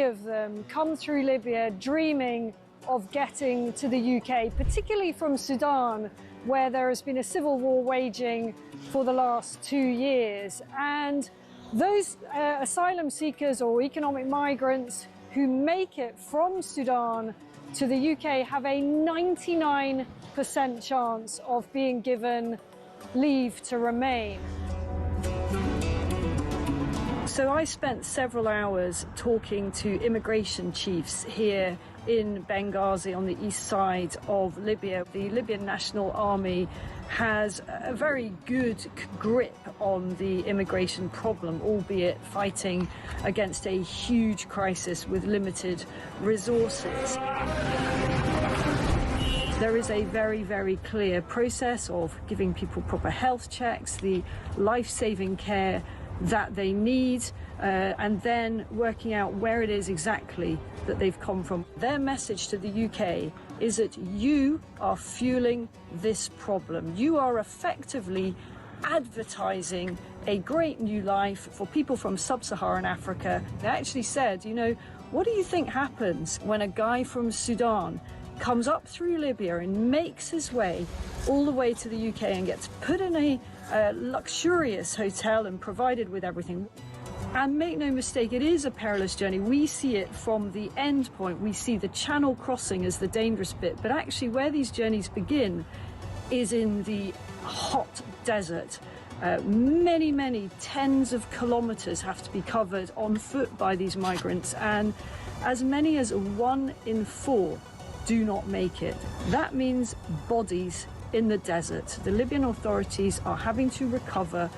of them come through Libya dreaming of getting to the UK, particularly from Sudan, where there has been a civil war waging for the last 2 years. And those asylum seekers or economic migrants who make it from Sudan to the UK have a 99% chance of being given leave to remain. So I spent several hours talking to immigration chiefs here in Benghazi on the east side of Libya. The Libyan National Army has a very good grip on the immigration problem, albeit fighting against a huge crisis with limited resources. There is a very, very clear process of giving people proper health checks, the life-saving care that they need, and then working out where it is exactly that they've come from. Their message to the UK is that you are fueling this problem. You are effectively advertising a great new life for people from sub-Saharan Africa. They actually said, you know, what do you think happens when a guy from Sudan comes up through Libya and makes his way all the way to the UK and gets put in a luxurious hotel and provided with everything? And make no mistake, it is a perilous journey. We see it from the end point. We see the channel crossing as the dangerous bit. But actually where these journeys begin is in the hot desert. Many, many tens of kilometres have to be covered on foot by these migrants. And as many as 1 in 4 do not make it. That means bodies in the desert. The Libyan authorities are having to recover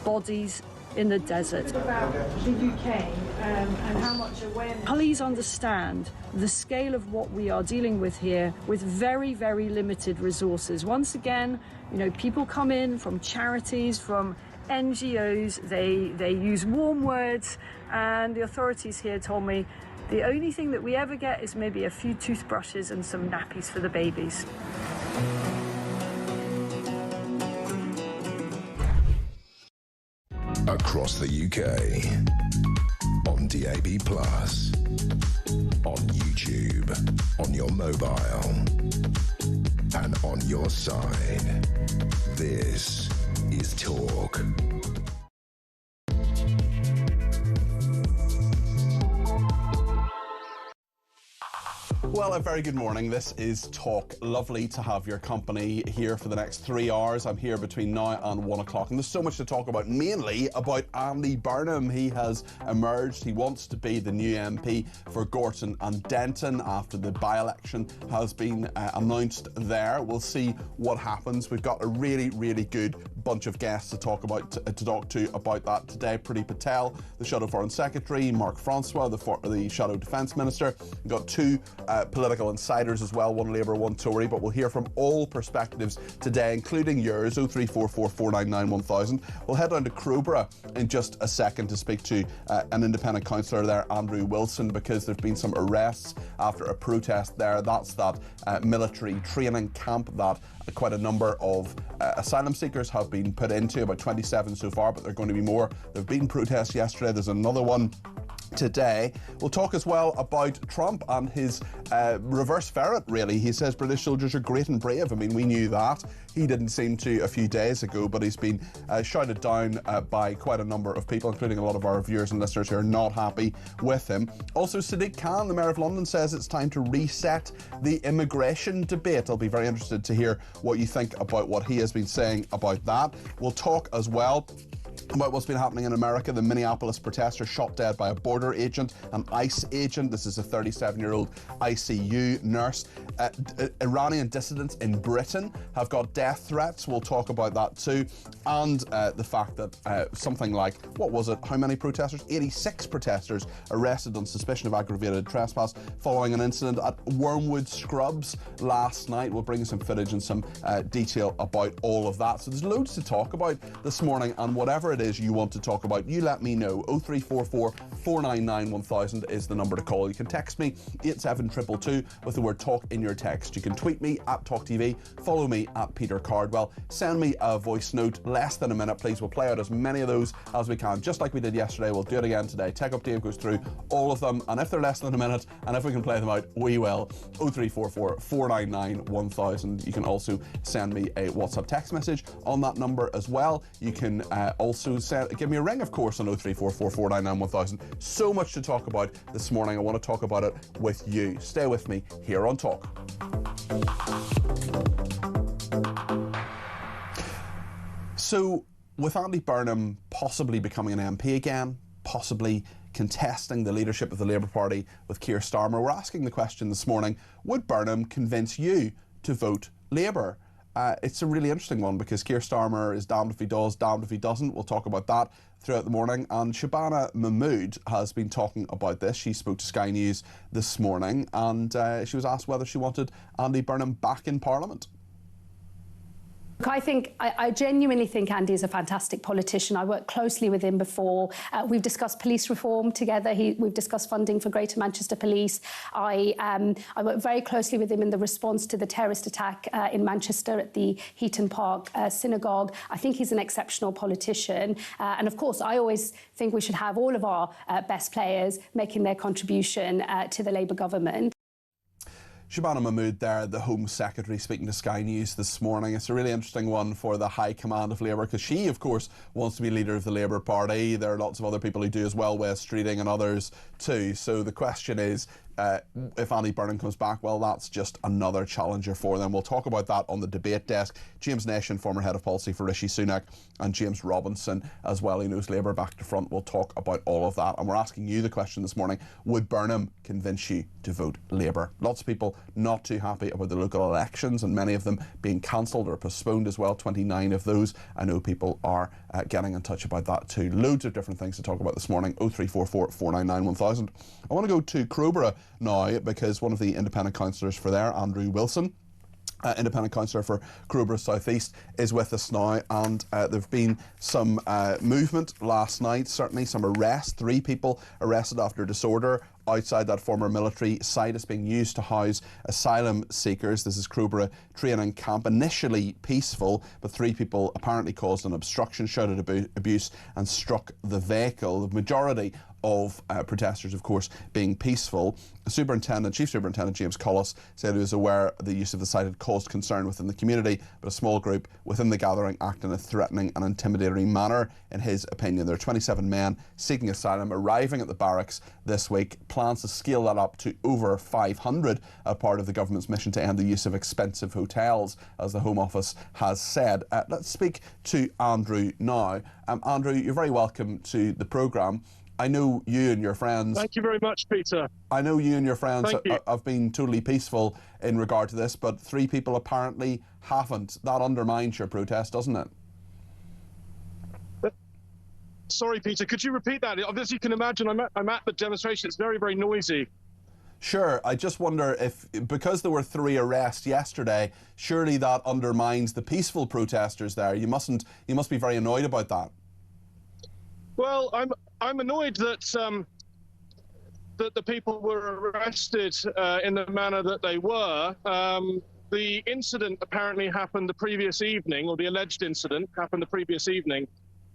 bodies in the desert. About the UK and how much awareness. Please understand the scale of what we are dealing with here with very, very limited resources. Once again, you know, people come in from charities, from NGOs, they use warm words, and the authorities here told me the only thing that we ever get is maybe a few toothbrushes and some nappies for the babies. Across the UK, on DAB+, on YouTube, on your mobile, and on your side. This is Talk. Well, a very good morning. This is Talk. Lovely to have your company here for the next 3 hours. I'm here between now and 1 o'clock, and there's so much to talk about, mainly about Andy Burnham. He has emerged. He wants to be the new MP for Gorton and Denton after the by-election has been announced there. We'll see what happens. We've got a really, really good bunch of guests to talk to about that today. Priti Patel, the Shadow Foreign Secretary, Mark Francois, the Shadow Defence Minister. We've got two political insiders as well, one Labour, one Tory, but we'll hear from all perspectives today, including yours, 0344 499 1000. We'll head down to Crowborough in just a second to speak to an independent councillor there, Andrew Wilson, because there's been some arrests after a protest there. That's that military training camp that quite a number of asylum seekers have been put into, about 27 so far, but there are going to be more. There have been protests yesterday, there's another one today. We'll talk as well about Trump and his reverse ferret, really. He says British soldiers are great and brave. I mean, we knew that. He didn't seem to a few days ago, but he's been shouted down by quite a number of people, including a lot of our viewers and listeners who are not happy with him. Also, Sadiq Khan, the Mayor of London, says it's time to reset the immigration debate. I'll be very interested to hear what you think about what he has been saying about that. We'll talk as well about what's been happening in America. The Minneapolis protester shot dead by a border agent, an ICE agent. This is a 37-year-old ICU nurse. Iranian dissidents in Britain have got death threats. We'll talk about that too. And the fact that something like, what was it, how many protesters? 86 protesters arrested on suspicion of aggravated trespass following an incident at Wormwood Scrubs last night. We'll bring you some footage and some detail about all of that. So there's loads to talk about this morning, and whatever whatever it is you want to talk about, you let me know. 0344 499 1000 is the number to call. You can text me 87222 with the word talk in your text. You can tweet me at talkTV, follow me at Peter Cardwell, send me a voice note, less than a minute please. We'll play out as many of those as we can, just like we did yesterday. We'll do it again today. Tech Up Dave goes through all of them, and if they're less than a minute and if we can play them out, we will. 0344 499 1000. You can also send me a WhatsApp text message on that number as well. You can also give me a ring, of course, on 0344 499 1000. So much to talk about this morning. I want to talk about it with you. Stay with me here on Talk. So, with Andy Burnham possibly becoming an MP again, possibly contesting the leadership of the Labour Party with Keir Starmer, we're asking the question this morning, would Burnham convince you to vote Labour? It's a really interesting one because Keir Starmer is damned if he does, damned if he doesn't. We'll talk about that throughout the morning. And Shabana Mahmood has been talking about this. She spoke to Sky News this morning and she was asked whether she wanted Andy Burnham back in Parliament. I genuinely think Andy is a fantastic politician. I worked closely with him before. We've discussed police reform together. We've discussed funding for Greater Manchester Police. I worked very closely with him in the response to the terrorist attack in Manchester at the Heaton Park synagogue. I think he's an exceptional politician. And of course, I always think we should have all of our best players making their contribution to the Labour government. Shabana Mahmood there, the Home Secretary, speaking to Sky News this morning. It's a really interesting one for the High Command of Labour because she, of course, wants to be leader of the Labour Party. There are lots of other people who do as well, Wes Streeting and others too. So the question is, if Andy Burnham comes back, well, that's just another challenger for them. We'll talk about that on the debate desk. James Nation, former head of policy for Rishi Sunak, and James Robinson as well, who knows Labour back to front. We'll talk about all of that. And we're asking you the question this morning, would Burnham convince you to vote Labour? Lots of people not too happy about the local elections and many of them being cancelled or postponed as well, 29 of those. I know people are getting in touch about that too. Loads of different things to talk about this morning. 0344 499 1000. I want to go to Crowborough now because one of the independent councillors for there, Andrew Wilson, independent councillor for Crowborough South East, is with us now, and there have been some movement last night, certainly some arrests. 3 people arrested after disorder outside that former military site. Is being used to house asylum seekers. This is Crowborough training camp, initially peaceful, but 3 people apparently caused an obstruction, shouted abuse and struck the vehicle. The majority of protesters, of course, being peaceful. Chief Superintendent James Collis said he was aware the use of the site had caused concern within the community, but a small group within the gathering acted in a threatening and intimidatory manner, in his opinion. There are 27 men seeking asylum arriving at the barracks this week. Plans to scale that up to over 500 as part of the government's mission to end the use of expensive hotels, as the Home Office has said. Let's speak to Andrew now. Andrew, you're very welcome to the programme. I know you and your friends... Thank you very much, Peter. I know you and your friends have been totally peaceful in regard to this, but 3 people apparently haven't. That undermines your protest, doesn't it? Sorry, Peter, could you repeat that? As you can imagine, I'm at the demonstration. It's very, very noisy. Sure. I just wonder if, because there were 3 arrests yesterday, surely that undermines the peaceful protesters there. You must be very annoyed about that. Well, I'm annoyed that that the people were arrested in the manner that they were. The incident apparently happened the previous evening, or the alleged incident happened the previous evening,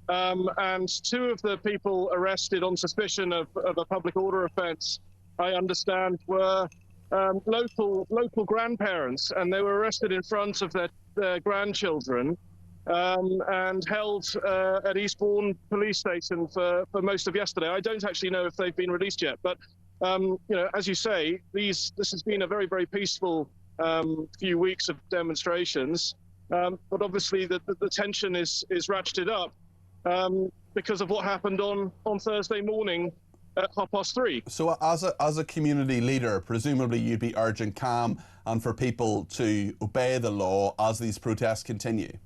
and 2 of the people arrested on suspicion of a public order offence, I understand, were local grandparents, and they were arrested in front of their grandchildren. And held at Eastbourne Police Station for most of yesterday. I don't actually know if they've been released yet, but you know, as you say, this has been a very, very peaceful few weeks of demonstrations, but obviously the tension is ratcheted up because of what happened on Thursday morning at 3:30. So as a community leader, presumably you'd be urging calm and for people to obey the law as these protests continue.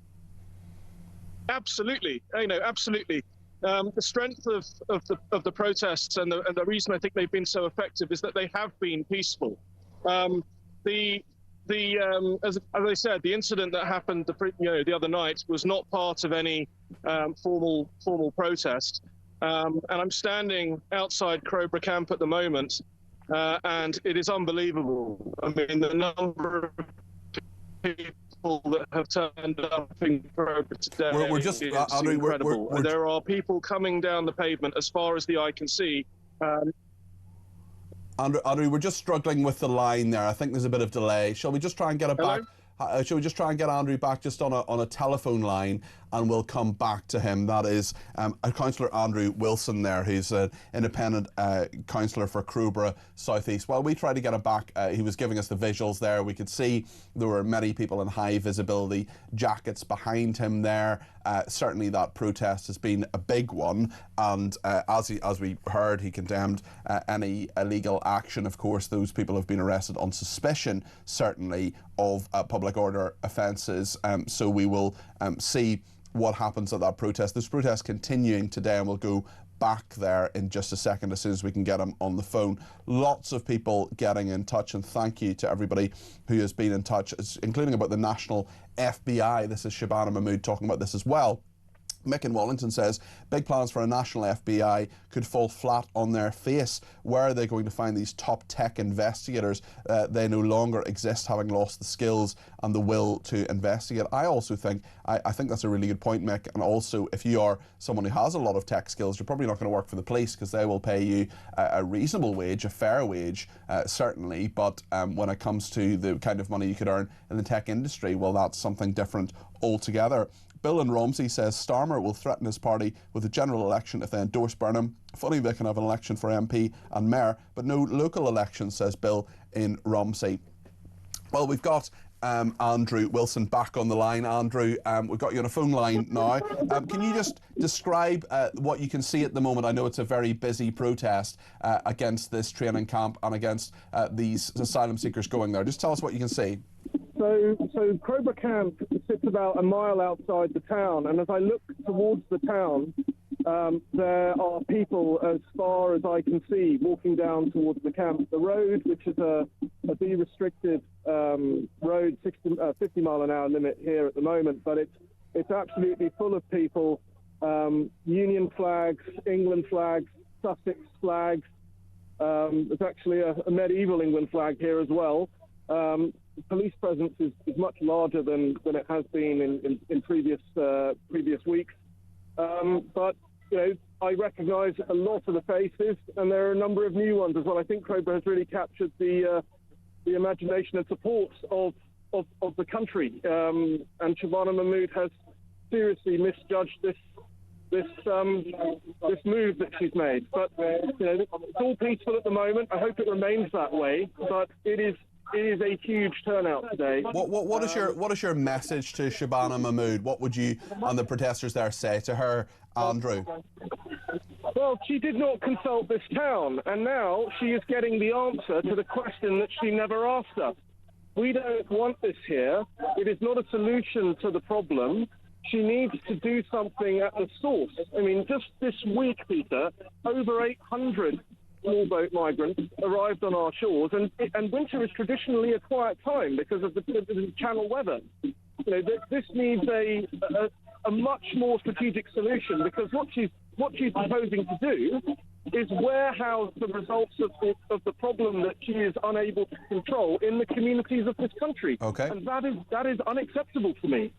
Absolutely, absolutely. The strength of the protests and the reason I think they've been so effective is that they have been peaceful. The as I said, the incident that happened the other night was not part of any formal protest. And I'm standing outside Crowborough Camp at the moment, and it is unbelievable. I mean, the number of people that have turned up in Crowborough today is incredible. There are people coming down the pavement as far as the eye can see. Andrew, we're just struggling with the line there. I think there's a bit of delay. Shall we just try and get it back? Shall we just try and get Andrew back just on a telephone line, and we'll come back to him? That is Councillor Andrew Wilson there, who's an independent councillor for Crowborough South East. While we try to get him back, he was giving us the visuals there. We could see there were many people in high visibility jackets behind him there. Certainly that protest has been a big one, and as we heard, he condemned any illegal action. Of course, those people have been arrested on suspicion, certainly, of public order offences. So we will see what happens at that protest. This protest continuing today, and we'll go back there in just a second as soon as we can get him on the phone. Lots of people getting in touch, and thank you to everybody who has been in touch, including about the National FBI. This is Shabana Mahmood talking about this as well. Mick in Wallington says, big plans for a national FBI could fall flat on their face. Where are they going to find these top tech investigators? They no longer exist, having lost the skills and the will to investigate. I also think, I think that's a really good point, Mick. And also, if you are someone who has a lot of tech skills, you're probably not going to work for the police, because they will pay you a reasonable wage, a fair wage, certainly. But when it comes to the kind of money you could earn in the tech industry, well, that's something different altogether. Bill in Romsey says Starmer will threaten his party with a general election if they endorse Burnham. Funny they can have an election for MP and mayor, but no local elections, says Bill in Romsey. Well, we've got Andrew Wilson back on the line. Andrew, we've got you on a phone line now. Can you just describe what you can see at the moment? I know it's a very busy protest against this training camp and against these asylum seekers going there. Just tell us what you can see. So Crowborough Camp sits about a mile outside the town, and as I look towards the town, there are people as far as I can see walking down towards the camp. The road, which is a B-restricted road, 50 mile an hour limit here at the moment, but it's absolutely full of people. Union flags, England flags, Sussex flags. There's actually a medieval England flag here as well. Police presence is much larger than it has been in previous weeks. But you know, I recognise a lot of the faces, and there are a number of new ones as well. I think Crowborough has really captured the imagination and support of the country. And Shabana Mahmood has seriously misjudged this move that she's made. But you know, it's all peaceful at the moment. I hope it remains that way. But it is a huge turnout today. What is your message to Shabana Mahmood? What would you and the protesters there say to her, Andrew? Well, she did not consult this town, and now she is getting the answer to the question that she never asked us. We don't want this here. It is not a solution to the problem. She needs to do something at the source. I mean, just this week, Peter, over 800 small boat migrants arrived on our shores, and winter is traditionally a quiet time because of the channel weather. You know, this needs a much more strategic solution, because what she's proposing to do is warehouse the results of the problem that she is unable to control in the communities of this country. Okay. And that is unacceptable to me.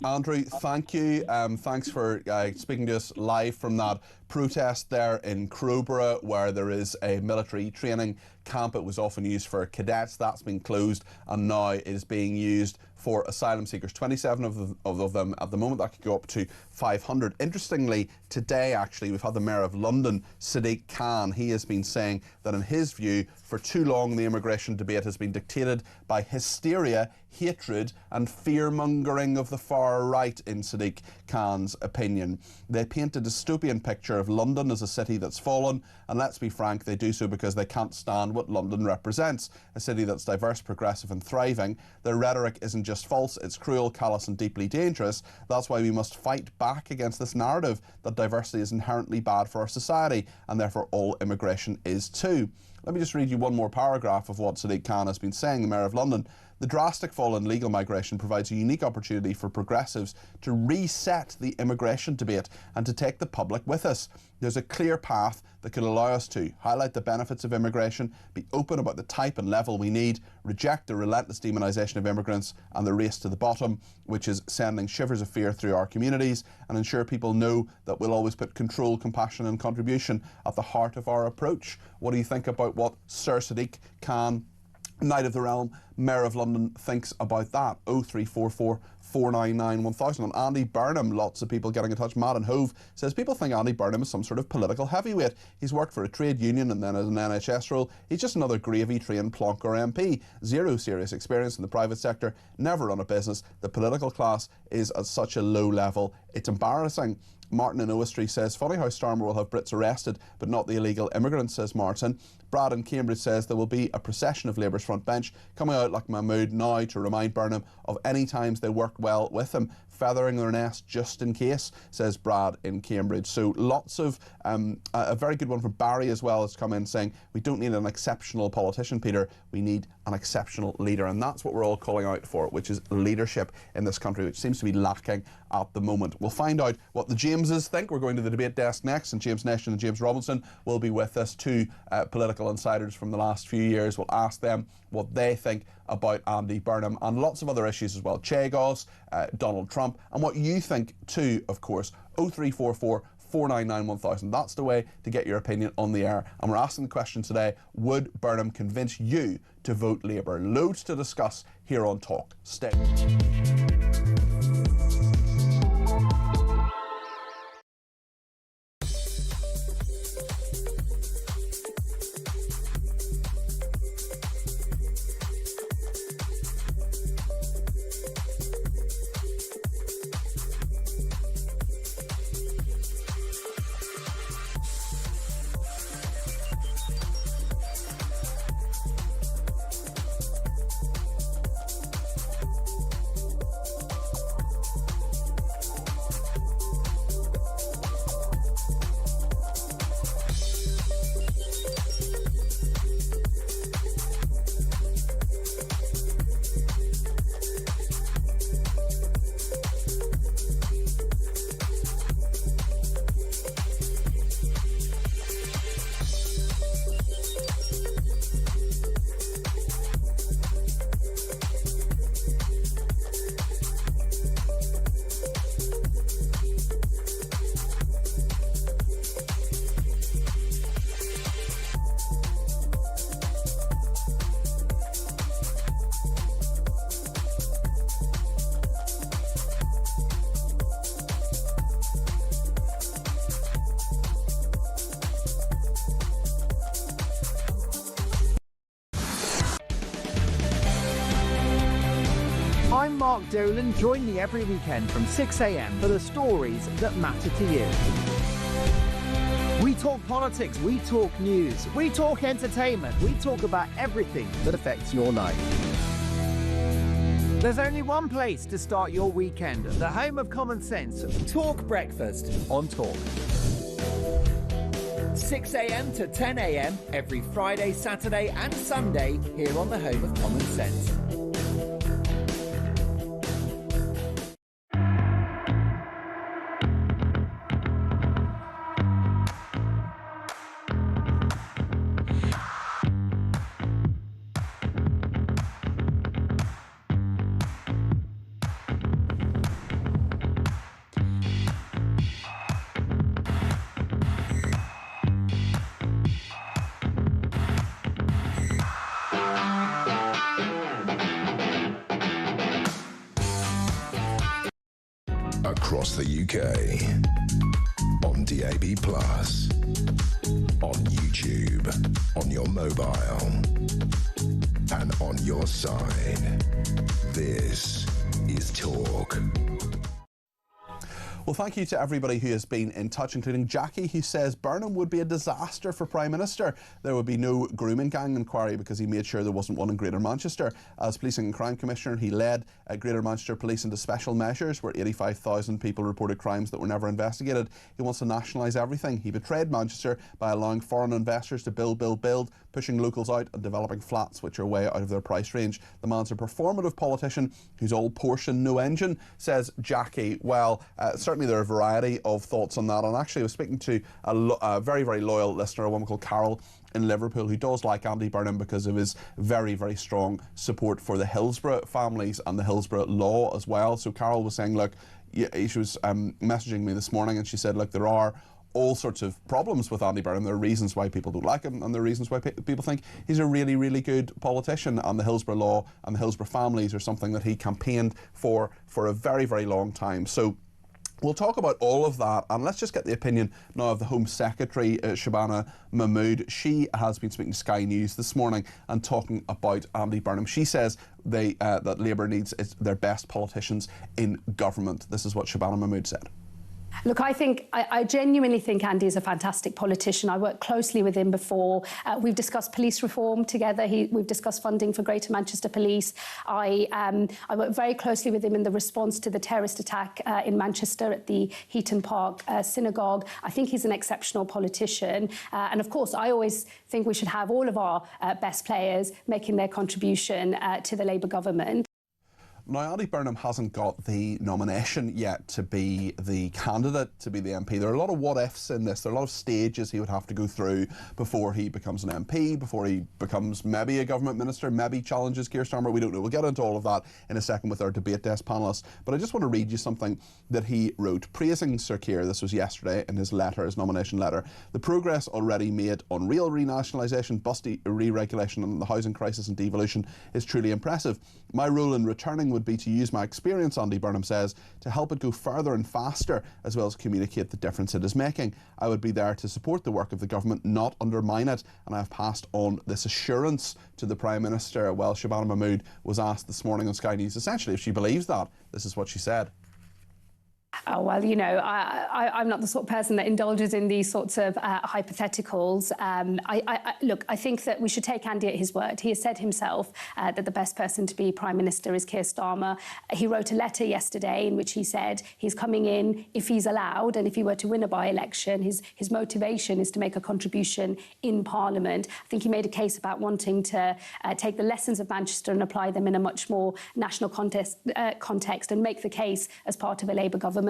Andrew, thank you. Thanks for speaking to us live from that protest there in Crowborough, where there is a military training camp. It was often used for cadets. That's been closed, and now it is being used for asylum seekers. 27 of them at the moment. That could go up to 500. Interestingly, today actually we've had the Mayor of London, Sadiq Khan. He has been saying that in his view, for too long the immigration debate has been dictated by hysteria, hatred and fear-mongering of the far right, in Sadiq Khan's opinion. They paint a dystopian picture of London as a city that's fallen, and let's be frank, they do so because they can't stand what London represents, a city that's diverse, progressive and thriving. Their rhetoric isn't just false, it's cruel, callous and deeply dangerous. That's why we must fight back against this narrative that diversity is inherently bad for our society, and therefore all immigration is too. Let me just read you one more paragraph of what Sadiq Khan has been saying, the Mayor of London. The drastic fall in legal migration provides a unique opportunity for progressives to reset the immigration debate and to take the public with us. There's a clear path that could allow us to highlight the benefits of immigration, be open about the type and level we need, reject the relentless demonisation of immigrants and the race to the bottom, which is sending shivers of fear through our communities, and ensure people know that we'll always put control, compassion and contribution at the heart of our approach. What do you think about what Sir Sadiq Khan, Knight of the Realm, Mayor of London, thinks about that? 0344 499 1000. And Andy Burnham, lots of people getting in touch. Matt and Hove says people think Andy Burnham is some sort of political heavyweight. He's worked for a trade union and then as an NHS role. He's just another gravy-trained plonker MP. Zero serious experience in the private sector, never run a business. The political class is at such a low level, it's embarrassing. Martin in Oastry says, funny how Starmer will have Brits arrested, but not the illegal immigrants, says Martin. Brad in Cambridge says there will be a procession of Labour's front bench coming out like Mahmood now to remind Burnham of any times they worked well with him, feathering their nest just in case, says Brad in Cambridge. So lots of, a very good one from Barry as well has come in saying, we don't need an exceptional politician, Peter, we need an exceptional leader. And that's what we're all calling out for, which is leadership in this country, which seems to be lacking at the moment. We'll find out what the Jameses think. We're going to the debate desk next, and James Nation and James Robinson will be with us, two political insiders from the last few years. We'll ask them what they think about Andy Burnham and lots of other issues as well. Chagos, Donald Trump, and what you think too, of course. 0344 499 1000. That's the way to get your opinion on the air. And we're asking the question today, would Burnham convince you to vote Labour? Loads to discuss here on Talk. Stay. I'm Mark Dolan. Join me every weekend from 6 a.m. for the stories that matter to you. We talk politics, we talk news, we talk entertainment, we talk about everything that affects your life. There's only one place to start your weekend, the home of common sense. Talk Breakfast on Talk. 6 a.m. to 10 a.m. every Friday, Saturday and Sunday here on the home of common sense. Across the UK, on DAB+, on YouTube, on your mobile, and on your side. This is Talk. Well, thank you to everybody who has been in touch, including Jackie, who says Burnham would be a disaster for Prime Minister. There would be no grooming gang inquiry because he made sure there wasn't one in Greater Manchester. As Policing and Crime Commissioner, he led Greater Manchester Police into special measures where 85,000 people reported crimes that were never investigated. He wants to nationalise everything. He betrayed Manchester by allowing foreign investors to build, pushing locals out and developing flats which are way out of their price range. The man's a performative politician who's all portion, no engine, says Jackie. Well, certainly there are a variety of thoughts on that, and actually I was speaking to a very, very loyal listener, a woman called Carol in Liverpool, who does like Andy Burnham because of his very, very strong support for the Hillsborough families and the Hillsborough law as well. So Carol was saying, look, she was messaging me this morning, and she said, look, there are all sorts of problems with Andy Burnham. There are reasons why people don't like him, and there are reasons why people think he's a really, really good politician, and the Hillsborough law and the Hillsborough families are something that he campaigned for a very, very long time. So we'll talk about all of that, and let's just get the opinion now of the Home Secretary, Shabana Mahmood. She has been speaking to Sky News this morning and talking about Andy Burnham. She says that Labour needs their best politicians in government. This is what Shabana Mahmood said. Look, I genuinely think Andy is a fantastic politician. I worked closely with him before. We've discussed police reform together. We've discussed funding for Greater Manchester Police. I worked very closely with him in the response to the terrorist attack in Manchester at the Heaton Park Synagogue. I think he's an exceptional politician. And of course, I always think we should have all of our best players making their contribution to the Labour government. Now, Andy Burnham hasn't got the nomination yet to be the candidate, to be the MP. There are a lot of what-ifs in this. There are a lot of stages he would have to go through before he becomes an MP, before he becomes maybe a government minister, maybe challenges Keir Starmer. We don't know. We'll get into all of that in a second with our debate desk panellists. But I just want to read you something that he wrote, praising Sir Keir. This was yesterday in his letter, his nomination letter. The progress already made on real renationalisation, bus re-regulation and the housing crisis and devolution is truly impressive. My role in returning would be to use my experience, Andy Burnham says, to help it go further and faster, as well as communicate the difference it is making. I would be there to support the work of the government, not undermine it, and I have passed on this assurance to the Prime Minister. Well, Shabana Mahmood was asked this morning on Sky News essentially if she believes that. This is what she said. Oh, well, you know, I'm not the sort of person that indulges in these sorts of hypotheticals. Look, I think that we should take Andy at his word. He has said himself that the best person to be Prime Minister is Keir Starmer. He wrote a letter yesterday in which he said he's coming in if he's allowed, and if he were to win a by-election, his motivation is to make a contribution in Parliament. I think he made a case about wanting to take the lessons of Manchester and apply them in a much more national context and make the case as part of a Labour government.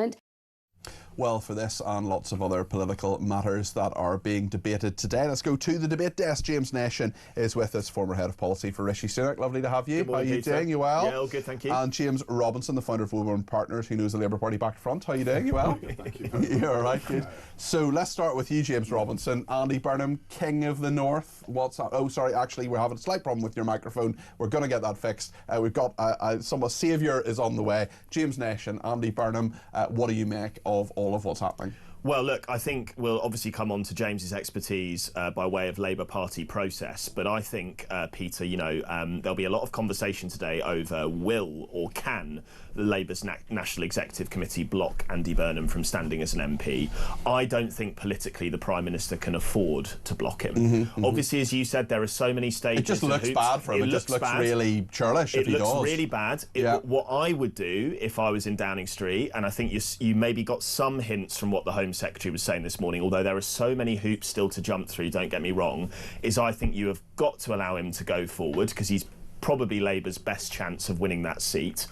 Well, for this and lots of other political matters that are being debated today, let's go to the debate desk. James Nation is with us, former head of policy for Rishi Sunak. Lovely to have you. Good morning, how are you Peter. doing? You well? Yeah, all good, thank you. And James Robinson, the founder of Woburn Partners, who knows the Labour Party back to front. How are you doing? You well? Thank you. You're all right, good. So let's start with you, James Robinson. Andy Burnham, King of the North. Oh, sorry, actually, we're having a slight problem with your microphone. We're going to get that fixed. We've got a saviour is on the way. James Nation, Andy Burnham, what do you make of all of what's happening? Well, look, I think we'll obviously come on to James's expertise by way of Labour Party process, but I think, Peter, you know, there'll be a lot of conversation today over will or can Labour's National Executive Committee block Andy Burnham from standing as an MP. I don't think politically the Prime Minister can afford to block him. Obviously, as you said, there are so many stages. It just looks bad for him. It just looks really churlish if he does. It looks really bad. What I would do if I was in Downing Street, and I think you maybe got some hints from what the Home Secretary was saying this morning, although there are so many hoops still to jump through, don't get me wrong, is I think you have got to allow him to go forward because he's probably Labour's best chance of winning that seat.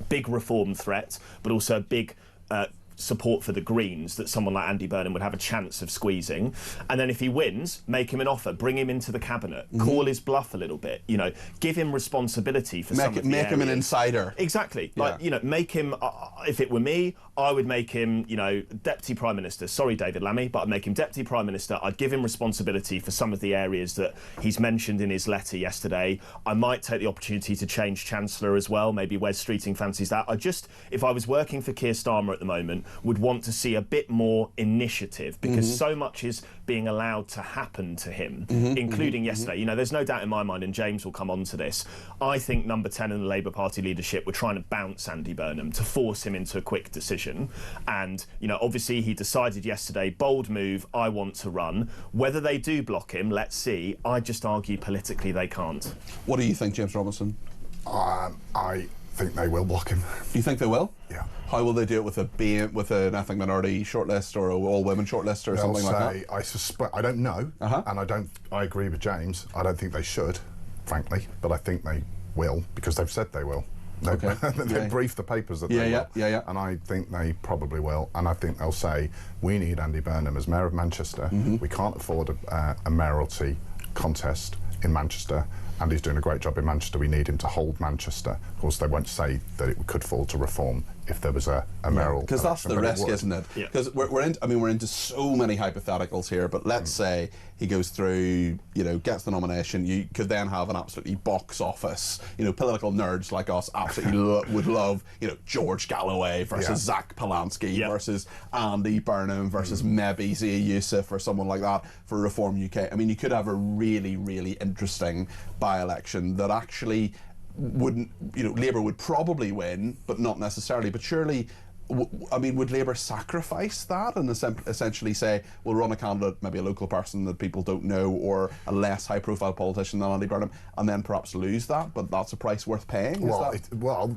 Big reform threat, but also big support for the Greens that someone like Andy Burnham would have a chance of squeezing. And then if he wins, make him an offer, bring him into the cabinet, call his bluff a little bit, you know, give him responsibility for some of the make areas. him an insider. Exactly. Yeah. Like, you know, make him, if it were me, I would make him, you know, Deputy Prime Minister. Sorry, David Lammy, but I'd make him Deputy Prime Minister. I'd give him responsibility for some of the areas that he's mentioned in his letter yesterday. I might take the opportunity to change Chancellor as well. Maybe Wes Streeting fancies that. If I was working for Keir Starmer at the moment, would want to see a bit more initiative because so much is being allowed to happen to him, including yesterday. You know, there's no doubt in my mind, and James will come on to this, I think number 10 in the Labour Party leadership were trying to bounce Andy Burnham to force him into a quick decision. And, you know, obviously he decided yesterday, bold move, I want to run. Whether they do block him, let's see. I just argue politically they can't. What do you think, James Robinson? I think they will block him. You think they will? Yeah. How will they do it with an ethnic minority shortlist or an all-women shortlist or something like that? I suspect. I don't know, and I agree with James. I don't think they should, frankly, but I think they will because they've said they will. They've briefed the papers that they will. And I think they probably will. And I think they'll say, we need Andy Burnham as Mayor of Manchester. We can't afford a mayoralty contest in Manchester. Andy's doing a great job in Manchester. We need him to hold Manchester. Of course, they won't say that it could fall to Reform if there was a mayoral. Because that's the risk, isn't it? Because we're into so many hypotheticals here. But let's say he goes through, gets the nomination. You could then have an absolutely box office. Political nerds like us absolutely would love, George Galloway versus Zach Polanski versus Andy Burnham versus maybe Zia Youssef or someone like that for Reform UK. I mean, you could have a really, really interesting by-election that actually wouldn't, Labour would probably win, but not necessarily. But surely, would Labour sacrifice that and essentially say, we'll run a candidate, maybe a local person that people don't know, or a less high-profile politician than Andy Burnham, and then perhaps lose that? But that's a price worth paying.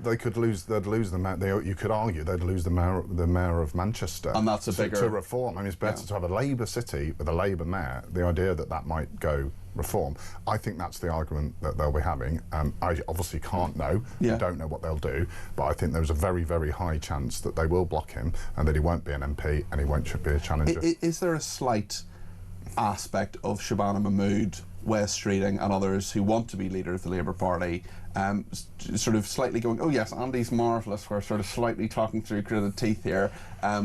They could lose. They'd lose the mayor. You could argue they'd lose the mayor of Manchester, and that's a bigger to Reform. I mean, it's better to have a Labour city with a Labour mayor. The idea that might go Reform, I think that's the argument that they'll be having. I obviously can't know, don't know what they'll do, but I think there's a very, very high chance that they will block him and that he won't be an MP and he won't be a challenger. Is there a slight aspect of Shabana Mahmood, Wes Streeting and others who want to be leader of the Labour Party sort of slightly going, oh yes, Andy's marvellous, we're sort of slightly talking through gritted teeth here,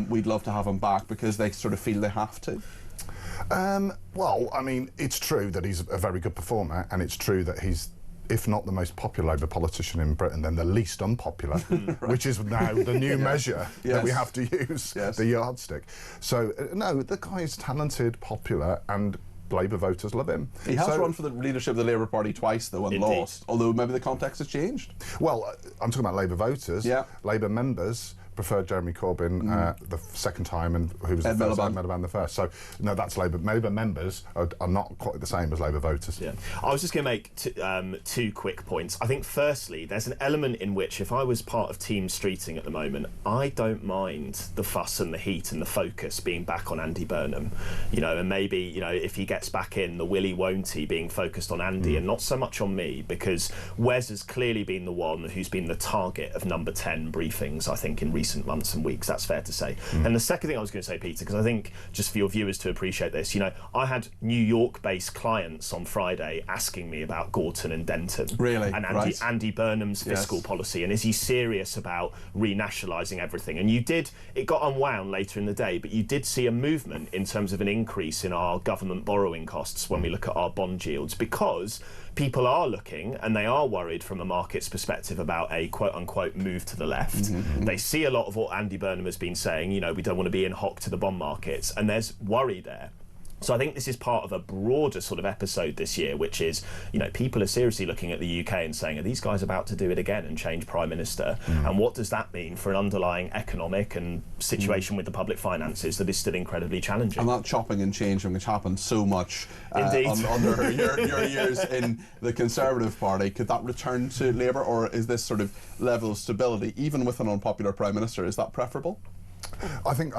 we'd love to have him back, because they sort of feel they have to? Well, I mean, it's true that he's a very good performer, and it's true that he's, if not the most popular Labour politician in Britain, then the least unpopular, which is now the new measure that we have to use, the yardstick. So, no, the guy is talented, popular, and Labour voters love him. He has run for the leadership of the Labour Party twice, though, and lost, although maybe the context has changed. Well, I'm talking about Labour voters. Labour members preferred Jeremy Corbyn the second time, and who was the first? Ed Miliband the first. So no, that's Labour. Labour members are not quite the same as Labour voters. I was just going to make two quick points. I think firstly, there's an element in which, if I was part of Team Streeting at the moment, I don't mind the fuss and the heat and the focus being back on Andy Burnham, and maybe if he gets back in, the willy won't he being focused on Andy and not so much on me, because Wes has clearly been the one who's been the target of number 10 briefings, I think, in recent months and weeks. That's fair to say. And the second thing I was going to say, Peter, because I think just for your viewers to appreciate this, I had New York-based clients on Friday asking me about Gorton and Denton, and Andy Burnham's fiscal policy, and is he serious about renationalising everything? And it got unwound later in the day, but you did see a movement in terms of an increase in our government borrowing costs when we look at our bond yields, because people are looking and they are worried from a market's perspective about a quote-unquote move to the left. They see a lot of what Andy Burnham has been saying, we don't want to be in hock to the bond markets, and there's worry there. So I think this is part of a broader sort of episode this year, which is, people are seriously looking at the UK and saying, are these guys about to do it again and change Prime Minister? And what does that mean for an underlying economic and situation with the public finances that is still incredibly challenging? And that chopping and changing, which happened so much under your years in the Conservative Party, could that return to Labour, or is this sort of level of stability, even with an unpopular Prime Minister, is that preferable? I think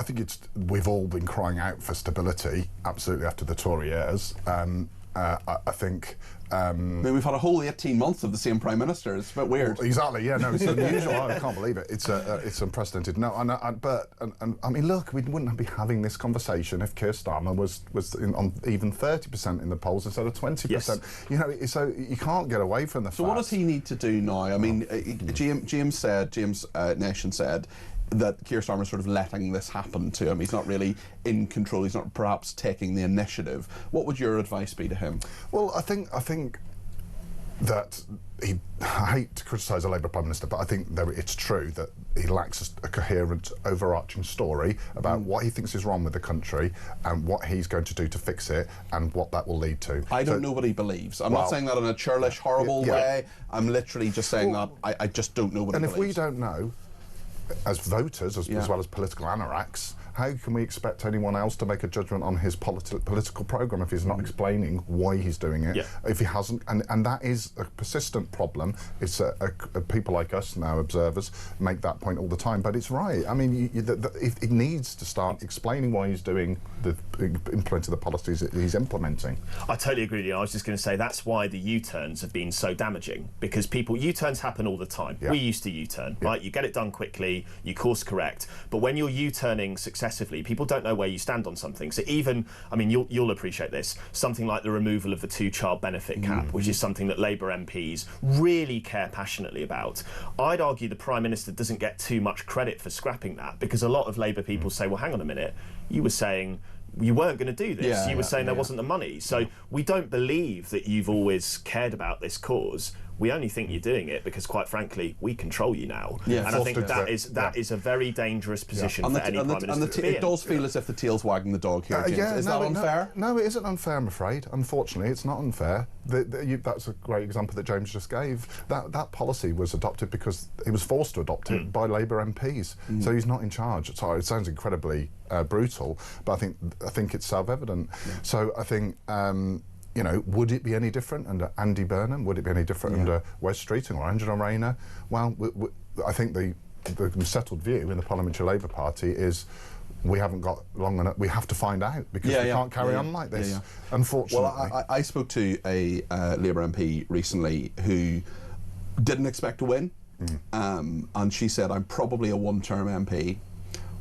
we've all been crying out for stability, absolutely, after the Tory years. I think. I mean, we've had a whole 18 months of the same Prime Minister. It's a bit weird. Exactly. Yeah. No, it's unusual. I can't believe it. It's unprecedented. No, but I mean, look, we wouldn't be having this conversation if Keir Starmer was on even 30% in the polls instead of 20%. So you can't get away from the fact. So what does he need to do now? I mean, James Nation said that Keir Starmer is sort of letting this happen to him. He's not really in control. He's not perhaps taking the initiative. What would your advice be to him? Well, I think that I hate to criticise a Labour Prime Minister, but I think it's true that he lacks a coherent, overarching story about what he thinks is wrong with the country and what he's going to do to fix it and what that will lead to. I don't know what he believes. I'm not saying that in a churlish, horrible way. I'm literally just saying that I just don't know what he believes. And if we don't know, as voters, as well as political anoraks, how can we expect anyone else to make a judgment on his political programme if he's not explaining why he's doing it? If he hasn't, and that is a persistent problem. It's people like us now, observers, make that point all the time. But it's right. I mean, it needs to start explaining why he's implementing the policies that he's implementing. I totally agree with you. I was just going to say that's why the U-turns have been so damaging, because U-turns happen all the time. We used to U-turn, right? You get it done quickly, you course correct. But when you're U-turning successively, people don't know where you stand on something. So even, I mean, you'll appreciate this, something like the removal of the 2-child benefit cap, which is something that Labour MPs really care passionately about. I'd argue the Prime Minister doesn't get too much credit for scrapping that, because a lot of Labour people say, well, hang on a minute, you were saying you weren't going to do this. You were saying there wasn't the money. So we don't believe that you've always cared about this cause. We only think you're doing it because, quite frankly, we control you now. And I think that is a very dangerous position for any Prime Minister to be in. It does feel as if the tail's wagging the dog here, James. Is that unfair? No, it isn't unfair, I'm afraid. Unfortunately, it's not unfair. That's a great example that James just gave. That policy was adopted because he was forced to adopt it by Labour MPs. So he's not in charge. Sorry, it sounds incredibly brutal, but I think it's self-evident. So I think... you know, would it be any different under Andy Burnham? Would it be any different under Wes Streeting or Angela Rayner? Well, I think the settled view in the Parliamentary Labour Party is we haven't got long enough. We have to find out because we can't carry on like this, unfortunately. Well, I spoke to a Labour MP recently who didn't expect to win, and she said, I'm probably a one-term MP.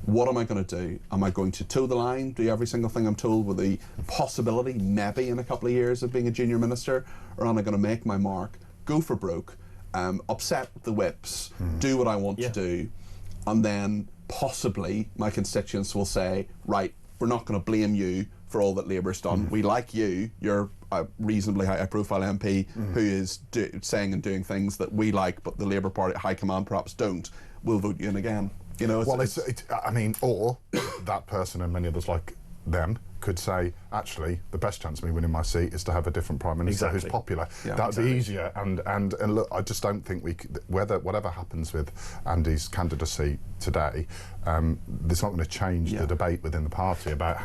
What am I going to do? Am I going to toe the line, do every single thing I'm told with the possibility, maybe in a couple of years, of being a junior minister? Or am I going to make my mark, go for broke, upset the whips, do what I want to do, and then possibly my constituents will say, right, we're not going to blame you for all that Labour's done. We like you. You're a reasonably high-profile MP who is saying and doing things that we like, but the Labour Party high command perhaps don't. We'll vote you in again. You know, I mean, or that person and many others like them could say, actually, the best chance of me winning my seat is to have a different Prime Minister who's popular. That'd be easier. And look, I just don't think we could, whatever happens with Andy's candidacy today, there's not going to change the debate within the party about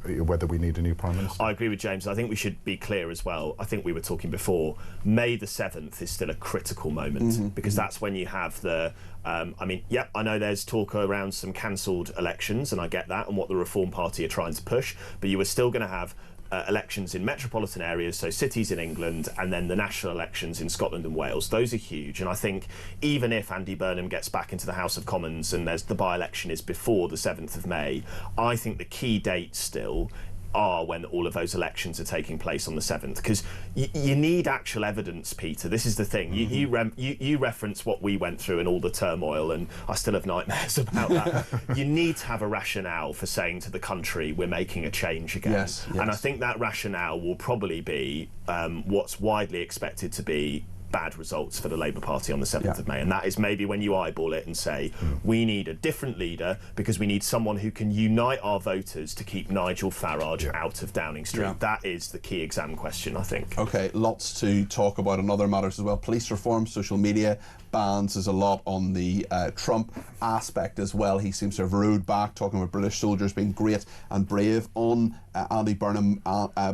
whether we need a new Prime Minister. I agree with James. I think we should be clear as well. I think we were talking before, May the 7th is still a critical moment because that's when you have the I mean, I know there's talk around some cancelled elections, and I get that, and what the Reform Party are trying to push, but you are still going to have elections in metropolitan areas, so cities in England, and then the national elections in Scotland and Wales. Those are huge, and I think even if Andy Burnham gets back into the House of Commons and the by-election is before the 7th of May, I think the key dates still are when all of those elections are taking place on the 7th, because you need actual evidence, Peter. This is the thing. You reference what we went through and all the turmoil, and I still have nightmares about that. You need to have a rationale for saying to the country, we're making a change again. And I think that rationale will probably be what's widely expected to be bad results for the Labour Party on the 7th of May, and that is maybe when you eyeball it and say we need a different leader because we need someone who can unite our voters to keep Nigel Farage out of Downing Street. That is the key exam question, I think. Okay, lots to talk about on other matters as well. Police reform, social media bans, there's a lot on the Trump aspect as well. He seems to have rode back, talking about British soldiers being great and brave. On Andy Burnham,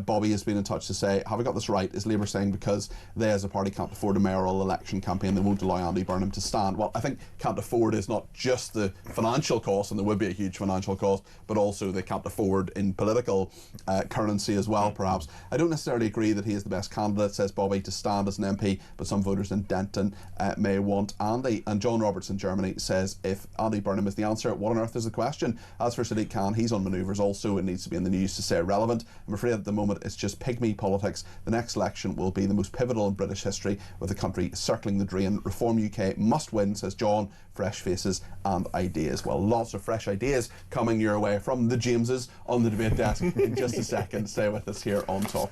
Bobby has been in touch to say, have I got this right? Is Labour saying because they as a party can't afford a mayoral election campaign, they won't allow Andy Burnham to stand? Well, I think can't afford is not just the financial cost, and there would be a huge financial cost, but also they can't afford in political currency as well, perhaps. I don't necessarily agree that he is the best candidate, says Bobby, to stand as an MP, but some voters in Denton may want Andy. And John Roberts in Germany says, if Andy Burnham is the answer, what on earth is the question? As for Sadiq Khan, he's on manoeuvres also, it needs to be in the news to stay relevant. I'm afraid at the moment it's just pygmy politics. The next election will be the most pivotal in British history, with the country circling the drain. Reform UK must win, says John. Fresh faces and ideas. Well, lots of fresh ideas coming your way from the Jameses on the debate desk in just a second. Stay with us here on Talk.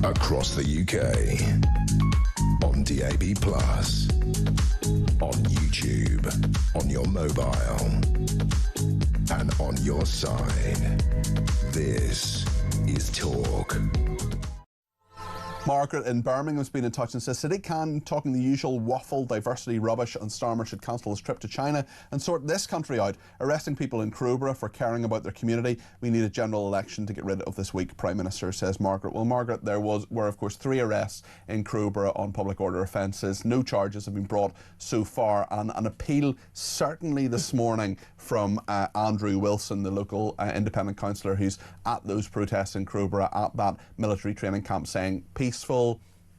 across the UK. On DAB+, on YouTube, on your mobile, and on your side. This is Talk. Margaret in Birmingham's been in touch and says Sadiq Khan talking the usual waffle, diversity rubbish, and Starmer should cancel his trip to China and sort this country out, arresting people in Crowborough for caring about their community. We need a general election to get rid of this weak Prime Minister, says Margaret. Well, Margaret, there were of course 3 arrests in Crowborough on public order offences. No charges have been brought so far, and an appeal certainly this morning from Andrew Wilson, the local independent councillor who's at those protests in Crowborough at that military training camp, saying peaceful,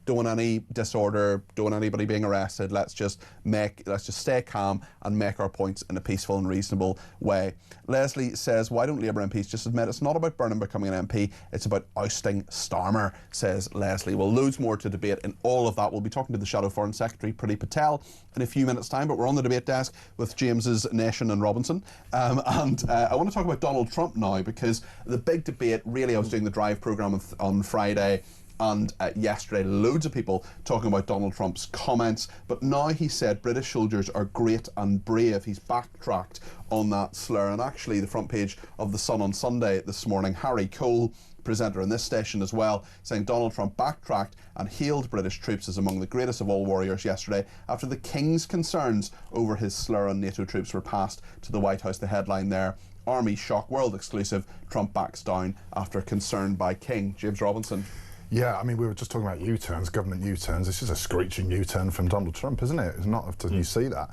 don't want any disorder, don't want anybody being arrested, let's just stay calm and make our points in a peaceful and reasonable way. Leslie says, why don't Labour MPs just admit it's not about Burnham becoming an MP, it's about ousting Starmer, says Leslie. Well, loads more to debate in all of that. We'll be talking to the Shadow Foreign Secretary, Priti Patel, in a few minutes' time, but we're on the debate desk with James's Nation and Robinson. I want to talk about Donald Trump now, because the big debate, really, I was doing the Drive programme on Friday, and yesterday, loads of people talking about Donald Trump's comments, but now he said British soldiers are great and brave. He's backtracked on that slur, and actually the front page of The Sun on Sunday this morning, Harry Cole, presenter in this station as well, saying Donald Trump backtracked and hailed British troops as among the greatest of all warriors yesterday after the King's concerns over his slur on NATO troops were passed to the White House. The headline there, Army shock, world exclusive, Trump backs down after concern by King. James Robinson. Yeah, I mean, we were just talking about U-turns, government U-turns. This is a screeching U-turn from Donald Trump, isn't it? It's not, doesn't you see that?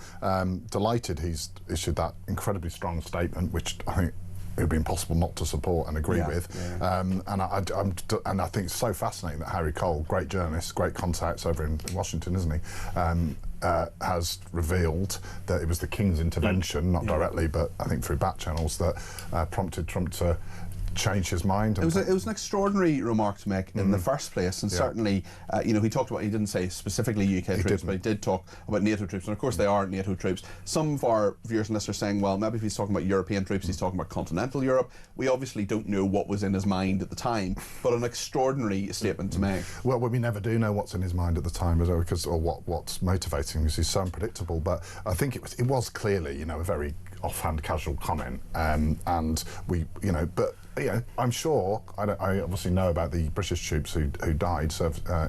Delighted he's issued that incredibly strong statement, which I think it would be impossible not to support and agree with. Yeah. And I think it's so fascinating that Harry Cole, great journalist, great contacts over in Washington, isn't he? Has revealed that it was the King's intervention, not directly, but I think through back channels, that prompted Trump to change his mind. It was an extraordinary remark to make in the first place, and certainly, he talked about, he didn't say specifically UK troops, but he did talk about NATO troops, and of course they are NATO troops. Some of our viewers and listeners are saying, well, maybe if he's talking about European troops, he's talking about continental Europe. We obviously don't know what was in his mind at the time, but an extraordinary statement to make. Well, we never do know what's in his mind at the time, or what's motivating him, because he's so unpredictable. But I think it was clearly, a very offhand, casual comment, and we, but. I'm sure, I obviously know about the British troops who died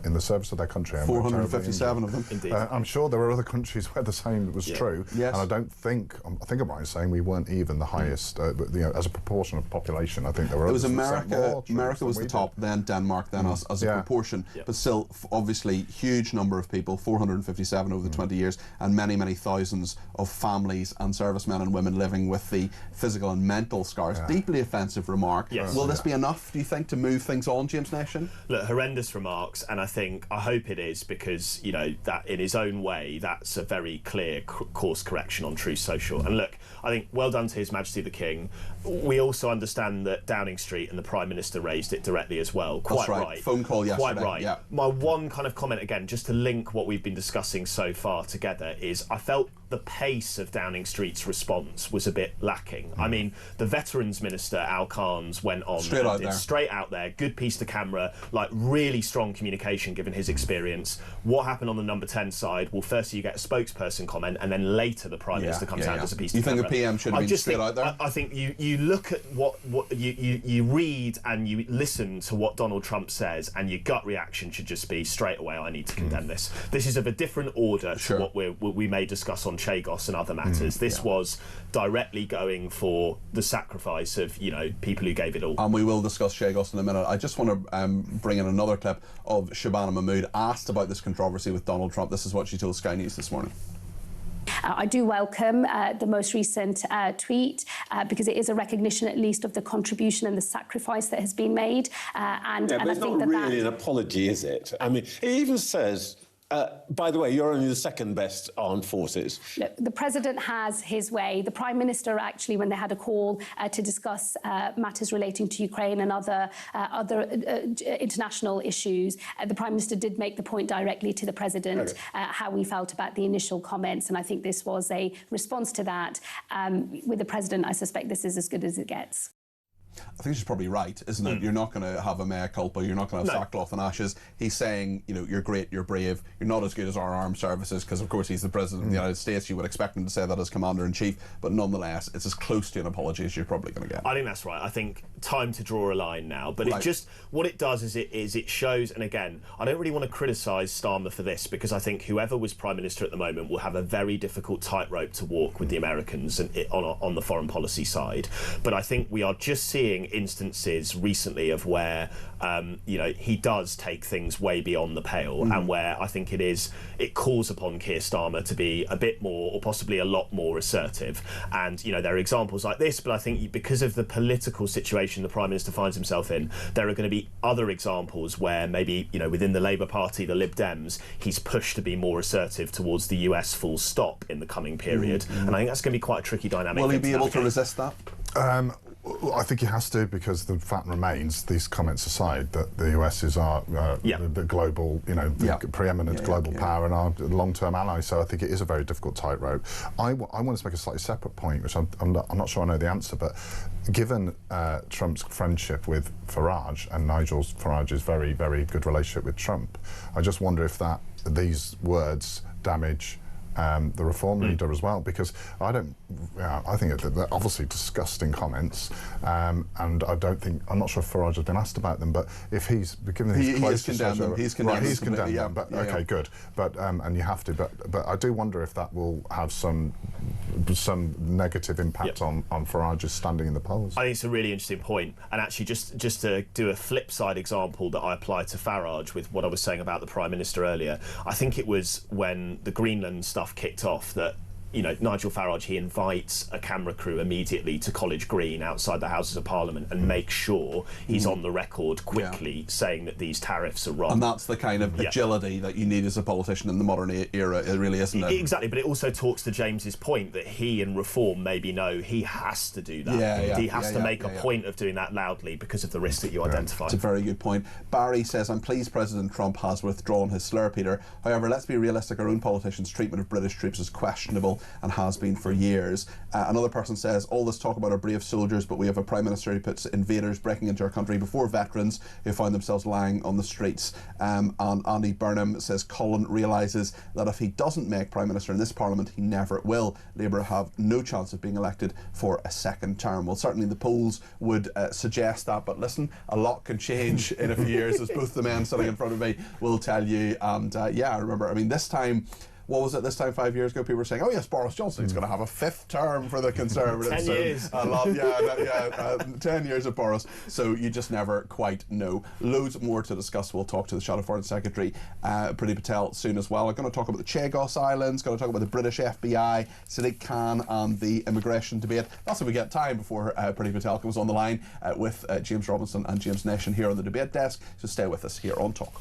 in the service of their country. 457 of them. Indeed. I'm sure there were other countries where the same was true. Yes. And I think I'm right in saying we weren't even the highest, as a proportion of population. I think there were. It was America. America was the top, then Denmark, then us as a proportion. But still, obviously, huge number of people, 457 over the 20 years, and many, many thousands of families and servicemen and women living with the physical and mental scars. Deeply offensive remark. Yes. Will this be enough, do you think, to move things on, James Nation? Look, horrendous remarks, and I hope it is, because, that in his own way, that's a very clear course correction on Truth Social. And look, I think well done to His Majesty the King. We also understand that Downing Street and the Prime Minister raised it directly as well. Quite right. Phone call yesterday. Quite right. Yeah. My one kind of comment, again, just to link what we've been discussing so far together, is I felt the pace of Downing Street's response was a bit lacking. I mean, the Veterans Minister, Al Carnes, went on straight out there, good piece to camera, like really strong communication given his experience. What happened on the number 10 side? Well, first you get a spokesperson comment, and then later the Prime Minister comes out as a piece to camera. You think the PM should have been straight out there? I think you look at what you read and you listen to what Donald Trump says, and your gut reaction should just be straight away, I need to condemn this. This is of a different order to what we may discuss on Chagos and other matters. This was directly going for the sacrifice of people who gave it all. And we will discuss Chagos in a minute. I just want to bring in another clip of Shabana Mahmood asked about this controversy with Donald Trump. This is what she told Sky News this morning. I do welcome the most recent tweet because it is a recognition, at least, of the contribution and the sacrifice that has been made. But it's not really an apology, is it? I mean, it even says, by the way, you're only the second best armed forces. Look, the President has his way. The Prime Minister, actually, when they had a call to discuss matters relating to Ukraine and other international issues, the Prime Minister did make the point directly to the President how we felt about the initial comments, and I think this was a response to that. With the President, I suspect this is as good as it gets. I think she's probably right, isn't it? You're not going to have a mea culpa, you're not going to have sackcloth and ashes. He's saying, you know, you're great, you're brave, you're not as good as our armed services, because of course he's the President of the United States. You would expect him to say that as Commander-in-Chief, but nonetheless, it's as close to an apology as you're probably going to get. I think that's right. I think time to draw a line now. But it just, what it does is it shows, and again, I don't really want to criticise Starmer for this, because I think whoever was Prime Minister at the moment will have a very difficult tightrope to walk with the Americans and on the foreign policy side. But I think we are just seeing instances recently of where you know, he does take things way beyond the pale, and where I think it calls upon Keir Starmer to be a bit more, or possibly a lot more assertive. And you know, there are examples like this, but I think because of the political situation the Prime Minister finds himself in, there are going to be other examples where maybe, you know, within the Labour Party, the Lib Dems, he's pushed to be more assertive towards the US full stop in the coming period. And I think that's going to be quite a tricky dynamic. Will he be able to resist that? I think he has to, because the fact remains, these comments aside, that the US is our the global, you know, the preeminent global power and our long-term ally. So I think it is a very difficult tightrope. I want to make a slightly separate point, which I'm not sure I know the answer, but given Trump's friendship with Farage and Nigel Farage's very, very good relationship with Trump, I just wonder if these words damage the Reform leader as well, because I think they're obviously disgusting comments, and I'm not sure if Farage has been asked about them, but if he's given these he's condemned them. He's condemned them. But okay, good. But and you have to. But I do wonder if that will have some negative impact on Farage's standing in the polls. I think it's a really interesting point, and actually just to do a flip side example that I applied to Farage with what I was saying about the Prime Minister earlier. I think it was when the Greenland stuff kicked off that, you know, Nigel Farage, he invites a camera crew immediately to College Green outside the Houses of Parliament and makes sure he's on the record quickly saying that these tariffs are wrong. And that's the kind of agility that you need as a politician in the modern era, it really, isn't it? Exactly, but it also talks to James's point that he in Reform maybe know he has to do that. He has to make a point of doing that loudly because of the risk that you identify. It's a very good point. Barry says, I'm pleased President Trump has withdrawn his slur, Peter. However, let's be realistic, our own politicians' treatment of British troops is questionable and has been for years. Another person says, all this talk about our brave soldiers, but we have a Prime Minister who puts invaders breaking into our country before veterans who find themselves lying on the streets. And Andy Burnham says, Colin realises that if he doesn't make Prime Minister in this Parliament, he never will. Labour have no chance of being elected for a second term. Well, certainly the polls would suggest that, but listen, a lot can change in a few years, as both the men sitting in front of me will tell you. And I remember, I mean, this time, what was it this time 5 years ago? People were saying, oh yes, Boris Johnson's going to have a fifth term for the Conservatives. 10 years. 10 years of Boris. So you just never quite know. Loads more to discuss. We'll talk to the Shadow Foreign Secretary, Priti Patel, soon as well. I'm going to talk about the Chagos Islands, going to talk about the British FBI, Sadiq Khan and the immigration debate. That's if we get time before Priti Patel comes on the line with James Robinson and James Nation here on the debate desk. So stay with us here on Talk.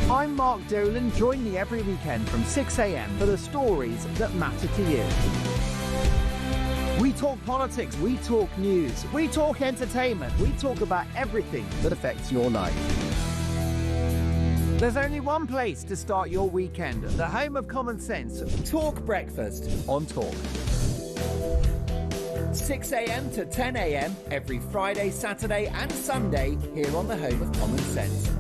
I'm Mark Dolan. Join me every weekend from 6 a.m. for the stories that matter to you. We talk politics, we talk news, we talk entertainment, we talk about everything that affects your life. There's only one place to start your weekend, the home of common sense. Talk Breakfast on Talk. 6 a.m. to 10 a.m. every Friday, Saturday and Sunday here on the home of common sense.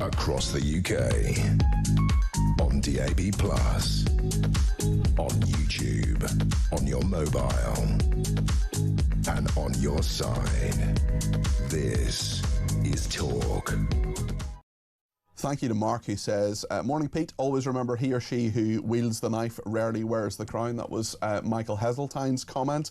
across the UK. On DAB+, on YouTube, on your mobile, and on your side. This is Talk. Thank you to Mark, who says, morning Pete, always remember he or she who wields the knife rarely wears the crown. That was Michael Heseltine's comment.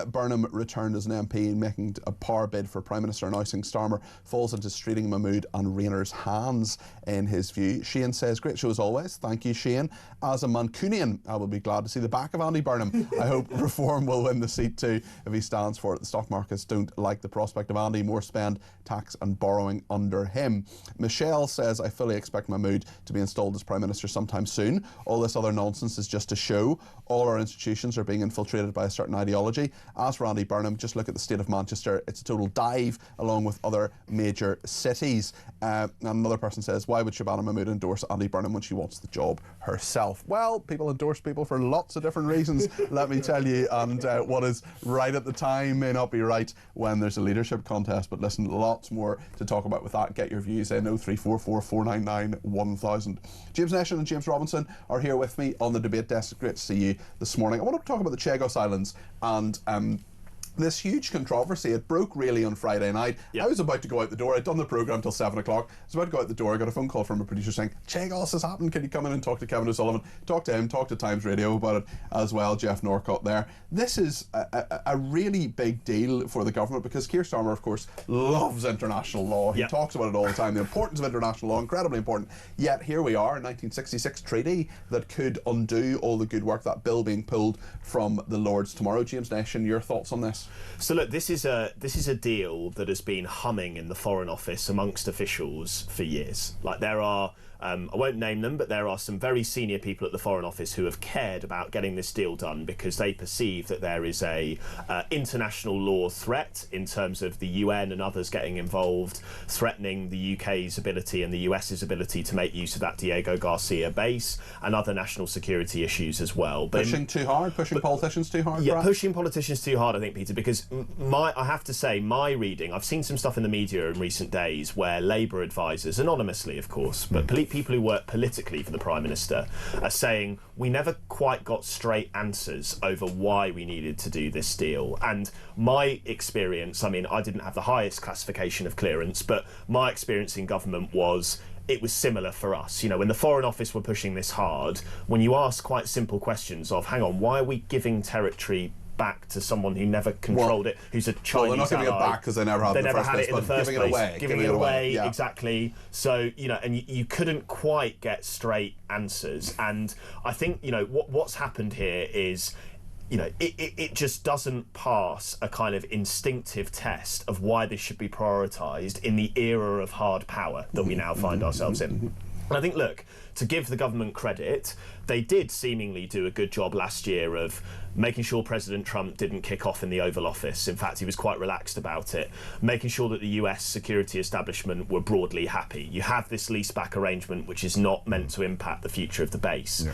Burnham returned as an MP, making a power bid for Prime Minister and ousting Starmer falls into Streeting Mahmood and Rayner's hands, in his view. Shane says, great show as always. Thank you, Shane. As a Mancunian, I will be glad to see the back of Andy Burnham. I hope Reform will win the seat too if he stands for it. The stock markets don't like the prospect of Andy. More spend, tax and borrowing under him. Michelle says, I fully expect Mahmood to be installed as Prime Minister sometime soon. All this other nonsense is just a show. All our institutions are being infiltrated by a certain ideology. As for Andy Burnham, just look at the state of Manchester. It's a total dive, along with other major cities. And another person says, why would Shabana Mahmood endorse Andy Burnham when she wants the job herself? Well, people endorse people for lots of different reasons, let me tell you. And what is right at the time may not be right when there's a leadership contest. But listen, lots more to talk about with that. Get your views in 0344 499 1000. James Nation and James Robinson are here with me on the debate desk. Great to see you this morning. I want to talk about the Chagos Islands and this huge controversy. It broke really on Friday night. I was about to go out the door. I'd done the programme till 7 o'clock. I was about to go out the door. I got a phone call from a producer saying, Chagos has happened. Can you come in and talk to Kevin O'Sullivan? Talk to him, talk to Times Radio about it as well. Jeff Norcott there. This is a really big deal for the government because Keir Starmer, of course, loves international law. He talks about it all the time. The importance of international law, incredibly important. Yet here we are, a 1966 treaty that could undo all the good work, that bill being pulled from the Lords tomorrow. James Nation, your thoughts on this? So look, this is a deal that has been humming in the Foreign Office amongst officials for years. Like there are, I won't name them, but there are some very senior people at the Foreign Office who have cared about getting this deal done because they perceive that there is a international law threat in terms of the UN and others getting involved, threatening the UK's ability and the US's ability to make use of that Diego Garcia base and other national security issues as well. Pushing too hard? Pushing politicians too hard? Yeah, pushing politicians too hard, I think, Peter, because I have to say, my reading, I've seen some stuff in the media in recent days where Labour advisors, anonymously of course, but people who work politically for the Prime Minister are saying we never quite got straight answers over why we needed to do this deal. And my experience, I mean, I didn't have the highest classification of clearance, but my experience in government was it was similar for us. You know, when the Foreign Office were pushing this hard, when you ask quite simple questions of, hang on, why are we giving territory back to someone who never controlled it, who's a Chinese they're not giving it back because they never had it in the first place, but giving it away. Giving it away, exactly. So, you know, and you couldn't quite get straight answers. And I think, you know, what's happened here is, you know, it just doesn't pass a kind of instinctive test of why this should be prioritised in the era of hard power that we now find ourselves in. And I think, look, to give the government credit, they did seemingly do a good job last year of making sure President Trump didn't kick off in the Oval Office. In fact, he was quite relaxed about it, making sure that the US security establishment were broadly happy. You have this leaseback arrangement which is not meant to impact the future of the base.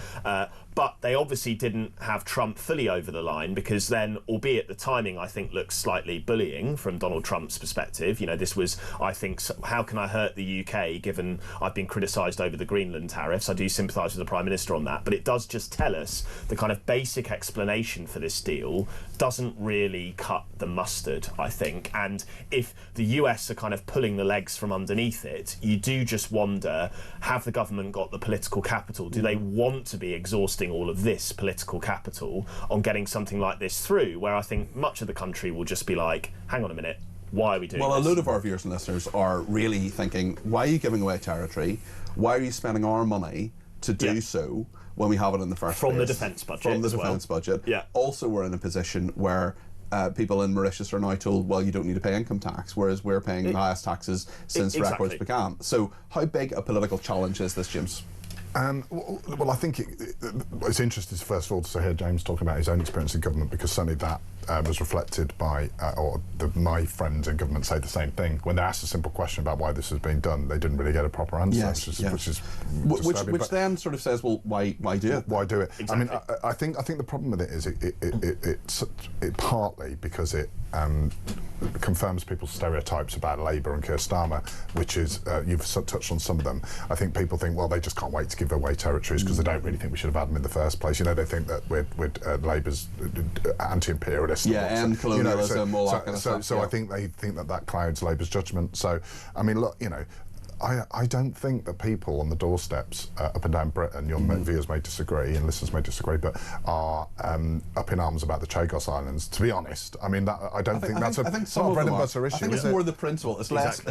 But they obviously didn't have Trump fully over the line because then, albeit the timing, I think, looks slightly bullying from Donald Trump's perspective. You know, this was, I think, how can I hurt the UK given I've been criticised over the Greenland tariffs? I do sympathise with the Prime Minister on that, but it does just tell us the kind of basic explanation for this deal doesn't really cut the mustard, I think. And if the US are kind of pulling the legs from underneath it, you do just wonder, have the government got the political capital? Do they want to be exhausting all of this political capital on getting something like this through, where I think much of the country will just be like, hang on a minute, why are we doing this? Well, a load of our viewers and listeners are really thinking, why are you giving away territory? Why are you spending our money to do so when we have it in the first place? From the defence budget. From the defence budget. Also, we're in a position where people in Mauritius are now told, well, you don't need to pay income tax, whereas we're paying the highest taxes since records began. So how big a political challenge is this, James? Well, I think it's interesting, first of all, to hear James talking about his own experience in government, because certainly that was reflected by, my friends in government say the same thing. When they're asked a simple question about why this has been done, they didn't really get a proper answer, which then sort of says, well, why do it? Why do it? Exactly. I mean, I think the problem with it is it partly because it confirms people's stereotypes about Labour and Keir Starmer, which is you've touched on some of them. I think people think, well, they just can't wait to give away territories because they don't really think we should have had them in the first place. You know, they think that we're Labour's anti-imperialist. And colonialism, all that kind of stuff. So I think they think that clouds Labour's judgment. So, I mean, look, you know, I don't think that people on the doorsteps up and down Britain, your viewers may disagree and listeners may disagree, but are up in arms about the Chagos Islands. To be honest, I mean, I think that's a bread and butter issue. I think it's more the principle. It's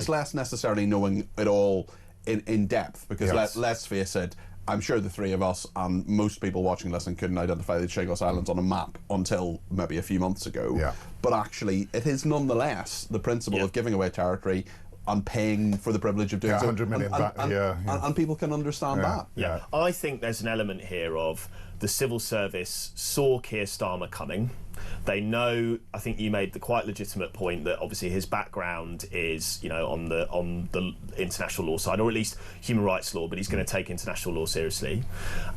less necessarily knowing it all in depth, because let's face it, I'm sure the three of us and most people watching this couldn't identify the Chagos Islands on a map until maybe a few months ago. Yeah. But actually, it is nonetheless the principle of giving away territory and paying for the privilege of doing so. 100 million back, and people can understand that. Yeah, I think there's an element here of the civil service saw Keir Starmer coming. They know, I think you made the quite legitimate point that obviously his background is, you know, on the international law side, or at least human rights law, but he's going to take international law seriously.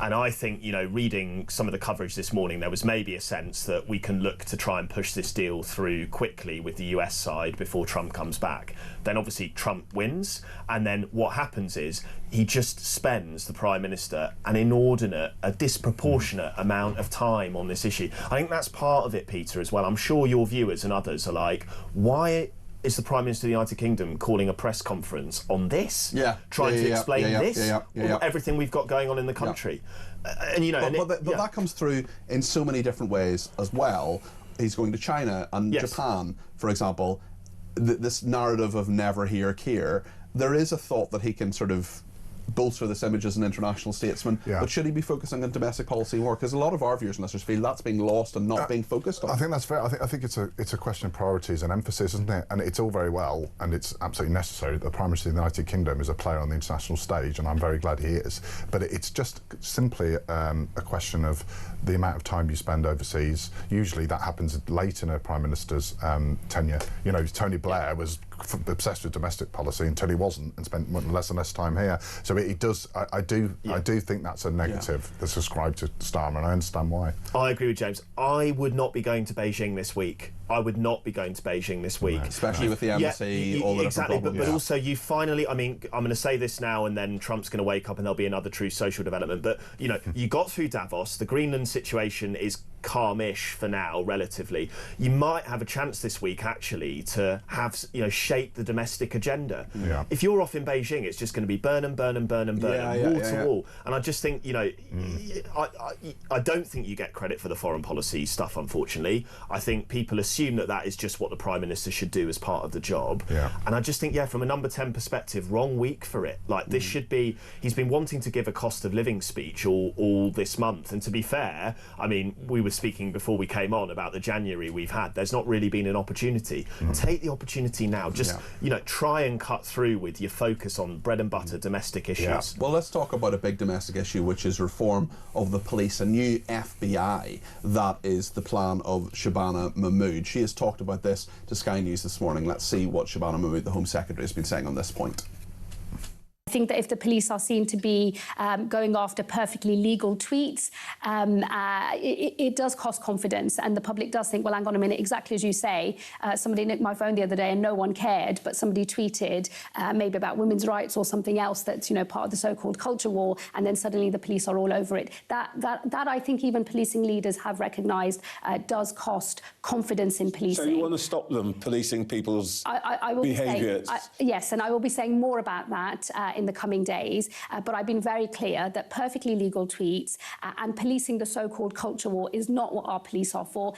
And I think, you know, reading some of the coverage this morning, there was maybe a sense that we can look to try and push this deal through quickly with the US side before Trump comes back. Then obviously Trump wins, and then what happens is he just spends, the Prime Minister, a disproportionate amount of time on this issue. I think that's part of it, Peter, as well. I'm sure your viewers and others are like, why is the Prime Minister of the United Kingdom calling a press conference on this? Trying to explain everything we've got going on in the country. And you know, but that comes through in so many different ways as well. He's going to China and Japan, for example. This narrative of never hear Keir, there is a thought that he can sort of bolster this image as an international statesman, but should he be focusing on domestic policy more? Because a lot of our viewers and listeners feel that's being lost and not being focused on. I think that's fair. I think it's a question of priorities and emphasis, isn't it? And it's all very well, and it's absolutely necessary that the Prime Minister of the United Kingdom is a player on the international stage, and I'm very glad he is. But it's just simply a question of the amount of time you spend overseas. Usually that happens late in a Prime Minister's tenure. You know, Tony Blair was obsessed with domestic policy until he wasn't, and spent less and less time here. So it does. I do think that's a negative that's ascribed to Starmer, and I understand why. I agree with James. I would not be going to Beijing this week. Especially with the embassy, all the exactly. different problems. But also, you finally, I mean, I'm going to say this now, and then Trump's going to wake up, and there'll be another true social development. But you know, you got through Davos. The Greenland situation is calmish for now, relatively. You might have a chance this week, actually, to have, you know, shape the domestic agenda. If you're off in Beijing, it's just going to be burn and burn and burn and burn, wall to wall. And I just think, you know, I don't think you get credit for the foreign policy stuff, unfortunately. I think people assume that is just what the Prime Minister should do as part of the job. And I just think, from a number 10 perspective, wrong week for it. Like, this should be, he's been wanting to give a cost of living speech all this month. And to be fair, I mean, we were speaking before we came on about the January we've had. There's not really been an opportunity. Take the opportunity now. Just, you know, try and cut through with your focus on bread and butter domestic issues. Well, let's talk about a big domestic issue, which is reform of the police, a new FBI. That is the plan of Shabana Mahmood. She has talked about this to Sky News this morning. Let's see what Shabana Mahmood, the Home Secretary, has been saying on this point. I think that if the police are seen to be going after perfectly legal tweets, it does cost confidence, and the public does think, well, hang on a minute, exactly as you say, somebody nicked my phone the other day and no one cared, but somebody tweeted maybe about women's rights or something else that's, you know, part of the so-called culture war, and then suddenly the police are all over it. That I think even policing leaders have recognised does cost confidence in policing. So you want to stop them policing people's behaviours? Yes, and I will be saying more about that in the coming days, but I've been very clear that perfectly legal tweets and policing the so-called culture war is not what our police are for.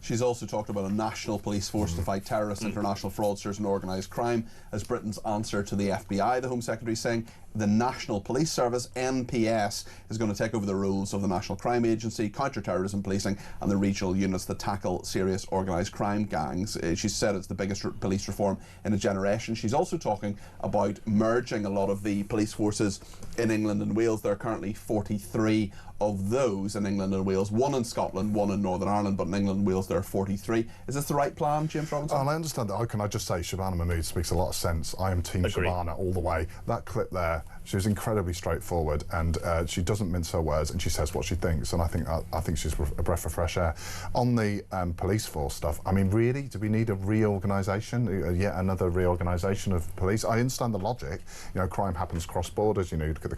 She's also talked about a national police force to fight terrorists, international fraudsters and organised crime as Britain's answer to the FBI. The Home Secretary saying the National Police Service, NPS, is going to take over the roles of the National Crime Agency, counter-terrorism policing and the regional units that tackle serious organised crime gangs. She said it's the biggest police reform in a generation. She's also talking about merging a lot of the police forces in England and Wales. There are currently 43 of those in England and Wales, one in Scotland, one in Northern Ireland, but in England and Wales there are 43. Is this the right plan, James Robinson? Oh, I understand that. Can I just say, Shabana Mahmood speaks a lot of sense. I am Team Shabana all the way. That clip there, she was incredibly straightforward, and she doesn't mince her words, and she says what she thinks, and I think she's a breath of fresh air. On the police force stuff, I mean, really, do we need a reorganisation, yet another reorganisation of police? I understand the logic. You know, crime happens cross borders. You know, you look at the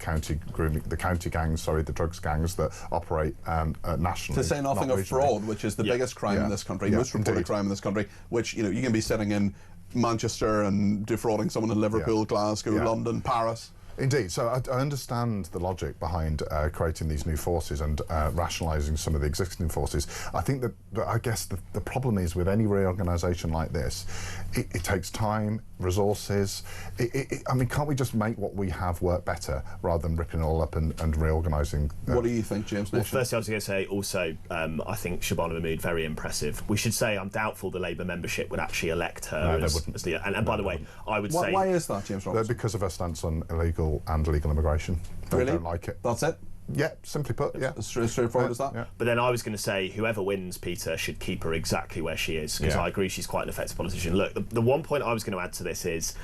county gangs, the drugs gangs that operate nationally. To say nothing of fraud, which is the biggest crime in this country, most reported crime in this country, which, you know, you can be sitting in Manchester and defrauding someone in Liverpool, Glasgow, London, Paris. Indeed. So I understand the logic behind creating these new forces and rationalising some of the existing forces. I think that I guess the problem is with any reorganisation like this, it takes time, resources. I mean, can't we just make what we have work better rather than ripping it all up and reorganising? What do you think, James? Well, firstly, I was going to say also, I think Shabana Mahmood, very impressive. We should say I'm doubtful the Labour membership would actually elect her as leader. And by the way, I would say... Why is that, James Robinson? Because of her stance on illegal and legal immigration. They don't like it. That's it? Yeah, simply put, yeah. As straightforward as that? Yeah. But then I was going to say, whoever wins, Peter, should keep her exactly where she is, because I agree she's quite an effective politician. Look, the one point I was going to add to this is,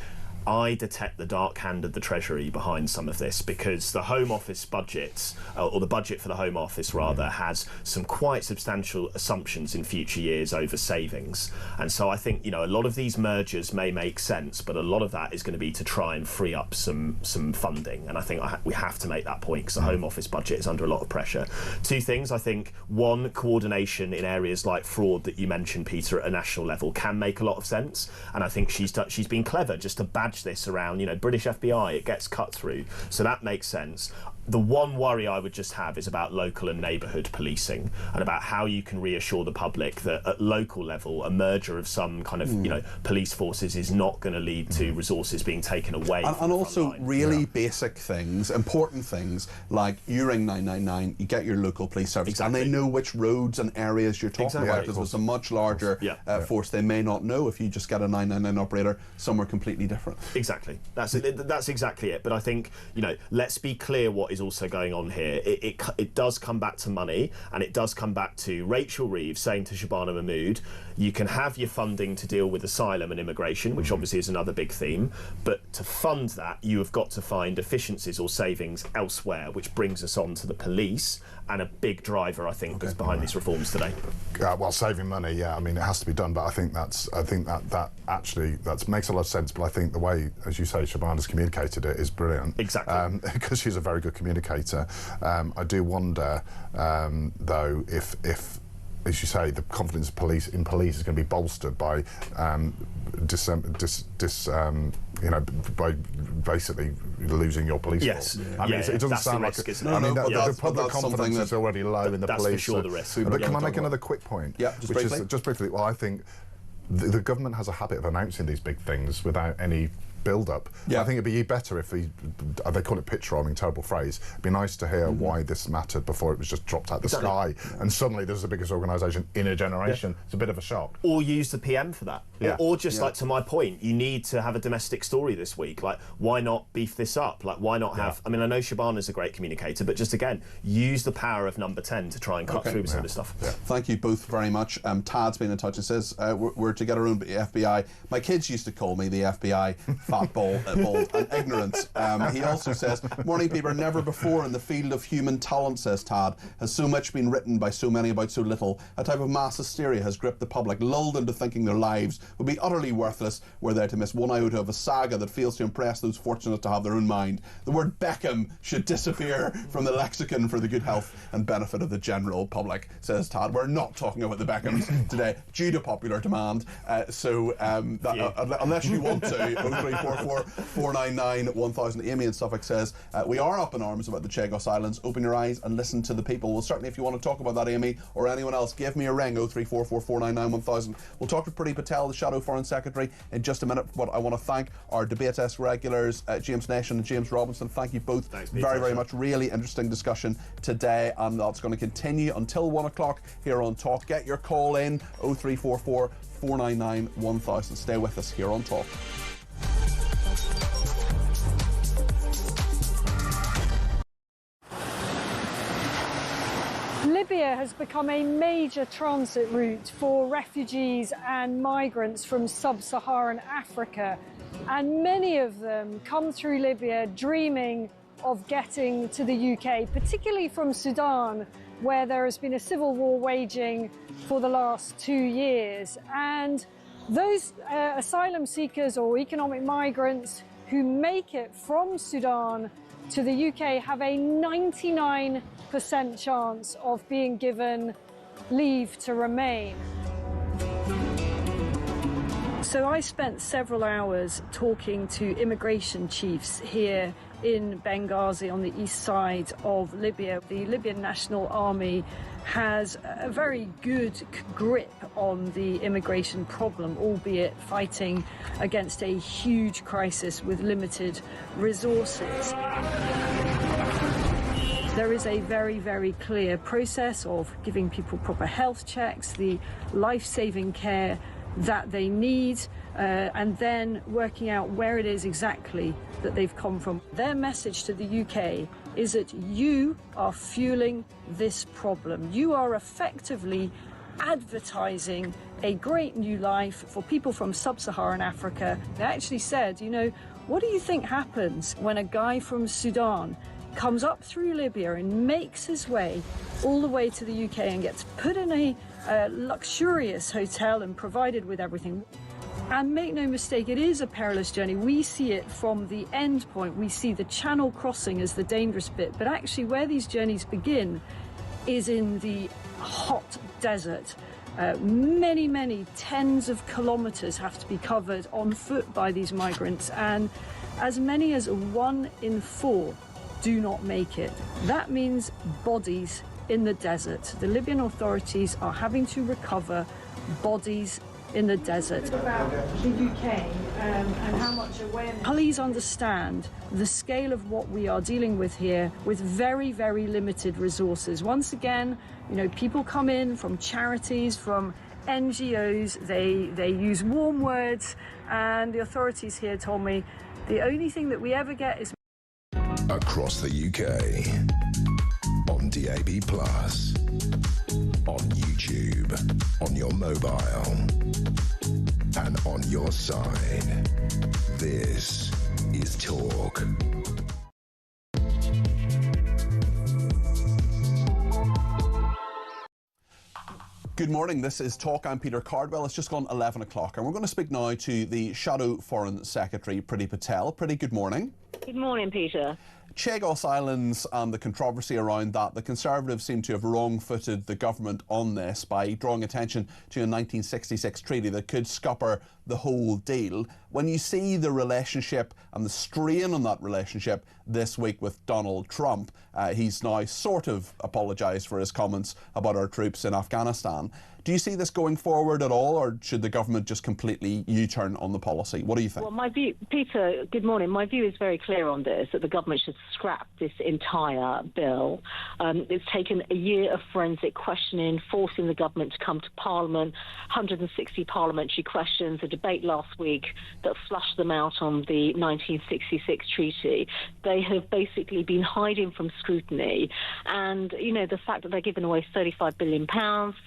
I detect the dark hand of the Treasury behind some of this, because the Home Office budgets, or the budget for the Home Office rather, has some quite substantial assumptions in future years over savings. And so I think, you know, a lot of these mergers may make sense, but a lot of that is going to be to try and free up some funding. And I think we have to make that point, because the Home Office budget is under a lot of pressure. Two things, I think. One, coordination in areas like fraud that you mentioned, Peter, at a national level can make a lot of sense. And I think she's been clever just to badge this around, you know, British FBI, it gets cut through, so that makes sense. The one worry I would just have is about local and neighbourhood policing, and about how you can reassure the public that at local level a merger of some kind of you know, police forces is not going to lead to resources being taken away and also really basic things, important things, like you ring 999, you get your local police service, and they know which roads and areas you're talking about, because it's a much larger force. They may not know if you just get a 999 operator somewhere completely different. Exactly. That's exactly it. But I think, you know, let's be clear what is also going on here. It does come back to money, and it does come back to Rachel Reeves saying to Shabana Mahmood, you can have your funding to deal with asylum and immigration, which obviously is another big theme, but to fund that you have got to find efficiencies or savings elsewhere, which brings us on to the police, and a big driver, I think, that's behind these reforms today. Well, saving money, yeah, I mean, it has to be done, but I think that actually makes a lot of sense. But I think the way, as you say, Shabana's communicated it is brilliant. Exactly. Because she's a very good communicator. I do wonder, though, if, as you say, the confidence of police is going to be bolstered by by basically losing your police force. I mean, it doesn't sound like the public confidence is already low in the police. That's for sure the risk. But can I make another quick point? Yeah, just briefly. Well, I think the government has a habit of announcing these big things without any build-up. I think it'd be better if they call it pitch rolling, terrible phrase. It'd be nice to hear why this mattered before it was just dropped out the sky, and suddenly there's the biggest organisation in a generation. It's a bit of a shock. Or use the PM for that. Or just like, to my point, you need to have a domestic story this week. Like, why not beef this up? Like, why not have... I mean, I know Shabana's a great communicator, but just, again, use the power of number 10 to try and cut through some of this stuff. Thank you both very much. Tad's been in touch and says, we're to get our own FBI. My kids used to call me the FBI. Fat bald and ignorant. He also says, morning Peter, never before in the field of human talent, says Tad, has so much been written by so many about so little. A type of mass hysteria has gripped the public, lulled into thinking their lives would be utterly worthless were they to miss one iota of a saga that fails to impress those fortunate to have their own mind. The word Beckham should disappear from the lexicon for the good health and benefit of the general public, says Tad. We're not talking about the Beckhams today, due to popular demand. Unless you want to, 0344 499 1000. Amy in Suffolk says, we are up in arms about the Chagos Islands. Open your eyes and listen to the people. Well, certainly if you want to talk about that, Amy, or anyone else, give me a ring, 0344 499 1000. We'll talk to Priti Patel, the Shadow Foreign Secretary, in just a minute. But I want to thank our debate test regulars, James Nation and James Robinson. Thank you both very much. Really interesting discussion today, and that's going to continue until 1 o'clock here on Talk. Get your call in, 0344 499 1000. Stay with us here on Talk. Libya has become a major transit route for refugees and migrants from sub-Saharan Africa, and many of them come through Libya dreaming of getting to the UK, particularly from Sudan, where there has been a civil war waging for the last 2 years. And those asylum seekers or economic migrants who make it from Sudan to the UK have a 99% chance of being given leave to remain. So I spent several hours talking to immigration chiefs here in Benghazi on the east side of Libya. The Libyan National Army has a very good grip on the immigration problem, albeit fighting against a huge crisis with limited resources. There is a very, very clear process of giving people proper health checks, the life-saving care that they need, and then working out where it is exactly that they've come from. Their message to the UK is that you are fueling this problem. You are effectively advertising a great new life for people from sub-Saharan Africa. They actually said, you know, what do you think happens when a guy from Sudan comes up through Libya and makes his way all the way to the UK and gets put in a luxurious hotel and provided with everything? And make no mistake, it is a perilous journey. We see it from the end point. We see the Channel crossing as the dangerous bit. But actually where these journeys begin is in the hot desert. Many, many tens of kilometres have to be covered on foot by these migrants. And as many as 1 in 4 do not make it. That means bodies in the desert. The Libyan authorities are having to recover bodies in the desert. About the UK and how much awareness. Please understand the scale of what we are dealing with here with very, very limited resources. Once again, you know, people come in from charities, from NGOs, they use warm words, and the authorities here told me the only thing that we ever get is across the UK, on DAB+, on YouTube, on your mobile, and on your side. This is Talk. Good morning, this is Talk. I'm Peter Cardwell. It's just gone 11 o'clock and we're going to speak now to the Shadow Foreign Secretary, Priti Patel. Priti, good morning. Good morning, Peter. Chagos Islands and the controversy around that, the Conservatives seem to have wrong-footed the government on this by drawing attention to a 1966 treaty that could scupper the whole deal. When you see the relationship and the strain on that relationship this week with Donald Trump, he's now sort of apologised for his comments about our troops in Afghanistan. Do you see this going forward at all, or should the government just completely U-turn on the policy? What do you think? Well, my view, Peter, good morning. My view is very clear on this, that the government should scrap this entire bill. It's taken a year of forensic questioning, forcing the government to come to Parliament, 160 parliamentary questions, a debate last week that flushed them out on the 1966 treaty. They have basically been hiding from scrutiny. And, you know, the fact that they're giving away £35 billion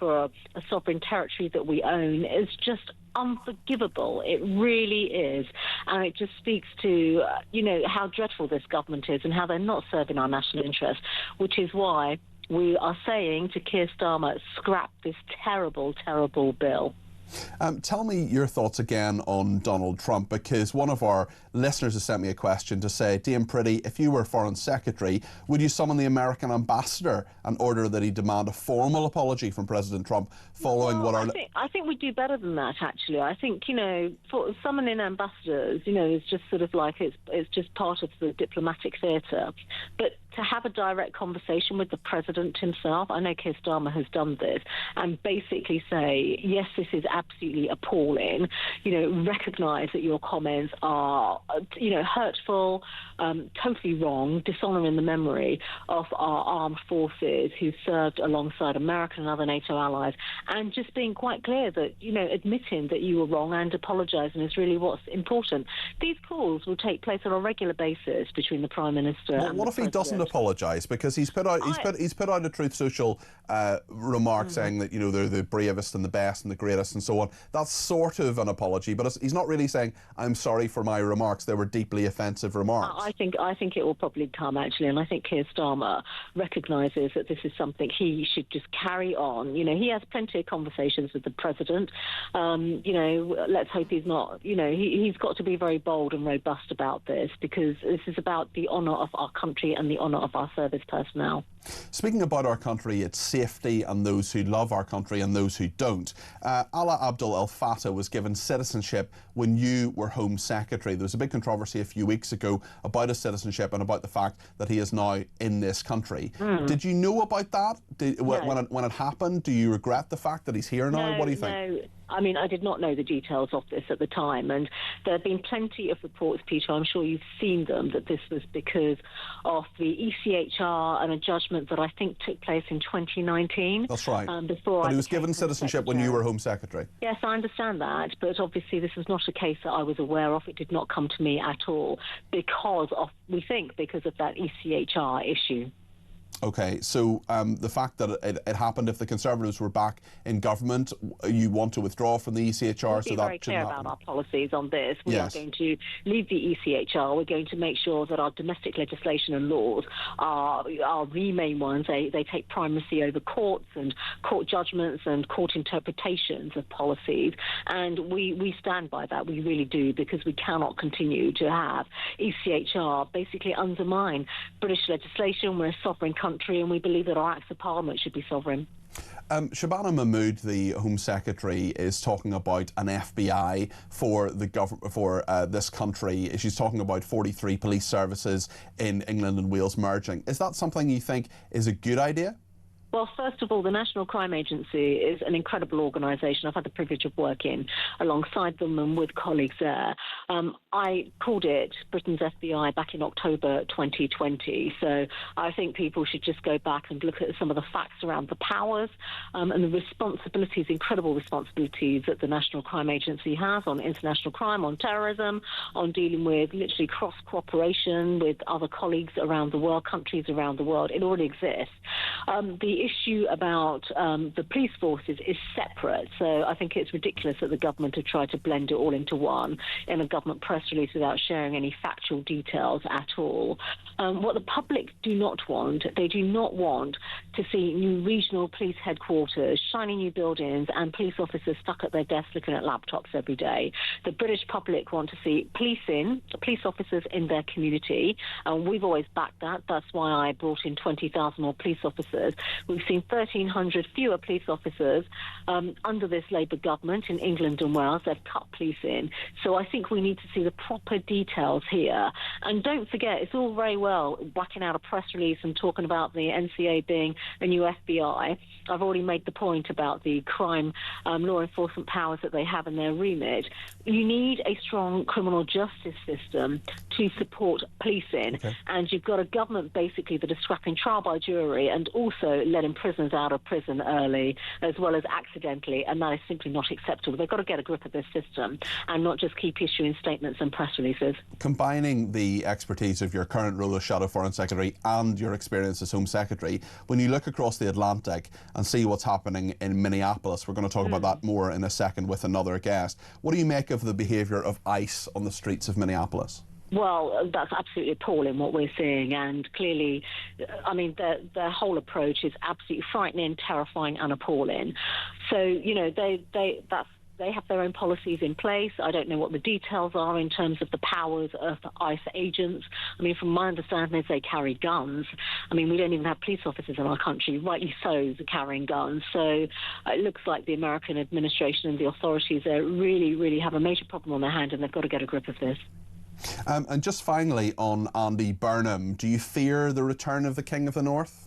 for a sovereign territory that we own is just unforgivable. It really is. And it just speaks to, you know, how dreadful this government is and how they're not serving our national interest, which is why we are saying to Keir Starmer, scrap this terrible, terrible bill. Tell me your thoughts again on Donald Trump, because one of our listeners has sent me a question to say, Dame Priti, if you were Foreign Secretary, would you summon the American ambassador and order that he demand a formal apology from President Trump following what our... I think we do better than that, actually. I think, you know, for summoning ambassadors, you know, is just sort of like it's just part of the diplomatic theatre. But to have a direct conversation with the president himself, I know Keir Starmer has done this, and basically say, yes, this is absolutely appalling. Recognise that your comments are, hurtful, totally wrong, dishonouring the memory of our armed forces who served alongside American and other NATO allies, and just being quite clear that, admitting that you were wrong and apologising is really what's important. These calls will take place on a regular basis between the Prime Minister and what the if he doesn't apologise? Because he's put out a Truth Social remark saying that, they're the bravest and the best and the greatest and so on. That's sort of an apology, but he's not really saying, I'm sorry for my remarks. They were deeply offensive remarks. I think it will probably come, actually, and I think Keir Starmer recognises that this is something he should just carry on. He has plenty of conversations with the President. Let's hope he's not, he's got to be very bold and robust about this, because this is about the honour of our country and the honour of our service personnel. Speaking about our country, its safety, and those who love our country and those who don't, Ala Abdul El Fattah was given citizenship when you were Home Secretary. There was a big controversy a few weeks ago about his citizenship and about the fact that he is now in this country. Did you know about that when it happened? Do you regret the fact that he's here now? What do you think? No. I mean, I did not know the details of this at the time, and there have been plenty of reports, Peter, I'm sure you've seen them, that this was because of the ECHR and a judgment that I think took place in 2019. That's right. But he was given citizenship when you were Home Secretary. Yes, I understand that, but obviously this was not a case that I was aware of. It did not come to me at all because of that ECHR issue. Okay, so the fact that it happened, if the Conservatives were back in government, you want to withdraw from the ECHR? We'll be very clear about our policies on this. We are going to leave the ECHR. We're going to make sure that our domestic legislation and laws are the main ones. They take primacy over courts and court judgments and court interpretations of policies. And we stand by that. We really do, because we cannot continue to have ECHR basically undermine British legislation. We're a sovereign country, and we believe that our acts of parliament should be sovereign. Shabana Mahmood, the Home Secretary, is talking about an FBI for this country. She's talking about 43 police services in England and Wales merging. Is that something you think is a good idea? Well, first of all, the National Crime Agency is an incredible organisation. I've had the privilege of working alongside them and with colleagues there. I called it Britain's FBI back in October 2020. So I think people should just go back and look at some of the facts around the powers and the responsibilities, incredible responsibilities that the National Crime Agency has on international crime, on terrorism, on dealing with literally cross-cooperation with other colleagues around the world, countries around the world. It already exists. The issue about the police forces is separate, so I think it's ridiculous that the government have tried to blend it all into one in a government press release without sharing any factual details at all. What the public do not want, they do not want to see new regional police headquarters, shiny new buildings, and police officers stuck at their desks looking at laptops every day. The British public want to see police officers in their community, and we've always backed that. That's why I brought in 20,000 more police officers. We've seen 1,300 fewer police officers under this Labour government in England and Wales. They've cut police in. So I think we need to see the proper details here. And don't forget, it's all very well whacking out a press release and talking about the NCA being a new FBI. I've already made the point about the crime law enforcement powers that they have in their remit. You need a strong criminal justice system to support policing. Okay. And you've got a government basically that is scrapping trial by jury and also letting prisoners out of prison early as well as accidentally, and that is simply not acceptable. They've got to get a grip of this system and not just keep issuing statements and press releases. Combining the expertise of your current role as Shadow Foreign Secretary and your experience as Home Secretary, when you look across the Atlantic and see what's happening in Minneapolis, we're going to talk about that more in a second with another guest. What do you make of the behaviour of ICE on the streets of Minneapolis? Well, that's absolutely appalling what we're seeing, and clearly, I mean, their whole approach is absolutely frightening, terrifying, and appalling. So, you know, they have their own policies in place. I don't know what the details are in terms of the powers of the ICE agents. I mean, from my understanding, they carry guns. I mean, we don't even have police officers in our country, rightly so, carrying guns. So it looks like the American administration and the authorities there really, really have a major problem on their hand, and they've got to get a grip of this. And just finally on Andy Burnham, do you fear the return of the King of the North?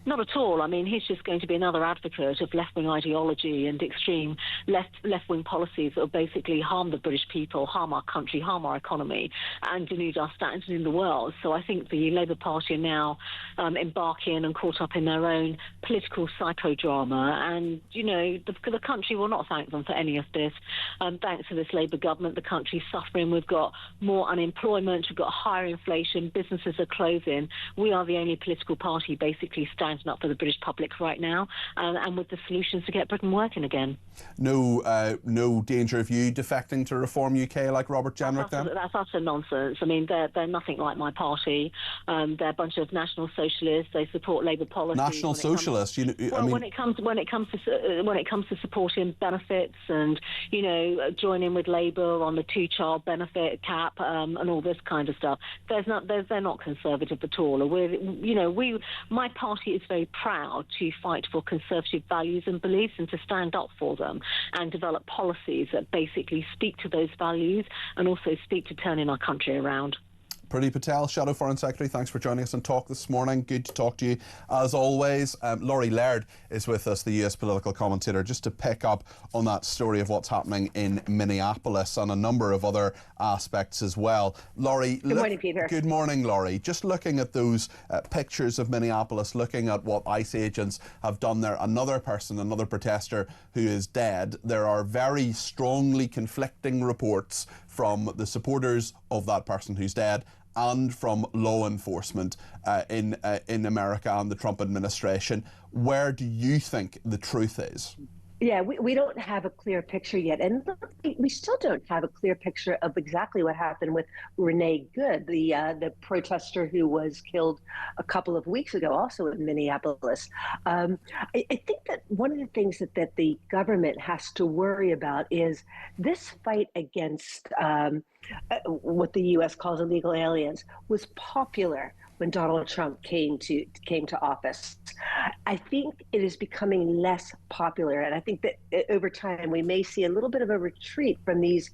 Not at all. I mean, he's just going to be another advocate of left-wing ideology and extreme left-wing policies that will basically harm the British people, harm our country, harm our economy, and denude our standing in the world. So I think the Labour Party are now embarking and caught up in their own political psychodrama. And, you know, the country will not thank them for any of this. Thanks to this Labour government, the country's suffering. We've got more unemployment. We've got higher inflation. Businesses are closing. We are the only political party basically standing up for the British public right now, and with the solutions to get Britain working again. No danger of you defecting to Reform UK like Robert Jenrick then? That's utter nonsense. I mean, they're nothing like my party. They're a bunch of national socialists. They support Labour policy. National socialists? When it comes to supporting benefits and, you know, joining with Labour on the 2-child benefit cap and all this kind of stuff, they're not conservative at all. My party is very proud to fight for conservative values and beliefs and to stand up for them and develop policies that basically speak to those values and also speak to turning our country around. Priti Patel, Shadow Foreign Secretary, thanks for joining us on Talk this morning. Good to talk to you as always. Laurie Laird is with us, the US political commentator, just to pick up on that story of what's happening in Minneapolis and a number of other aspects as well. Laurie, good morning, Peter. Good morning, Laurie. Just looking at those pictures of Minneapolis, looking at what ICE agents have done there, another protester who is dead. There are very strongly conflicting reports from the supporters of that person who's dead and from law enforcement in America and the Trump administration. Where do you think the truth is? Yeah, we don't have a clear picture yet. And we still don't have a clear picture of exactly what happened with Renee Good, the protester who was killed a couple of weeks ago, also in Minneapolis. I think that one of the things that the government has to worry about is this fight against what the U.S. calls illegal aliens was popular when Donald Trump came to office. I think it is becoming less popular, and I think that over time we may see a little bit of a retreat from these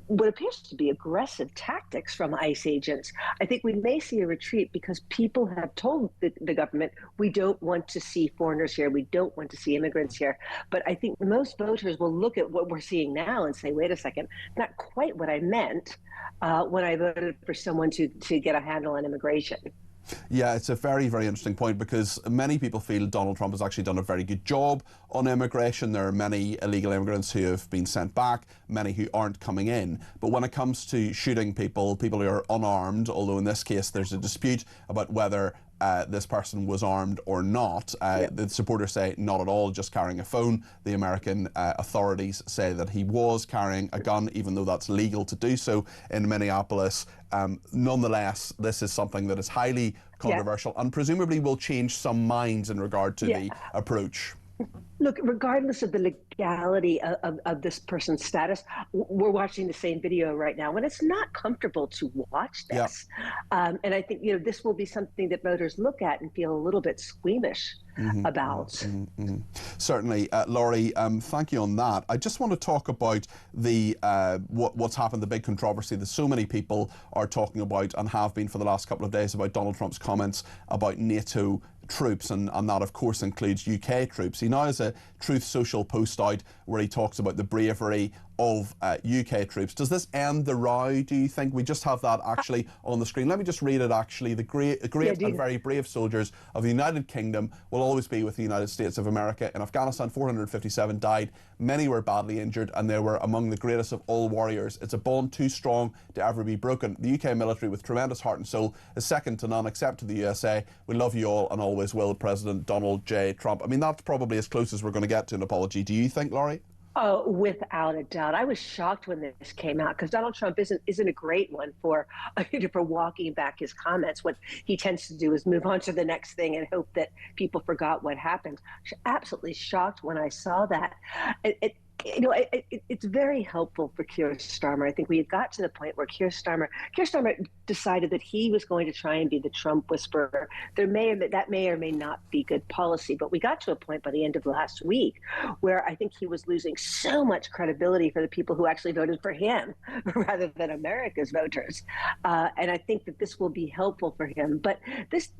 what appears to be aggressive tactics from ICE agents. I think we may see a retreat because people have told the government, we don't want to see foreigners here, we don't want to see immigrants here. But I think most voters will look at what we're seeing now and say, wait a second, not quite what I meant when I voted for someone to get a handle on immigration. Yeah, it's a very, very interesting point because many people feel Donald Trump has actually done a very good job on immigration. There are many illegal immigrants who have been sent back, many who aren't coming in. But when it comes to shooting people who are unarmed, although in this case there's a dispute about whether this person was armed or not. The supporters say not at all, just carrying a phone. The American authorities say that he was carrying a gun, even though that's legal to do so in Minneapolis. Nonetheless, this is something that is highly controversial and presumably will change some minds in regard to the approach. Look, regardless of the legality of this person's status, we're watching the same video right now, and it's not comfortable to watch this. And I think this will be something that voters look at and feel a little bit squeamish about. Certainly, Laurie, thank you on that. I just want to talk about the what's happened, the big controversy that so many people are talking about and have been for the last couple of days about Donald Trump's comments about NATO troops, and that of course includes UK troops. He now has a Truth Social post out where he talks about the bravery of UK troops. Does this end the row, do you think? We just have that actually on the screen. Let me just read it actually. The great and very brave soldiers of the United Kingdom will always be with the United States of America. In Afghanistan, 457 died. Many were badly injured and they were among the greatest of all warriors. It's a bond too strong to ever be broken. The UK military, with tremendous heart and soul, is second to none except to the USA. We love you all and always will, President Donald J. Trump. I mean, that's probably as close as we're going to get to an apology. Do you think, Laurie? Oh, without a doubt. I was shocked when this came out because Donald Trump isn't a great one for walking back his comments. What he tends to do is move on to the next thing and hope that people forgot what happened. I was absolutely shocked when I saw that. It's very helpful for Keir Starmer. I think we had got to the point where Keir Starmer decided that he was going to try and be the Trump whisperer. That may or may not be good policy, but we got to a point by the end of last week where I think he was losing so much credibility for the people who actually voted for him rather than America's voters. And I think that this will be helpful for him. But this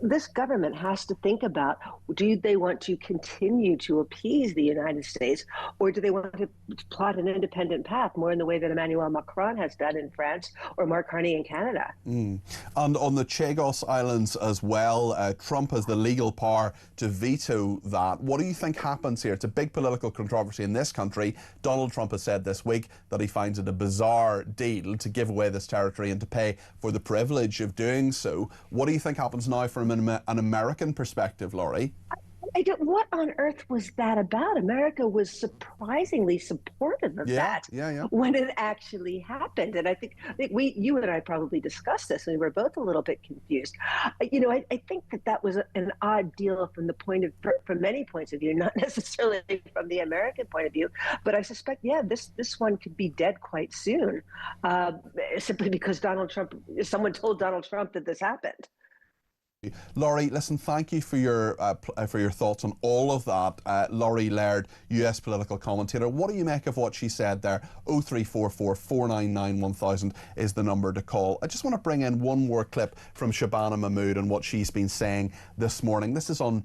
this government has to think about, do they want to continue to appease the United States, or do they want to plot an independent path, more in the way that Emmanuel Macron has done in France or Mark Carney in Canada? And on the Chagos Islands as well, Trump has the legal power to veto that. What do you think happens here? It's a big political controversy in this country. Donald Trump has said this week that he finds it a bizarre deal to give away this territory and to pay for the privilege of doing so. What do you think happens now from an American perspective, Laurie? What on earth was that about? America was surprisingly supportive of that when it actually happened. And I think you and I probably discussed this, and we were both a little bit confused. I think that was an odd deal from many points of view, not necessarily from the American point of view. But I suspect, this one could be dead quite soon, simply because someone told Donald Trump that this happened. Laurie, listen, thank you for your thoughts on all of that. Laurie Laird, US political commentator. What do you make of what she said there? 0344 499 1000 is the number to call. I just want to bring in one more clip from Shabana Mahmood and what she's been saying this morning. This is on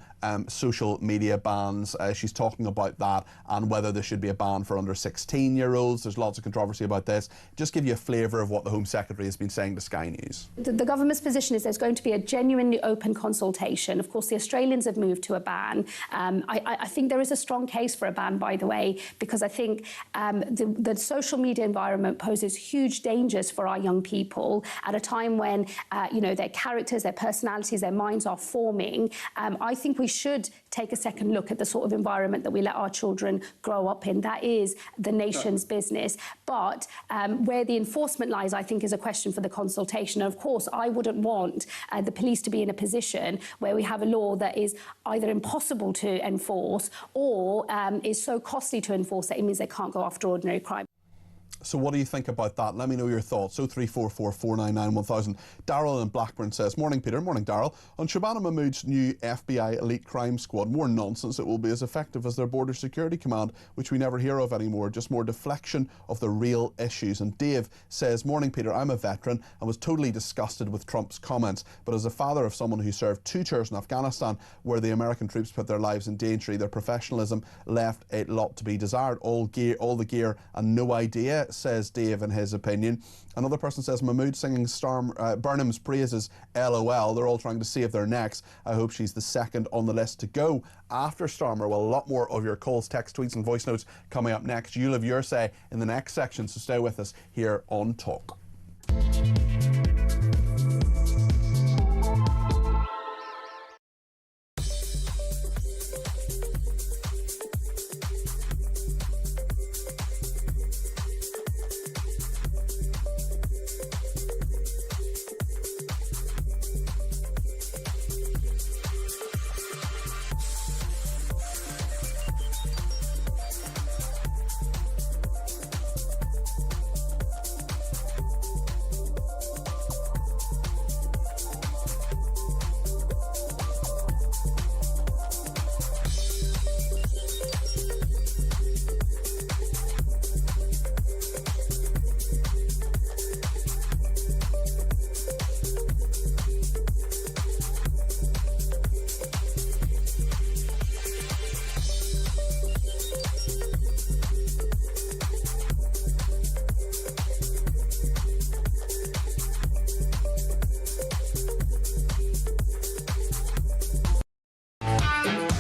social media bans. She's talking about that and whether there should be a ban for under 16-year-olds. There's lots of controversy about this. Just give you a flavour of what the Home Secretary has been saying to Sky News. The government's position is there's going to be a genuinely open consultation. Of course, the Australians have moved to a ban. I think there is a strong case for a ban, by the way, because I think the social media environment poses huge dangers for our young people at a time when, their characters, their personalities, their minds are forming. I think we should take a second look at the sort of environment that we let our children grow up in. That is the nation's business. But where the enforcement lies, I think, is a question for the consultation. And of course, I wouldn't want the police to be in a position where we have a law that is either impossible to enforce or is so costly to enforce that it means they can't go after ordinary crime. So what do you think about that? Let me know your thoughts. 0344 499 1000. Darryl in Blackburn says, morning Peter, morning Darryl. On Shabana Mahmood's new FBI elite crime squad, more nonsense. It will be as effective as their border security command, which we never hear of anymore. Just more deflection of the real issues. And Dave says, morning Peter, I'm a veteran and was totally disgusted with Trump's comments. But as a father of someone who served 2 tours in Afghanistan, where the American troops put their lives in danger, their professionalism left a lot to be desired. All the gear and no idea, says Dave in his opinion. Another person says, Mahmood singing Burnham's praises, LOL. They're all trying to save their necks. I hope she's the second on the list to go after Starmer. Well, a lot more of your calls, text, tweets and voice notes coming up next. You'll have your say in the next section, so stay with us here on Talk.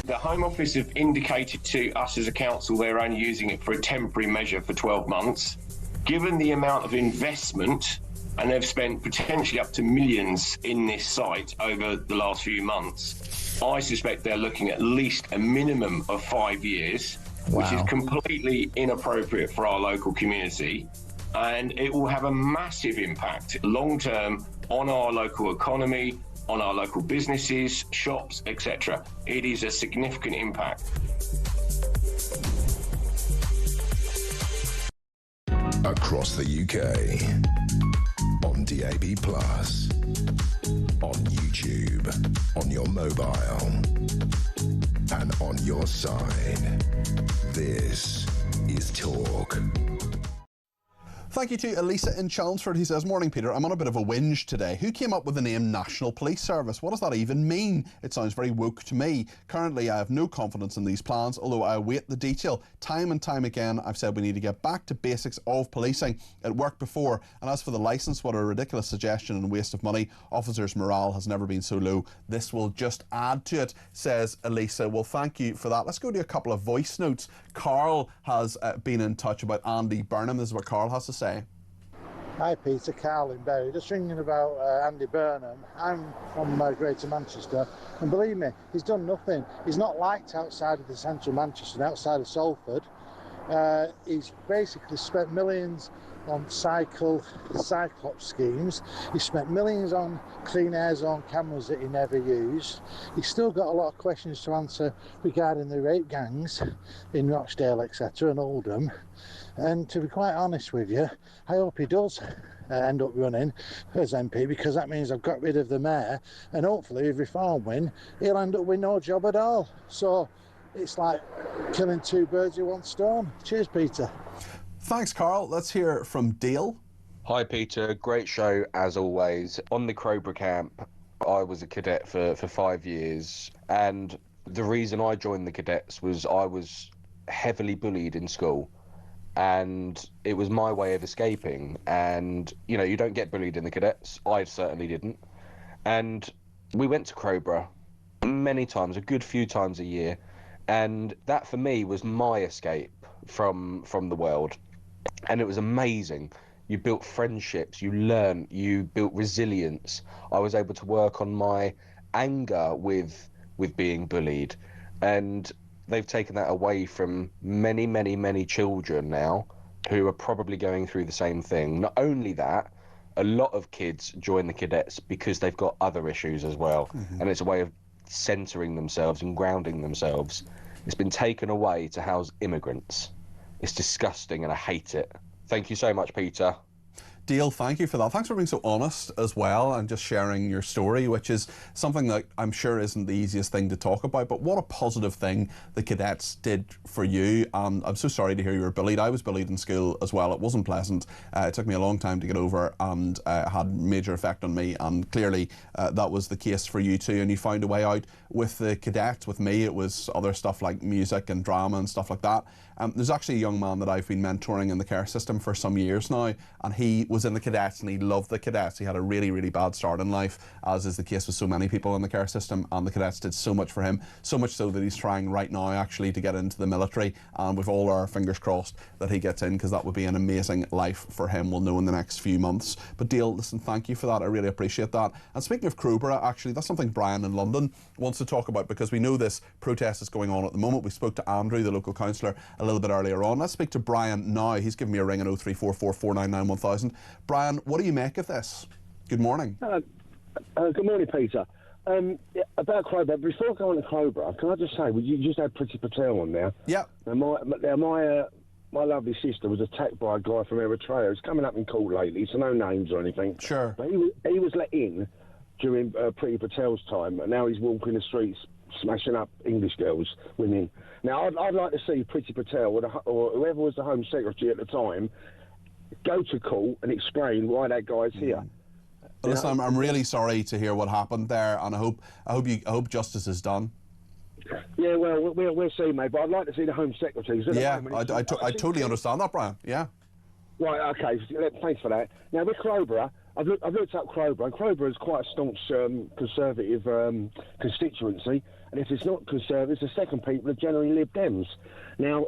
The Home Office have indicated to us as a council they're only using it for a temporary measure for 12 months. Given the amount of investment, and they've spent potentially up to millions in this site over the last few months, I suspect they're looking at least a minimum of 5 years, which is completely inappropriate for our local community. And it will have a massive impact long-term on our local economy, on our local businesses, shops, etc. It is a significant impact. Across the UK, on DAB+, on YouTube, on your mobile, and on your side. This is Talk. Thank you to Elisa in Chelmsford. He says, morning Peter, I'm on a bit of a whinge today. Who came up with the name National Police Service? What does that even mean? It sounds very woke to me. Currently I have no confidence in these plans, although I await the detail. Time and time again I've said we need to get back to basics of policing. It worked before, and as for the licence, what a ridiculous suggestion and waste of money. Officers' morale has never been so low. This will just add to it, says Elisa. Well, thank you for that. Let's go to a couple of voice notes. Carl has been in touch about Andy Burnham. This is what Carl has to say. Hi Peter, Carl in Bury. Just ringing about Andy Burnham. I'm from Greater Manchester, and believe me, he's done nothing. He's not liked outside of the central Manchester and outside of Salford. He's basically spent millions on cyclops schemes. He spent millions on clean air zone cameras that he never used. He's still got a lot of questions to answer regarding the rape gangs in Rochdale, etc., and Oldham. And to be quite honest with you, I hope he does end up running as MP, because that means I've got rid of the mayor, and hopefully if Reform win, he'll end up with no job at all. So it's like killing two birds with one stone. Cheers, Peter. Thanks, Carl. Let's hear from Dale. Hi, Peter. Great show, as always. On the Crowborough camp, I was a cadet for 5 years, and the reason I joined the cadets was I was heavily bullied in school, and it was my way of escaping. And, you know, you don't get bullied in the cadets. I certainly didn't. And we went to Crowborough many times, a good few times a year, and that for me was my escape from the world. And it was amazing. You built friendships, you learned, you built resilience. I was able to work on my anger with being bullied, and they've taken that away from many, many, many children now who are probably going through the same thing. Not only that, a lot of kids join the cadets because they've got other issues as well, and it's a way of centering themselves and grounding themselves. It's been taken away to house immigrants. It's disgusting and I hate it. Thank you so much, Peter. Dale, thank you for that. Thanks for being so honest as well and just sharing your story, which is something that I'm sure isn't the easiest thing to talk about, but what a positive thing the cadets did for you. And I'm so sorry to hear you were bullied. I was bullied in school as well. It wasn't pleasant. It took me a long time to get over, and had major effect on me, and clearly that was the case for you too, and you found a way out with the cadets. With me, it was other stuff like music and drama and stuff like that. There's actually a young man that I've been mentoring in the care system for some years now, and he was in the cadets and he loved the cadets. He had a really, really bad start in life, as is the case with so many people in the care system, and the cadets did so much for him, so much so that he's trying right now actually to get into the military, and we've all our fingers crossed that he gets in, because that would be an amazing life for him. We'll know in the next few months. But Dale, listen, thank you for that. I really appreciate that. And speaking of Crowborough, actually, that's something Brian in London wants to talk about, because we know this protest is going on at the moment. We spoke to Andrew, the local councillor, a little bit earlier on. Let's speak to Brian now. He's given me a ring on 0344 499 1000. Brian, what do you make of this? Good morning. Good morning, Peter. About Crowborough, before going to Crowborough, can I just say, you just had Peter Cardwell on there. Yeah. And my lovely sister was attacked by a guy from Eritrea. It's coming up in court lately, so no names or anything. Sure. But he was let in during Peter Patel's time, and now he's walking the streets smashing up English girls, women. Now, I'd like to see Priti Patel or whoever was the Home Secretary at the time go to court and explain why that guy's here. But listen, I'm really sorry to hear what happened there, and I hope justice is done. Yeah, well, we'll see, mate. But I'd like to see the Home Secretary. Yeah, I totally understand that, Brian. Yeah. Right. Okay. Thanks for that. Now with Crowborough, I've looked up Crowborough, and Crowborough is quite a staunch Conservative constituency. And if it's not Conservative, the second people are generally Lib Dems. Now,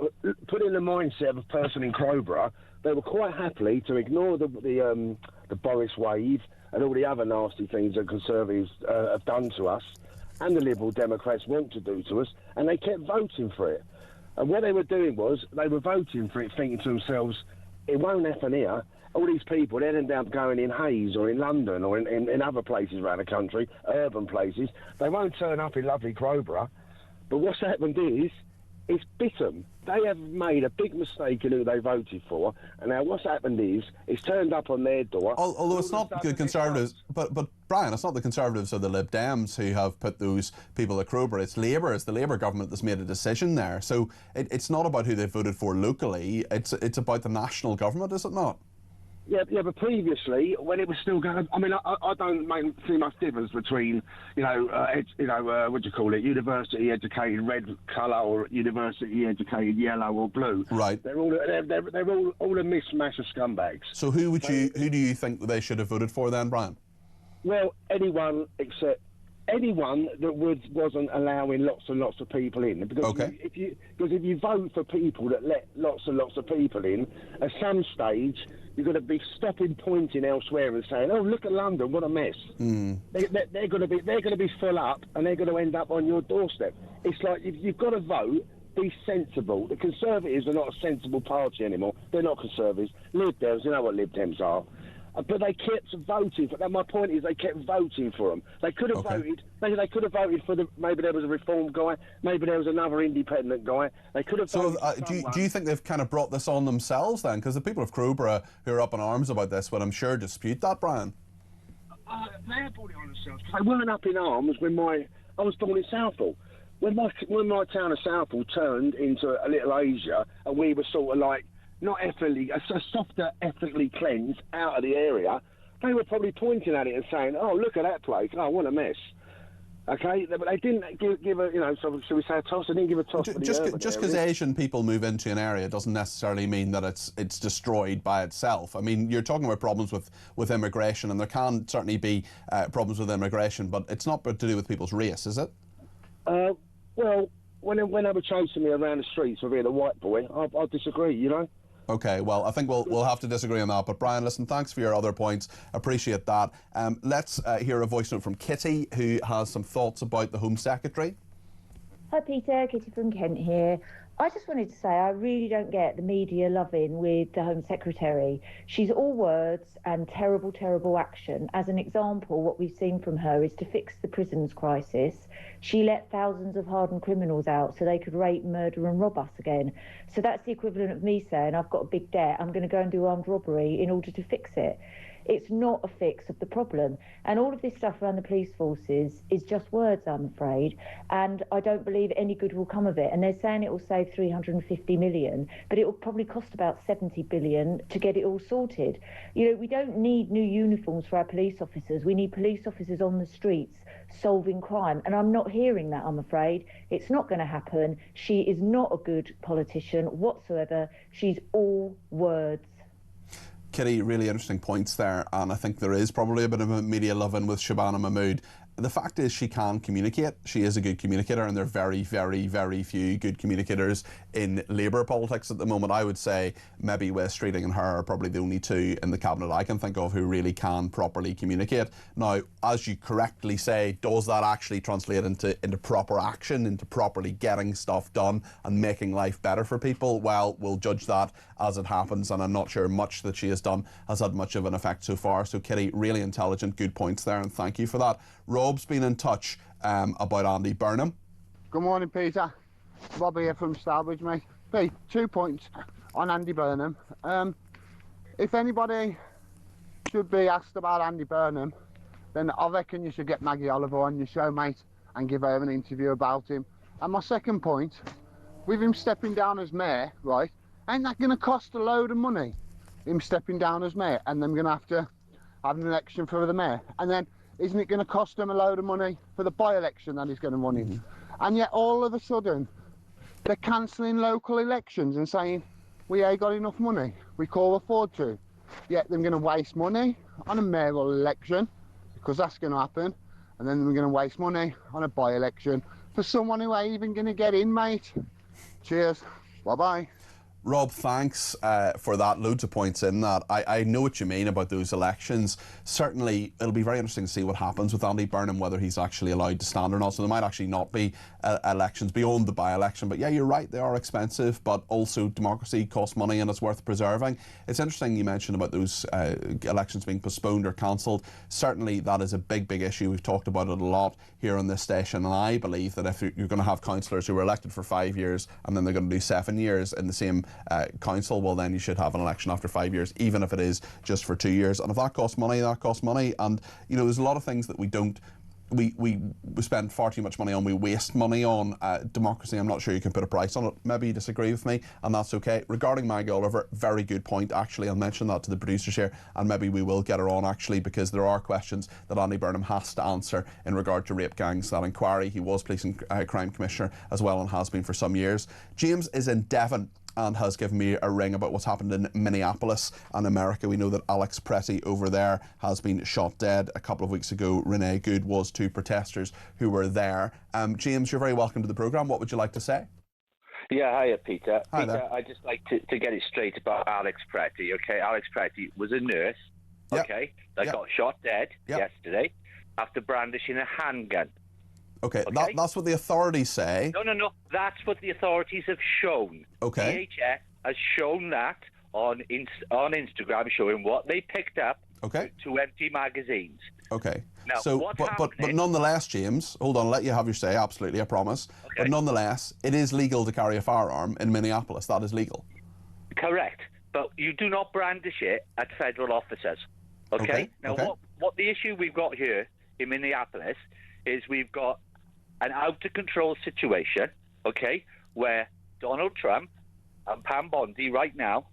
put in the mindset of a person in Crowborough, they were quite happily to ignore the Boris wave and all the other nasty things that Conservatives have done to us, and the Liberal Democrats want to do to us, and they kept voting for it. And what they were doing was, they were voting for it, thinking to themselves, it won't happen here. All these people, they'd end up going in Hayes or in London or in other places around the country, urban places. They won't turn up in lovely Crowborough. But what's happened is, it's bit them. They have made a big mistake in who they voted for, and now what's happened is, it's turned up on their door. Although it's not the Conservatives, but Brian, it's not the Conservatives or the Lib Dems who have put those people at Crowborough. It's Labour. It's the Labour government that's made a decision there. So it's not about who they voted for locally. It's about the national government, is it not? Yeah, but previously, when it was still going, I mean, I don't see much difference between, what do you call it, university-educated red colour or university-educated yellow or blue. Right. They're all a mishmash of scumbags. So who do you think that they should have voted for then, Brian? Well, anyone except anyone that wasn't allowing lots and lots of people in. Because if you vote for people that let lots and lots of people in, at some stage you're going to be stopping, pointing elsewhere and saying, "Oh, look at London, what a mess." They're going to be full up, and they're going to end up on your doorstep. It's like you've got to vote. Be sensible. The Conservatives are not a sensible party anymore. They're not Conservatives. Lib Dems, you know what Lib Dems are. But they kept voting for. My point is, they kept voting for them. They could have voted. They could have voted for maybe there was a Reform guy. Maybe there was another independent guy. They could have. So, do you think they've kind of brought this on themselves then? Because the people of Crowborough who are up in arms about this would, I'm sure, dispute that, Brian. They have brought it on themselves. They weren't up in arms when I was born in Southall. When my town of Southall turned into a little Asia, and we were sort of like. Not ethically, a softer, ethically cleansed out of the area, they were probably pointing at it and saying, "Oh, look at that place! Oh, what a mess!" Okay, but they didn't give a, so should we say a toss? They didn't give a toss. Just because Asian people move into an area doesn't necessarily mean that it's destroyed by itself. I mean, you're talking about problems with immigration, and there can certainly be problems with immigration, but it's not to do with people's race, is it? Well, when they were chasing me around the streets with being a white boy, I disagree. Okay, well, I think we'll have to disagree on that. But Brian, listen, thanks for your other points. Appreciate that. Let's hear a voice note from Kitty, who has some thoughts about the Home Secretary. Hi, Peter. Kitty from Kent here. I just wanted to say I really don't get the media loving with the Home Secretary. She's all words and terrible, terrible action. As an example, what we've seen from her is to fix the prisons crisis. She let thousands of hardened criminals out so they could rape, murder and rob us again. So that's the equivalent of me saying I've got a big debt, I'm going to go and do armed robbery in order to fix it. It's not a fix of the problem. And all of this stuff around the police forces is just words, I'm afraid. And I don't believe any good will come of it. And they're saying it will save 350 million, but it will probably cost about 70 billion to get it all sorted. We don't need new uniforms for our police officers. We need police officers on the streets solving crime. And I'm not hearing that, I'm afraid. It's not going to happen. She is not a good politician whatsoever. She's all words. Kitty, really interesting points there, and I think there is probably a bit of a media loving with Shabana Mahmood. The fact is she can communicate. She is a good communicator, and there are very, very, very few good communicators in Labour politics at the moment. I would say maybe Wes Streeting and her are probably the only two in the cabinet I can think of who really can properly communicate. Now, as you correctly say, does that actually translate into proper action, into properly getting stuff done and making life better for people? Well, we'll judge that as it happens, and I'm not sure much that she has done has had much of an effect so far. So, Kitty, really intelligent, good points there, and thank you for that. Rob's been in touch about Andy Burnham. Good morning, Peter. Bob here from Starbridge, mate. Pete, 2 points on Andy Burnham. If anybody should be asked about Andy Burnham, then I reckon you should get Maggie Oliver on your show, mate, and give her an interview about him. And my second point, with him stepping down as mayor, right, ain't that going to cost a load of money? Him stepping down as mayor, and then going to have an election for the mayor. And then isn't it going to cost him a load of money for the by-election that he's going to run in? And yet all of a sudden they're cancelling local elections and saying we ain't got enough money, we can't afford to. Yet they're going to waste money on a mayoral election, because that's going to happen, and then they're going to waste money on a by-election for someone who ain't even going to get in, mate. Cheers, bye-bye. Rob, thanks for that. Loads of points in that. I know what you mean about those elections. Certainly, it'll be very interesting to see what happens with Andy Burnham, whether he's actually allowed to stand or not. So there might actually not be elections beyond the by-election. But yeah, you're right, they are expensive, but also democracy costs money and it's worth preserving. It's interesting you mentioned about those elections being postponed or cancelled. Certainly, that is a big, big issue. We've talked about it a lot here on this station, and I believe that if you're going to have councillors who were elected for 5 years and then they're going to do 7 years in the same council, well then you should have an election after 5 years, even if it is just for 2 years. And if that costs money, that costs money. And there's a lot of things that we don't we spend far too much money on, we waste money on democracy. I'm not sure you can put a price on it. Maybe you disagree with me, and that's okay. Regarding Maggie Oliver, very good point, actually. I'll mention that to the producers here, and maybe we will get her on, actually, because there are questions that Andy Burnham has to answer in regard to rape gangs, that inquiry. He was Police and Crime Commissioner as well, and has been for some years. James is in Devon and has given me a ring about what's happened in Minneapolis and America. We know that Alex Pretty over there has been shot dead a couple of weeks ago. Renee Good was two protesters who were there. James, you're very welcome to the programme. What would you like to say? Yeah, hiya, Peter. Hi Peter, there. I'd just like to get it straight about Alex Pretty, okay? Alex Pretty was a nurse, okay, that got shot dead yesterday after brandishing a handgun. Okay, that's what the authorities say. No. That's what the authorities have shown. Okay. DHS has shown that on Instagram, showing what they picked up. Okay. Two empty magazines. Okay. Now, so, what's but happening? nonetheless, James, hold on, I'll let you have your say. Absolutely, I promise. Okay. But nonetheless, it is legal to carry a firearm in Minneapolis. That is legal. Correct, but you do not brandish it at federal officers. Okay. Now, what the issue we've got here in Minneapolis is we've got an out-of-control situation, okay, where Donald Trump and Pam Bondi right now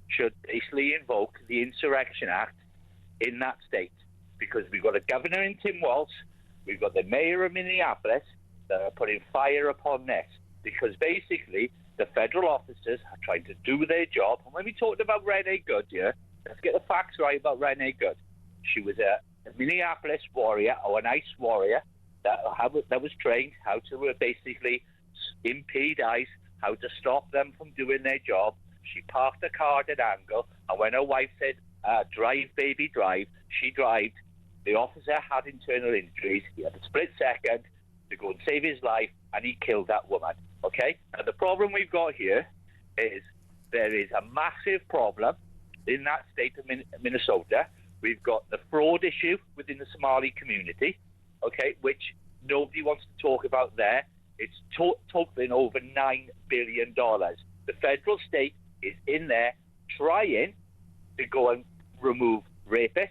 should basically invoke the Insurrection Act in that state, because we've got a governor in Tim Walz, we've got the mayor of Minneapolis that are putting fire upon this, because basically the federal officers are trying to do their job. And when we talked about Renee Good, let's get the facts right about Renee Good. She was a Minneapolis warrior, or an ICE warrior, that was trained how to basically impede ICE, how to stop them from doing their job. She parked the car at an angle, and when her wife said, drive, baby, drive, she drove. The officer had internal injuries. He had a split second to go and save his life, and he killed that woman. Okay? And the problem we've got here is there is a massive problem in that state of Minnesota. We've got the fraud issue within the Somali community, okay, which nobody wants to talk about there. It's totaling over $9 billion. The federal state is in there trying to go and remove rapists,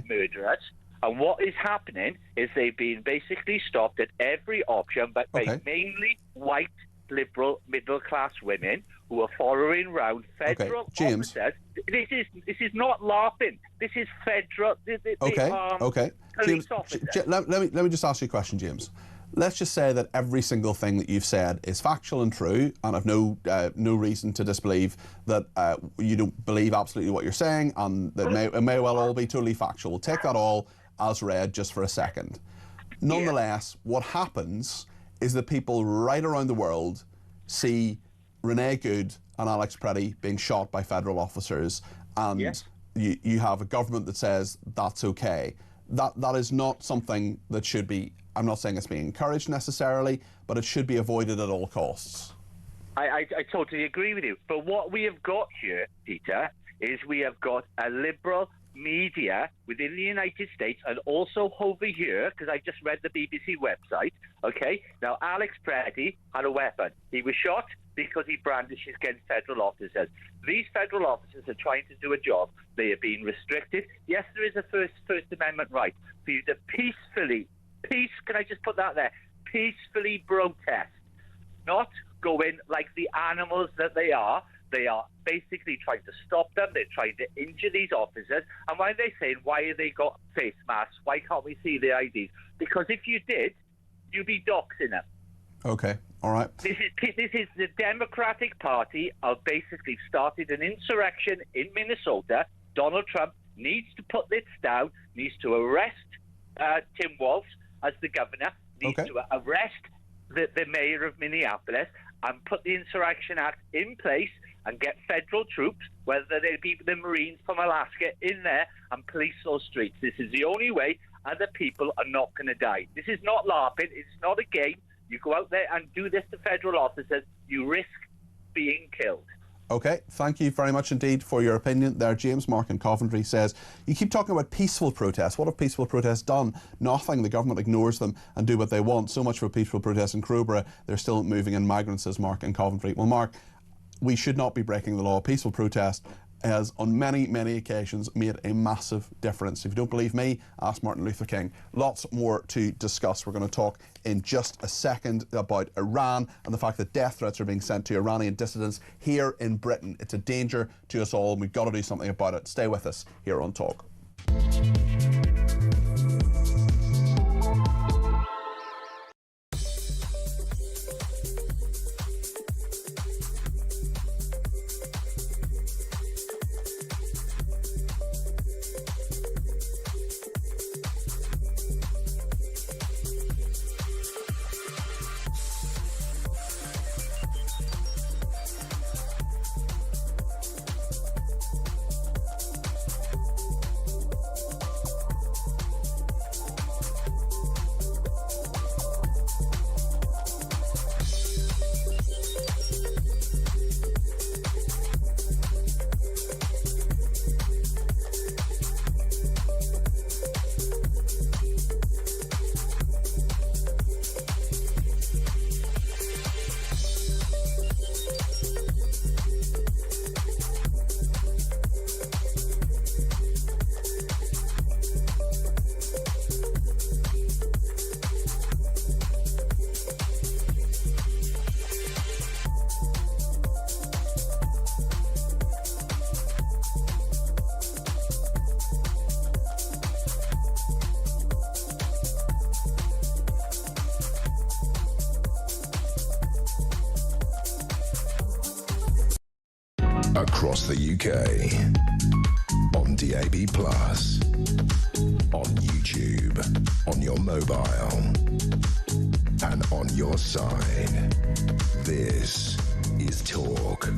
murderers, and what is happening is they've been basically stopped at every option by mainly white, liberal, middle-class women who are following around federal officers. This is not laughing. This is federal. James, let me just ask you a question, James. Let's just say that every single thing that you've said is factual and true, and I've no reason to disbelieve that you don't believe absolutely what you're saying, and that it may well all be totally factual. We'll take that all as read just for a second. Nonetheless, what happens is that people right around the world see Renee Good and Alex Pretty being shot by federal officers, and you have a government that says that's okay. That is not something that should be, I'm not saying it's being encouraged necessarily, but it should be avoided at all costs. I totally agree with you. But what we have got here, Peter, is we have got a liberal media within the United States, and also over here, because I just read the BBC website, okay? Now, Alex Pretty had a weapon. He was shot because he brandished against federal officers. These federal officers are trying to do a job. They are being restricted. Yes, there is a First Amendment right for you to can I just put that there? Peacefully protest, not go in like the animals that they are. They are basically trying to stop them. They're trying to injure these officers. And why are they saying, why have they got face masks? Why can't we see their IDs? Because if you did, you'd be doxing them. Okay, all right. This is the Democratic Party have basically started an insurrection in Minnesota. Donald Trump needs to put this down, needs to arrest Tim Walz as the governor, needs to arrest the mayor of Minneapolis and put the Insurrection Act in place and get federal troops, whether they be the Marines from Alaska, in there and police those streets. This is the only way other people are not going to die. This is not LARPing. It's not a game. You go out there and do this to federal officers, you risk being killed. Okay, thank you very much indeed for your opinion there. James Mark in Coventry says, you keep talking about peaceful protests. What have peaceful protests done? Nothing. The government ignores them and do what they want. So much for peaceful protests in Crowborough. They're still moving in migrants, says Mark in Coventry. Well, Mark, we should not be breaking the law. Peaceful protest has on many, many occasions made a massive difference. If you don't believe me, ask Martin Luther King. Lots more to discuss. We're going to talk in just a second about Iran and the fact that death threats are being sent to Iranian dissidents here in Britain. It's a danger to us all, and we've got to do something about it. Stay with us here on Talk. Across the UK, on DAB+, on YouTube, on your mobile, and on your side. This is Talk.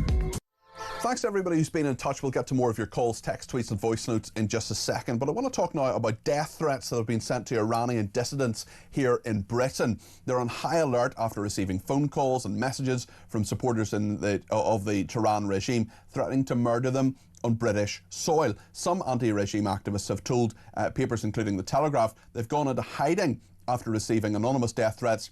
Thanks to everybody who's been in touch. We'll get to more of your calls, text, tweets and voice notes in just a second. But I want to talk now about death threats that have been sent to Iranian dissidents here in Britain. They're on high alert after receiving phone calls and messages from supporters of the Tehran regime threatening to murder them on British soil. Some anti-regime activists have told papers including The Telegraph they've gone into hiding after receiving anonymous death threats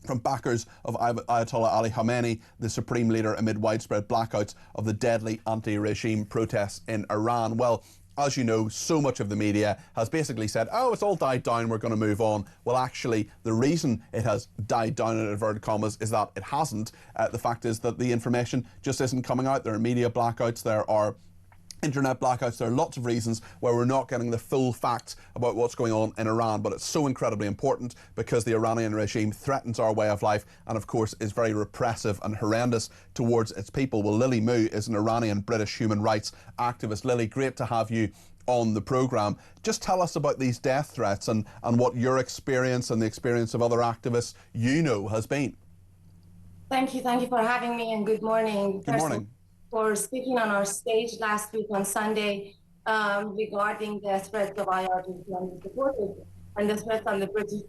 from backers of Ayatollah Ali Khamenei, the supreme leader, amid widespread blackouts of the deadly anti-regime protests in Iran. Well, as you know, so much of the media has basically said, oh, it's all died down, we're going to move on. Well, actually, the reason it has died down in inverted commas is that it hasn't. The fact is that the information just isn't coming out. There are media blackouts, there are internet blackouts. There are lots of reasons why we're not getting the full facts about what's going on in Iran, but it's so incredibly important because the Iranian regime threatens our way of life and, of course, is very repressive and horrendous towards its people. Well, Lily Moo is an Iranian British human rights activist. Lily, great to have you on the programme. Just tell us about these death threats and what your experience and the experience of other activists you know has been. Thank you for having me, and good morning. Good morning. For speaking on our stage last week on Sunday regarding the threats of IRGC supporters and the threats on the British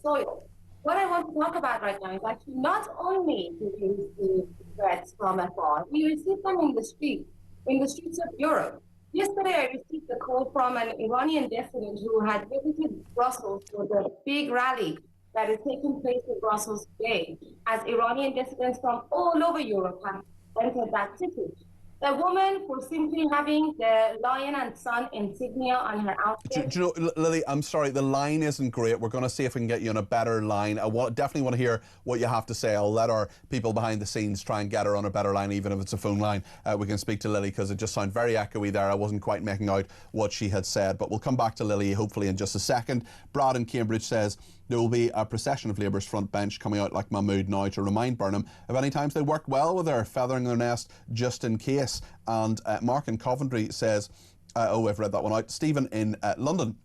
soil. What I want to talk about right now is actually not only did we receive threats from afar, we received them in the streets of Europe. Yesterday, I received a call from an Iranian dissident who had visited Brussels for the big rally that is taking place in Brussels today, as Iranian dissidents from all over Europe have entered that city. The woman, for simply having the lion and sun insignia on her outfit. Do you know, Lily, I'm sorry, the line isn't great. We're going to see if we can get you on a better line. I definitely want to hear what you have to say. I'll let our people behind the scenes try and get her on a better line, even if it's a phone line. We can speak to Lily, because it just sounded very echoey there. I wasn't quite making out what she had said, but we'll come back to Lily hopefully in just a second. Brad in Cambridge says, there will be a procession of Labour's front bench coming out like Mahmood now to remind Burnham of any times they worked well with her, feathering their nest just in case. And Mark in Coventry says, I've read that one out. Stephen in London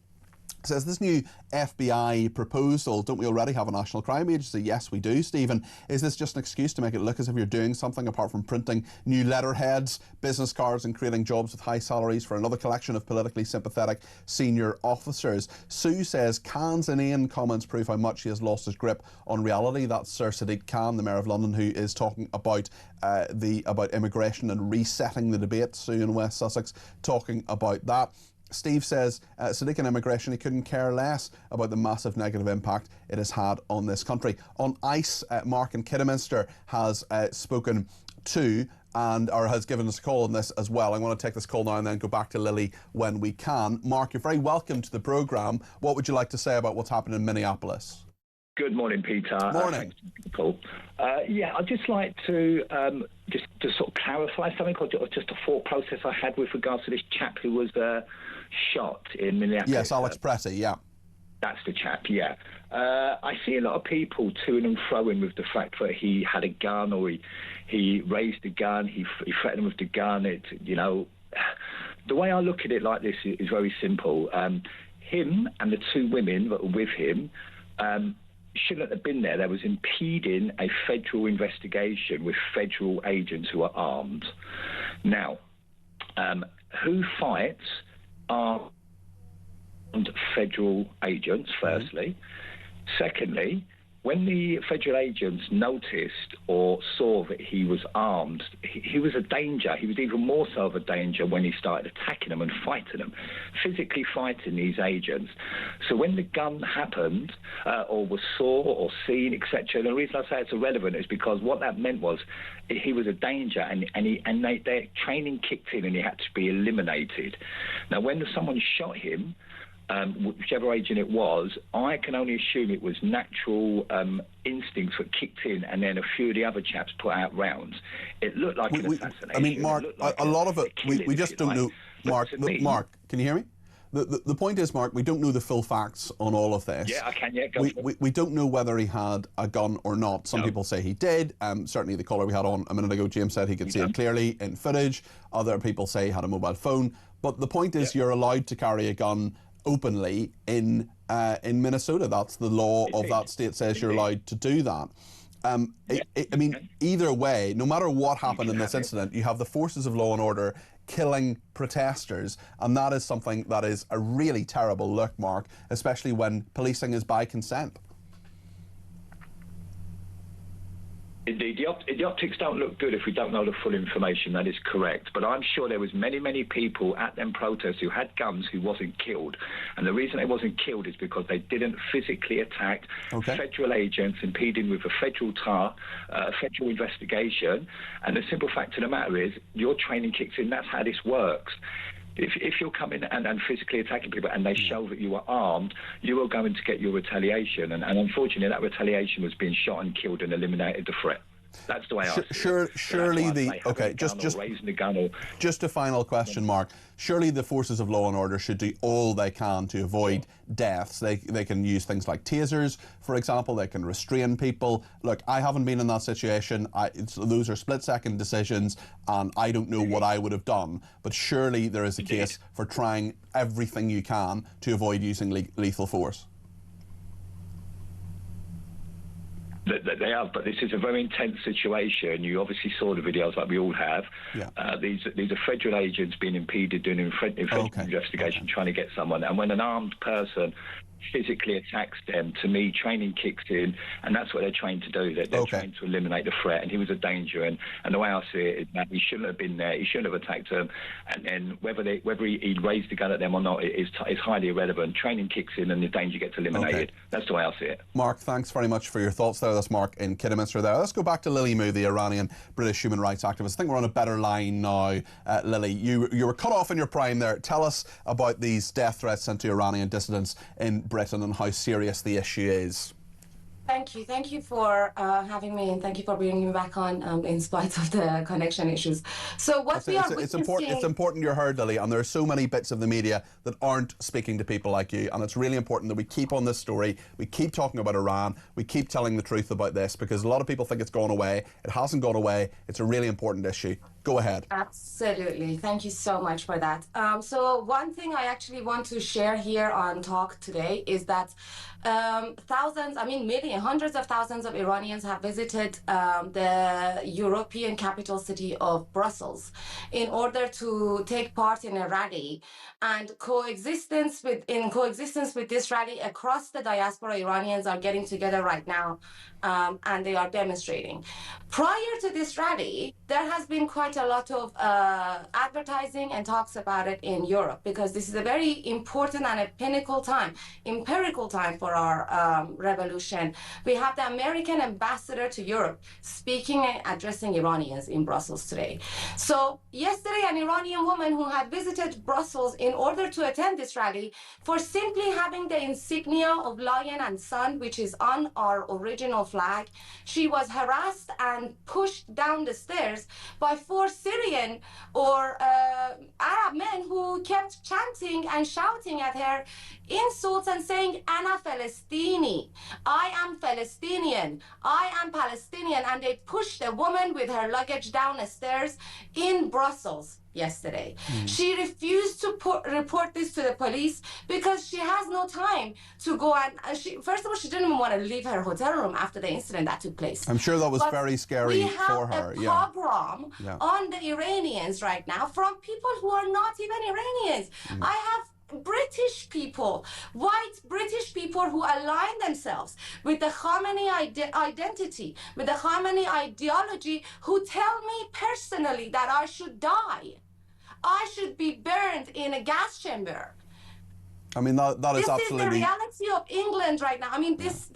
says, this new FBI proposal, don't we already have a national crime agency? Yes, we do, Stephen. Is this just an excuse to make it look as if you're doing something apart from printing new letterheads, business cards and creating jobs with high salaries for another collection of politically sympathetic senior officers? Sue says, Khan's inane comments prove how much he has lost his grip on reality. That's Sir Sadiq Khan, the Mayor of London, who is talking about about immigration and resetting the debate. Sue in West Sussex talking about that. Steve says, Sadiq and immigration, he couldn't care less about the massive negative impact it has had on this country. On ICE, Mark in Kidderminster has spoken to or has given us a call on this as well. I'm going to take this call now and then go back to Lily when we can. Mark, you're very welcome to the programme. What would you like to say about what's happened in Minneapolis? Good morning, Peter. Morning. Paul. Yeah, I'd just like to just to sort of clarify something, or just a thought process I had with regards to this chap who was shot in Minneapolis. Yes, Alex Pretty, yeah. That's the chap, yeah. I see a lot of people to and froing with the fact that he had a gun, or he raised a gun, he threatened with the gun. The way I look at it like this is very simple. Him and the two women that were with him shouldn't have been there. There was impeding a federal investigation with federal agents who are armed. Now, who fights armed federal agents, firstly? Secondly, when the federal agents noticed or saw that he was armed, he was a danger. He was even more so of a danger when he started attacking them and fighting them, physically fighting these agents. So when the gun happened, or was saw or seen, etc., the reason I say it's irrelevant is because what that meant was he was a danger, and their training kicked in and he had to be eliminated. Now, when someone shot him, whichever agent it was, I can only assume it was natural instincts that kicked in, and then a few of the other chaps put out rounds. It looked like an assassination. I mean, Mark, a lot of it, we just don't know. Mark, Mark, can you hear me? The point is, Mark, we don't know the full facts on all of this. Yeah, I can, yeah. We don't know whether he had a gun or not. Some people say he did. Certainly the caller we had on a minute ago, James, said he could see it clearly in footage. Other people say he had a mobile phone. But the point is, you're allowed to carry a gun openly in Minnesota. That's the law of that state, says you're allowed to do that. I mean, either way, no matter what happened in this incident, you have the forces of law and order killing protesters, and that is something that is a really terrible look, Mark, especially when policing is by consent. Indeed, the optics don't look good if we don't know the full information. That is correct. But I'm sure there was many people at them protests who had guns who wasn't killed. And the reason they wasn't killed is because they didn't physically attack federal agents, impeding with a federal federal investigation. And the simple fact of the matter is, your training kicks in. That's how this works. If you're coming and physically attacking people and they show that you are armed, you are going to get your retaliation. And unfortunately, that retaliation was being shot and killed and eliminated the threat. That's the way I see it. Surely just a final question, Mark. Surely the forces of law and order should do all they can to avoid deaths. They can use things like tasers, for example. They can restrain people. Look, I haven't been in that situation. Those are split-second decisions, and I don't know what I would have done. But surely there is a case for trying everything you can to avoid using lethal force. They have, but this is a very intense situation. You obviously saw the videos, like we all have. Yeah. These are federal agents being impeded doing an investigation, trying to get someone. And when an armed person physically attacks them, to me, training kicks in, and that's what they're trained to do. They're trained to eliminate the threat, and he was a danger. And the way I see it is that he shouldn't have been there. He shouldn't have attacked them. And then whether he raised the gun at them or not is highly irrelevant. Training kicks in, and the danger gets eliminated. That's the way I see it. Mark, thanks very much for your thoughts there. That's Mark in Kidderminster there. Let's go back to Lily Moo, the Iranian British human rights activist. I think we're on a better line now. Lily, you were cut off in your prime there. Tell us about these death threats sent to Iranian dissidents in Britain and how serious the issue is. Thank you for having me, and thank you for bringing me back on in spite of the connection issues. So what it's important you're heard, Lily, and there are so many bits of the media that aren't speaking to people like you, and it's really important that we keep on this story, we keep talking about Iran, we keep telling the truth about this, because a lot of people think it's gone away. It hasn't gone away. It's a really important issue. Go ahead. Absolutely. Thank you so much for that. So one thing I actually want to share here on Talk today is that hundreds of thousands of Iranians have visited the European capital city of Brussels in order to take part in a rally, and in coexistence with this rally across the diaspora, Iranians are getting together right now and they are demonstrating. Prior to this rally, there has been quite quite a lot of advertising and talks about it in Europe, because this is a very important and a pinnacle time, empirical time for our revolution. We have the American ambassador to Europe speaking and addressing Iranians in Brussels today. So yesterday, an Iranian woman who had visited Brussels in order to attend this rally, for simply having the insignia of lion and sun, which is on our original flag, she was harassed and pushed down the stairs by 4 Syrian or Arab men who kept chanting and shouting at her insults and saying, Ana Falestini, I am Palestinian, I am Palestinian, and they pushed a woman with her luggage down the stairs in Brussels yesterday. She refused to report this to the police because she has no time to go and first of all, she didn't even want to leave her hotel room after the incident that took place. I'm sure that was very scary for her. We have a pogrom on the Iranians right now from people who are not even Iranians. I have British people, white British people who align themselves with the Khamenei identity, with the Khamenei ideology, who tell me personally that I should die. I should be burned in a gas chamber. I mean, that is absolutely... This is the reality of England right now. I mean, this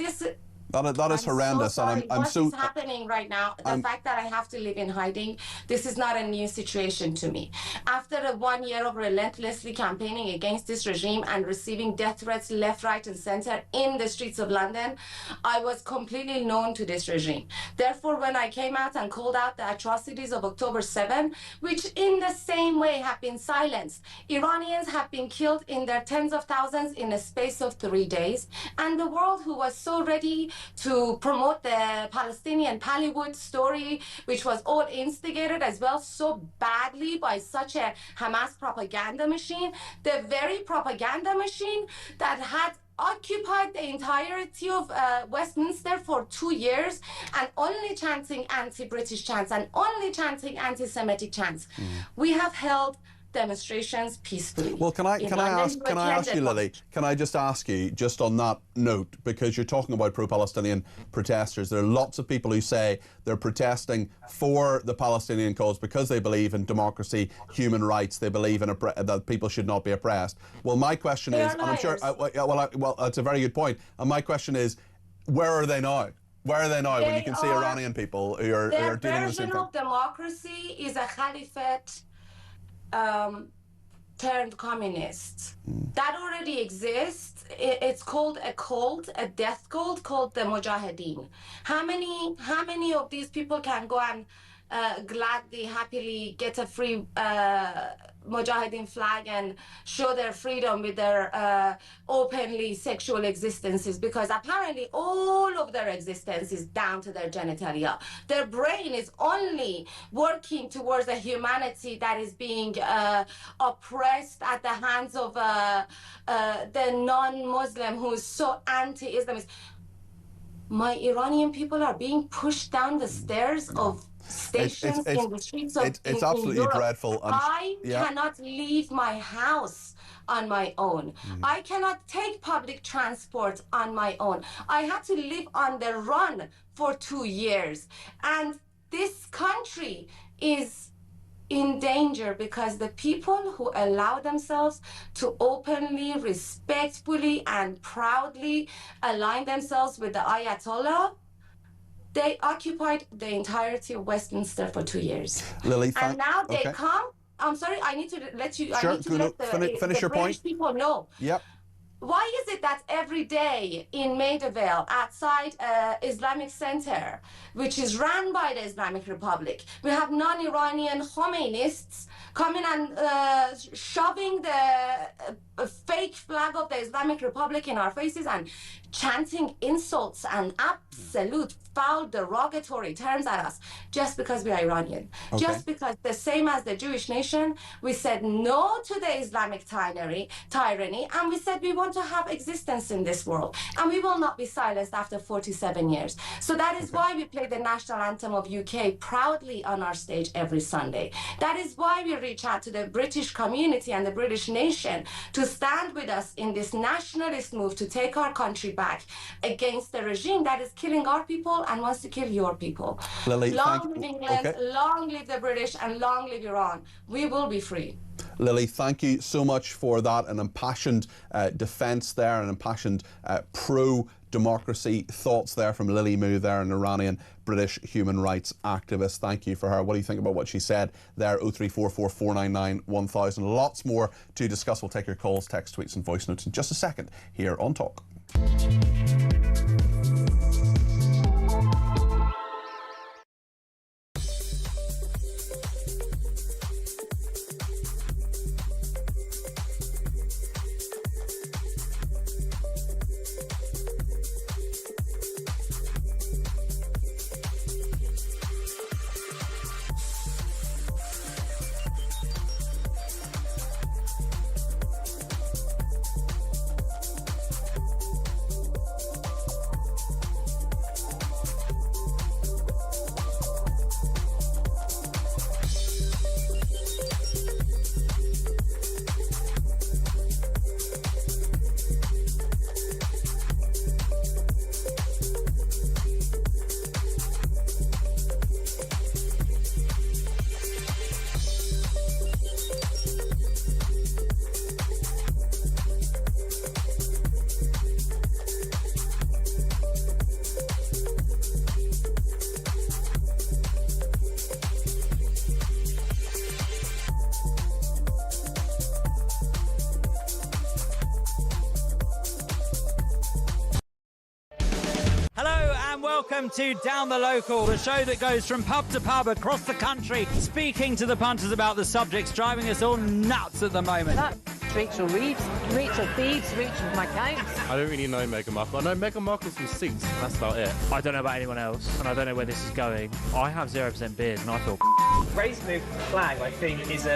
That is horrendous, so and I'm so. What is happening right now? The fact that I have to live in hiding, this is not a new situation to me. After 1 year of relentlessly campaigning against this regime and receiving death threats left, right, and center in the streets of London, I was completely known to this regime. Therefore, when I came out and called out the atrocities of October 7, which in the same way have been silenced, Iranians have been killed in their tens of thousands in a space of 3 days, and the world, who was so ready to promote the Palestinian Pallywood story, which was all instigated as well so badly by such a Hamas propaganda machine, the very propaganda machine that had occupied the entirety of Westminster for 2 years and only chanting anti-British chants and only chanting anti-Semitic chants. We have held demonstrations peacefully. Well, can I ask you, Lily? Can I just ask you, just on that note, because you're talking about pro-Palestinian protesters, there are lots of people who say they're protesting for the Palestinian cause because they believe in democracy, human rights, they believe in that people should not be oppressed. Well, my question is, and I'm sure, well, that's a very good point. And my question is, where are they now? Where are they now when you can see Iranian people who are dealing with the same thing? Their version of democracy is a caliphate turned communist. That already exists. It's called a cult, a death cult called the Mujahideen. How many of these people can go and gladly, happily get a free Mujahideen flag and show their freedom with their openly sexual existences? Because apparently all of their existence is down to their genitalia. Their brain is only working towards a humanity that is being oppressed at the hands of the non-Muslim who is so anti-Islamist. My Iranian people are being pushed down the stairs of stations in the streets of it's absolutely dreadful. I cannot leave my house on my own. I cannot take public transport on my own. I had to live on the run for 2 years. And this country is in danger because the people who allow themselves to openly, respectfully, and proudly align themselves with the Ayatollah, they occupied the entirety of Westminster for 2 years. Lily, and now they come. I'm sorry, I need to let you. Sure, I need to let finish your British point. people know. Yep. Why is it that every day in Maidavale, outside Islamic Center, which is run by the Islamic Republic, we have non-Iranian Khomeinists coming and shoving the fake flag of the Islamic Republic in our faces and chanting insults and absolute foul, derogatory terms at us just because we are Iranian. Okay. Just because, the same as the Jewish nation, we said no to the Islamic tyranny, and we said we want to have existence in this world, and we will not be silenced after 47 years. So that is why we play the national anthem of UK proudly on our stage every Sunday. That is why we reach out to the British community and the British nation to stand with us in this nationalist move to take our country back against the regime that is killing our people and wants to kill your people. Lily, long live England, long live the British, and long live Iran. We will be free. Lily, thank you so much for that, an impassioned defence there, an impassioned pro-democracy thoughts there from Lily Moo there, an Iranian British human rights activist. Thank you for her. What do you think about what she said there? 0344 499 1000. Lots more to discuss. We'll take your calls, text, tweets and voice notes in just a second here on Talk. Welcome to Down the Local, the show that goes from pub to pub across the country, speaking to the punters about the subjects driving us all nuts at the moment. That's Rachel Reeves, Rachel Thieves, Rachel McCown. I don't really know Meghan Markle. I know Meghan Markle's from Suits, and that's about it. I don't know about anyone else, and I don't know where this is going. I have 0% beard, and I feel raising the flag, I think, is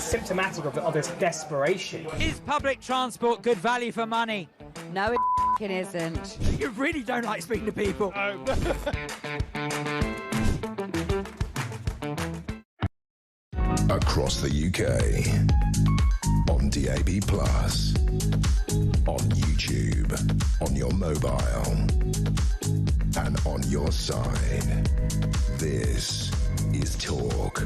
symptomatic of this desperation. Is public transport good value for money? No, it isn't. You really don't like speaking to people. Across the UK, on DAB+, on YouTube, on your mobile, and on your side. This is Talk.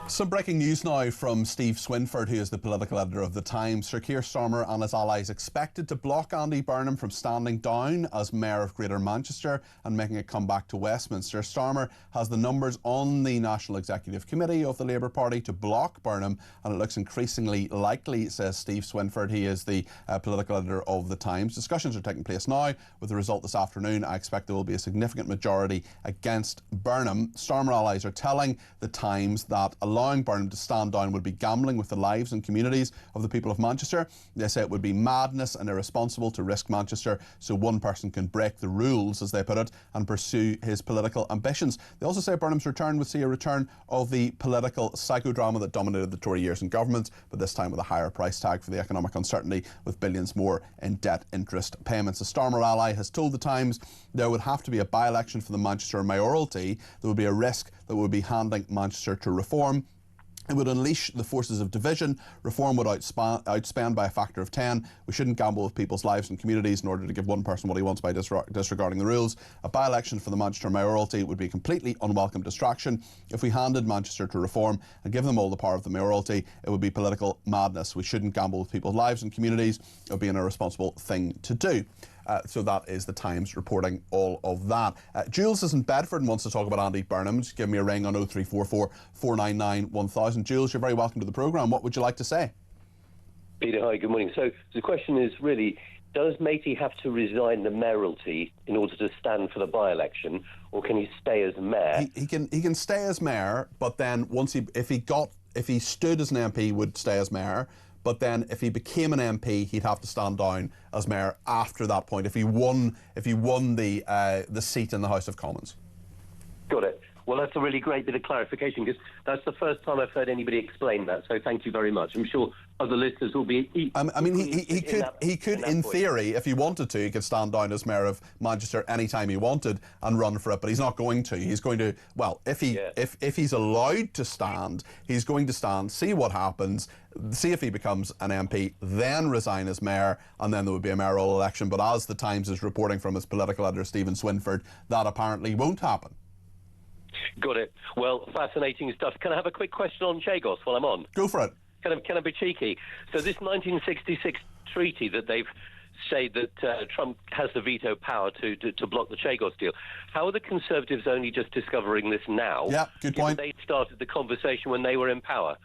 Some breaking news now from Steve Swinford, who is the political editor of The Times. Sir Keir Starmer and his allies expected to block Andy Burnham from standing down as Mayor of Greater Manchester and making a comeback to Westminster. Starmer has the numbers on the National Executive Committee of the Labour Party to block Burnham, and it looks increasingly likely, says Steve Swinford. He is the political editor of The Times. Discussions are taking place now. With the result this afternoon, I expect there will be a significant majority against Burnham. Starmer allies are telling The Times that allowing Burnham to stand down would be gambling with the lives and communities of the people of Manchester. They say it would be madness and irresponsible to risk Manchester so one person can break the rules, as they put it, and pursue his political ambitions. They also say Burnham's return would see a return of the political psychodrama that dominated the Tory years in government, but this time with a higher price tag for the economic uncertainty, with billions more in debt interest payments. A Starmer ally has told The Times there would have to be a by-election for the Manchester mayoralty. There would be a risk that would be handing Manchester to Reform. It would unleash the forces of division. Reform would outspend by a factor of 10. We shouldn't gamble with people's lives and communities in order to give one person what he wants by disregarding the rules. A by-election for the Manchester mayoralty would be a completely unwelcome distraction. If we handed Manchester to Reform and give them all the power of the mayoralty, it would be political madness. We shouldn't gamble with people's lives and communities. It would be an irresponsible thing to do. So that is The Times reporting all of that. Jules is in Bedford and wants to talk about Andy Burnham. Just give me a ring on 0344 499 1000. Jules, you're very welcome to the programme. What would you like to say? Peter, hi, good morning. So the question is really, does Matey have to resign the mayoralty in order to stand for the by-election, or can he stay as mayor? He can stay as mayor, but then if he stood as an MP, he would stay as mayor. But then if he became an MP, he'd have to stand down as mayor after that point, if he won the seat in the House of Commons. Got it. Well, that's a really great bit of clarification, because that's the first time I've heard anybody explain that. So thank you very much. I'm sure other listeners will be. I mean, he could, in theory, if he wanted to, he could stand down as mayor of Manchester anytime he wanted and run for it. But he's not going to. He's going to. Well, if he's allowed to stand, he's going to stand, see what happens, see if he becomes an MP, then resign as mayor, and then there would be a mayoral election. But as the Times is reporting from its political editor Stephen Swinford, that apparently won't happen. Got it. Well, fascinating stuff. Can I have a quick question on Chagos while I'm on? Go for it. Can I be cheeky? So this 1966 treaty that they've said that Trump has the veto power to block the Chagos deal, how are the Conservatives only just discovering this now? Yeah, good point. They started the conversation when they were in power.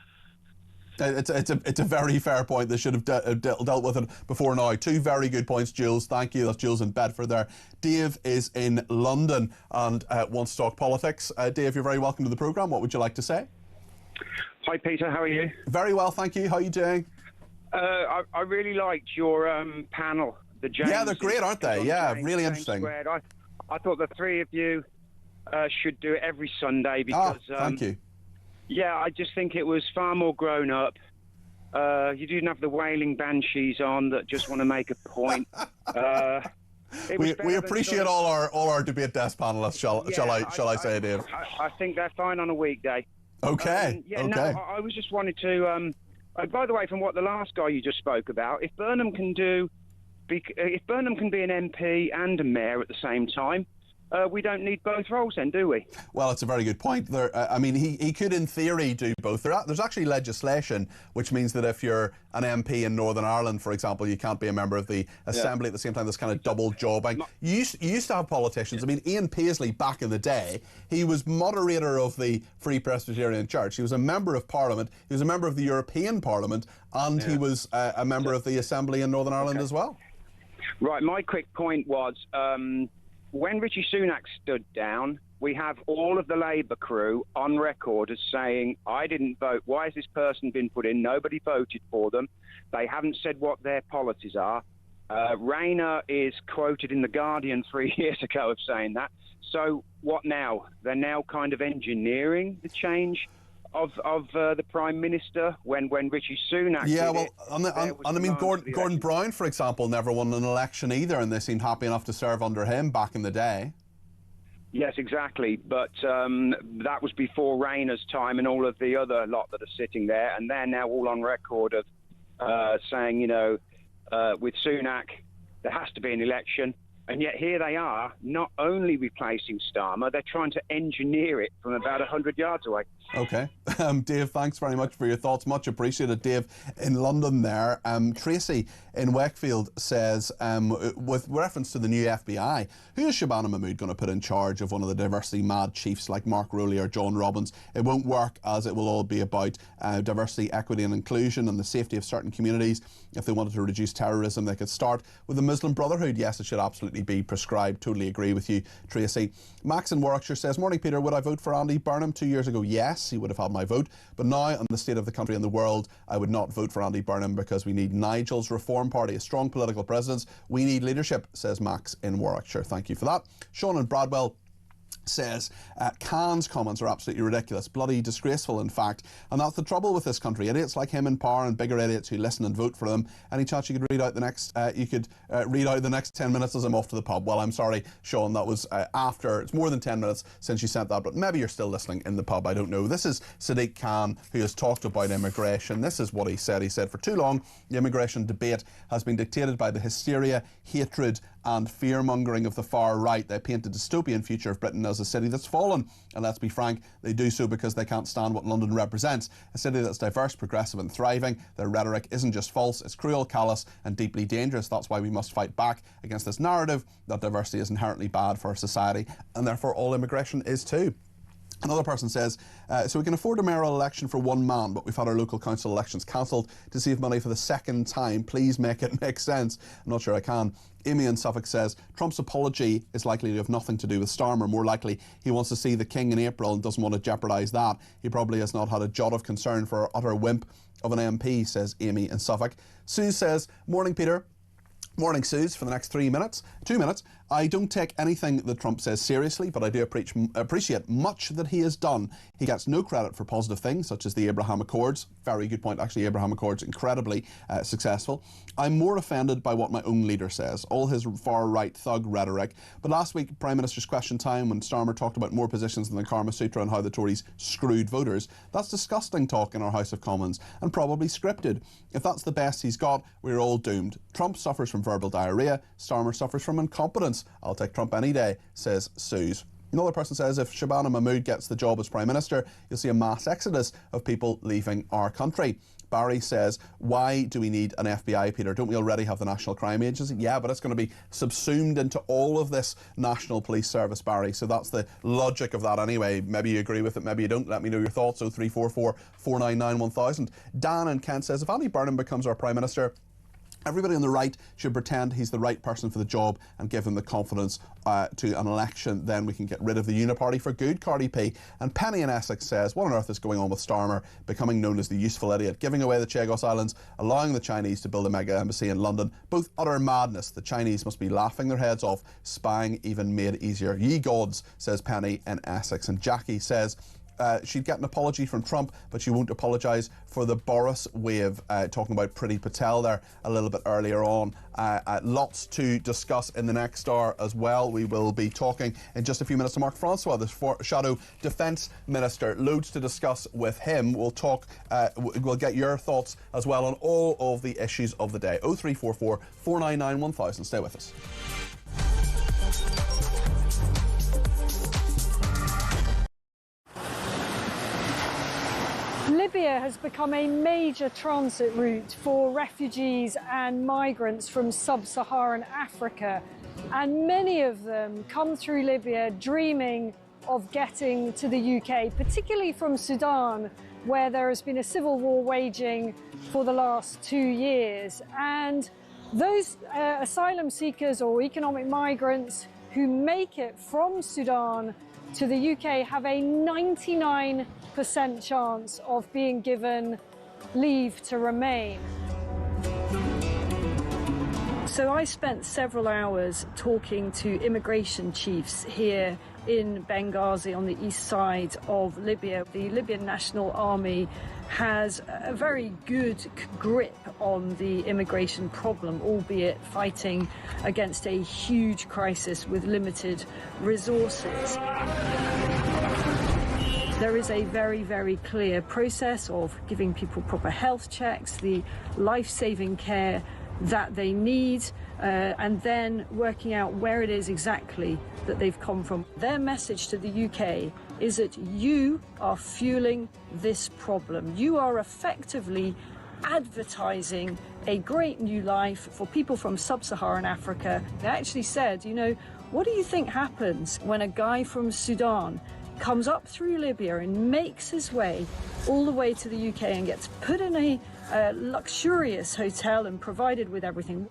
It's a very fair point. They should have dealt with it before now. Two very good points, Jules. Thank you. That's Jules in Bedford there. Dave is in London and wants to talk politics. Dave, you're very welcome to the programme. What would you like to say? Hi, Peter. How are you? Very well, thank you. How are you doing? I really liked your panel. The James. Yeah, they're great, aren't they? Yeah, really interesting. I thought the three of you should do it every Sunday because. Thank you. Yeah, I just think it was far more grown up. You didn't have the wailing banshees on that just want to make a point. We appreciate all our debate desk panelists. Shall I say, Dave? I think they're fine on a weekday. Okay. Okay. No, I was just wanted to. By the way, from what the last guy you just spoke about, if Burnham can be an MP and a mayor at the same time, we don't need both roles then, do we? Well, it's a very good point. I mean, he could in theory do both. There's actually legislation which means that if you're an MP in Northern Ireland, for example, you can't be a member of the Assembly at the same time. There's kind of double jobbing. You used to have politicians. I mean, Ian Paisley back in the day, he was moderator of the Free Presbyterian Church. He was a member of Parliament. He was a member of the European Parliament, and he was a member of the Assembly in Northern Ireland as well. Right. My quick point was. When Rishi Sunak stood down, we have all of the Labour crew on record as saying, I didn't vote. Why has this person been put in? Nobody voted for them. They haven't said what their policies are. Rayner is quoted in The Guardian 3 years ago of saying that. So what now? They're now kind of engineering the change of the Prime Minister when Rishi Sunak I mean, Gordon Brown, for example, never won an election either, and they seemed happy enough to serve under him back in the day. Yes, exactly. But that was before Rayner's time and all of the other lot that are sitting there, and they're now all on record of saying, with Sunak, there has to be an election. And yet here they are, not only replacing Starmer, they're trying to engineer it from about 100 yards away. Okay. Dave, thanks very much for your thoughts. Much appreciated. Dave in London there. Tracy in Wakefield says, with reference to the new FBI, who is Shabana Mahmood going to put in charge of one of the diversity mad chiefs like Mark Rowley or John Robbins? It won't work, as it will all be about diversity, equity and inclusion and the safety of certain communities. If they wanted to reduce terrorism, they could start with the Muslim Brotherhood. Yes, it should absolutely be prescribed. Totally agree with you, Tracy. Max in Warwickshire says, morning Peter, would I vote for Andy Burnham 2 years ago? Yes, he would have had my vote. But now, on the state of the country and the world, I would not vote for Andy Burnham because we need Nigel's Reform Party, a strong political presence. We need leadership, says Max in Warwickshire. Thank you for that. Sean in Bradwell says Khan's comments are absolutely ridiculous, bloody disgraceful in fact, and that's the trouble with this country. Idiots like him in power and bigger idiots who listen and vote for them. Any chance you could read out the next read out the next 10 minutes as I'm off to the pub? Well, I'm sorry, Sean, that was after, it's more than 10 minutes since you sent that, but maybe you're still listening in the pub, I don't know. This is Sadiq Khan, who has talked about immigration. This is what he said. He said, for too long the immigration debate has been dictated by the hysteria, hatred and fear-mongering of the far right. They paint a dystopian future of Britain as a city that's fallen. And let's be frank, they do so because they can't stand what London represents. A city that's diverse, progressive and thriving. Their rhetoric isn't just false, it's cruel, callous and deeply dangerous. That's why we must fight back against this narrative that diversity is inherently bad for our society, and therefore all immigration is too. Another person says, so we can afford a mayoral election for one man, but we've had our local council elections cancelled to save money for the second time. Please make it make sense. I'm not sure I can. Amy in Suffolk says, Trump's apology is likely to have nothing to do with Starmer. More likely, he wants to see the King in April and doesn't want to jeopardise that. He probably has not had a jot of concern for our utter wimp of an MP, says Amy in Suffolk. Sue says, morning Peter. Morning, Suze, for the next 2 minutes. I don't take anything that Trump says seriously, but I do appreciate much that he has done. He gets no credit for positive things, such as the Abraham Accords. Very good point, actually. Abraham Accords, incredibly successful. I'm more offended by what my own leader says, all his far-right thug rhetoric. But last week, Prime Minister's Question Time, when Starmer talked about more positions than the Karma Sutra and how the Tories screwed voters, that's disgusting talk in our House of Commons, and probably scripted. If that's the best he's got, we're all doomed. Trump suffers from verbal diarrhea, Starmer suffers from incompetence. I'll take Trump any day, says Suze. Another person says if Shabana Mahmood gets the job as Prime Minister, you'll see a mass exodus of people leaving our country. Barry says, why do we need an FBI, Peter? Don't we already have the National Crime Agency? Yeah, but it's going to be subsumed into all of this National Police Service, Barry. So that's the logic of that anyway. Maybe you agree with it, maybe you don't. Let me know your thoughts. 0344 499 1000. Dan in Kent says, if Andy Burnham becomes our Prime Minister, everybody on the right should pretend he's the right person for the job and give him the confidence to an election. Then we can get rid of the uniparty for good, Cardi P. And Penny in Essex says, what on earth is going on with Starmer becoming known as the useful idiot, giving away the Chagos Islands, allowing the Chinese to build a mega embassy in London? Both utter madness. The Chinese must be laughing their heads off. Spying even made easier. Ye gods, says Penny in Essex. And Jackie says, she'd get an apology from Trump, but she won't apologise for the Boris wave, talking about Priti Patel there a little bit earlier on. Lots to discuss in the next hour as well. We will be talking in just a few minutes to Mark Francois, the Shadow Defence Minister. Loads to discuss with him. We'll talk, we'll get your thoughts as well on all of the issues of the day. 0344 499 1000. Stay with us. Libya has become a major transit route for refugees and migrants from sub-Saharan Africa, and many of them come through Libya dreaming of getting to the UK, particularly from Sudan, where there has been a civil war waging for the last 2 years. And those asylum seekers or economic migrants who make it from Sudan to the UK have a 99% chance of being given leave to remain. So I spent several hours talking to immigration chiefs here in Benghazi on the east side of Libya. The Libyan National Army has a very good grip on the immigration problem, albeit fighting against a huge crisis with limited resources. There is a very, very clear process of giving people proper health checks, the life-saving care that they need, and then working out where it is exactly that they've come from. Their message to the UK is that you are fueling this problem. You are effectively advertising a great new life for people from sub-Saharan Africa. They actually said, you know, what do you think happens when a guy from Sudan comes up through Libya and makes his way all the way to the UK and gets put in a luxurious hotel and provided with everything?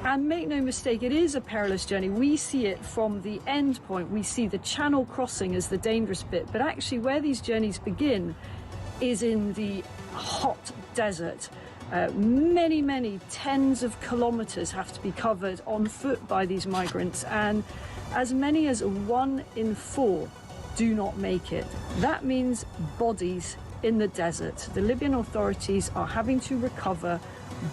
And make no mistake, it is a perilous journey. We see it from the end point. We see the channel crossing as the dangerous bit. But actually where these journeys begin is in the hot desert. Many, many tens of kilometres have to be covered on foot by these migrants. And as many as 1 in 4 do not make it. That means bodies in the desert. The Libyan authorities are having to recover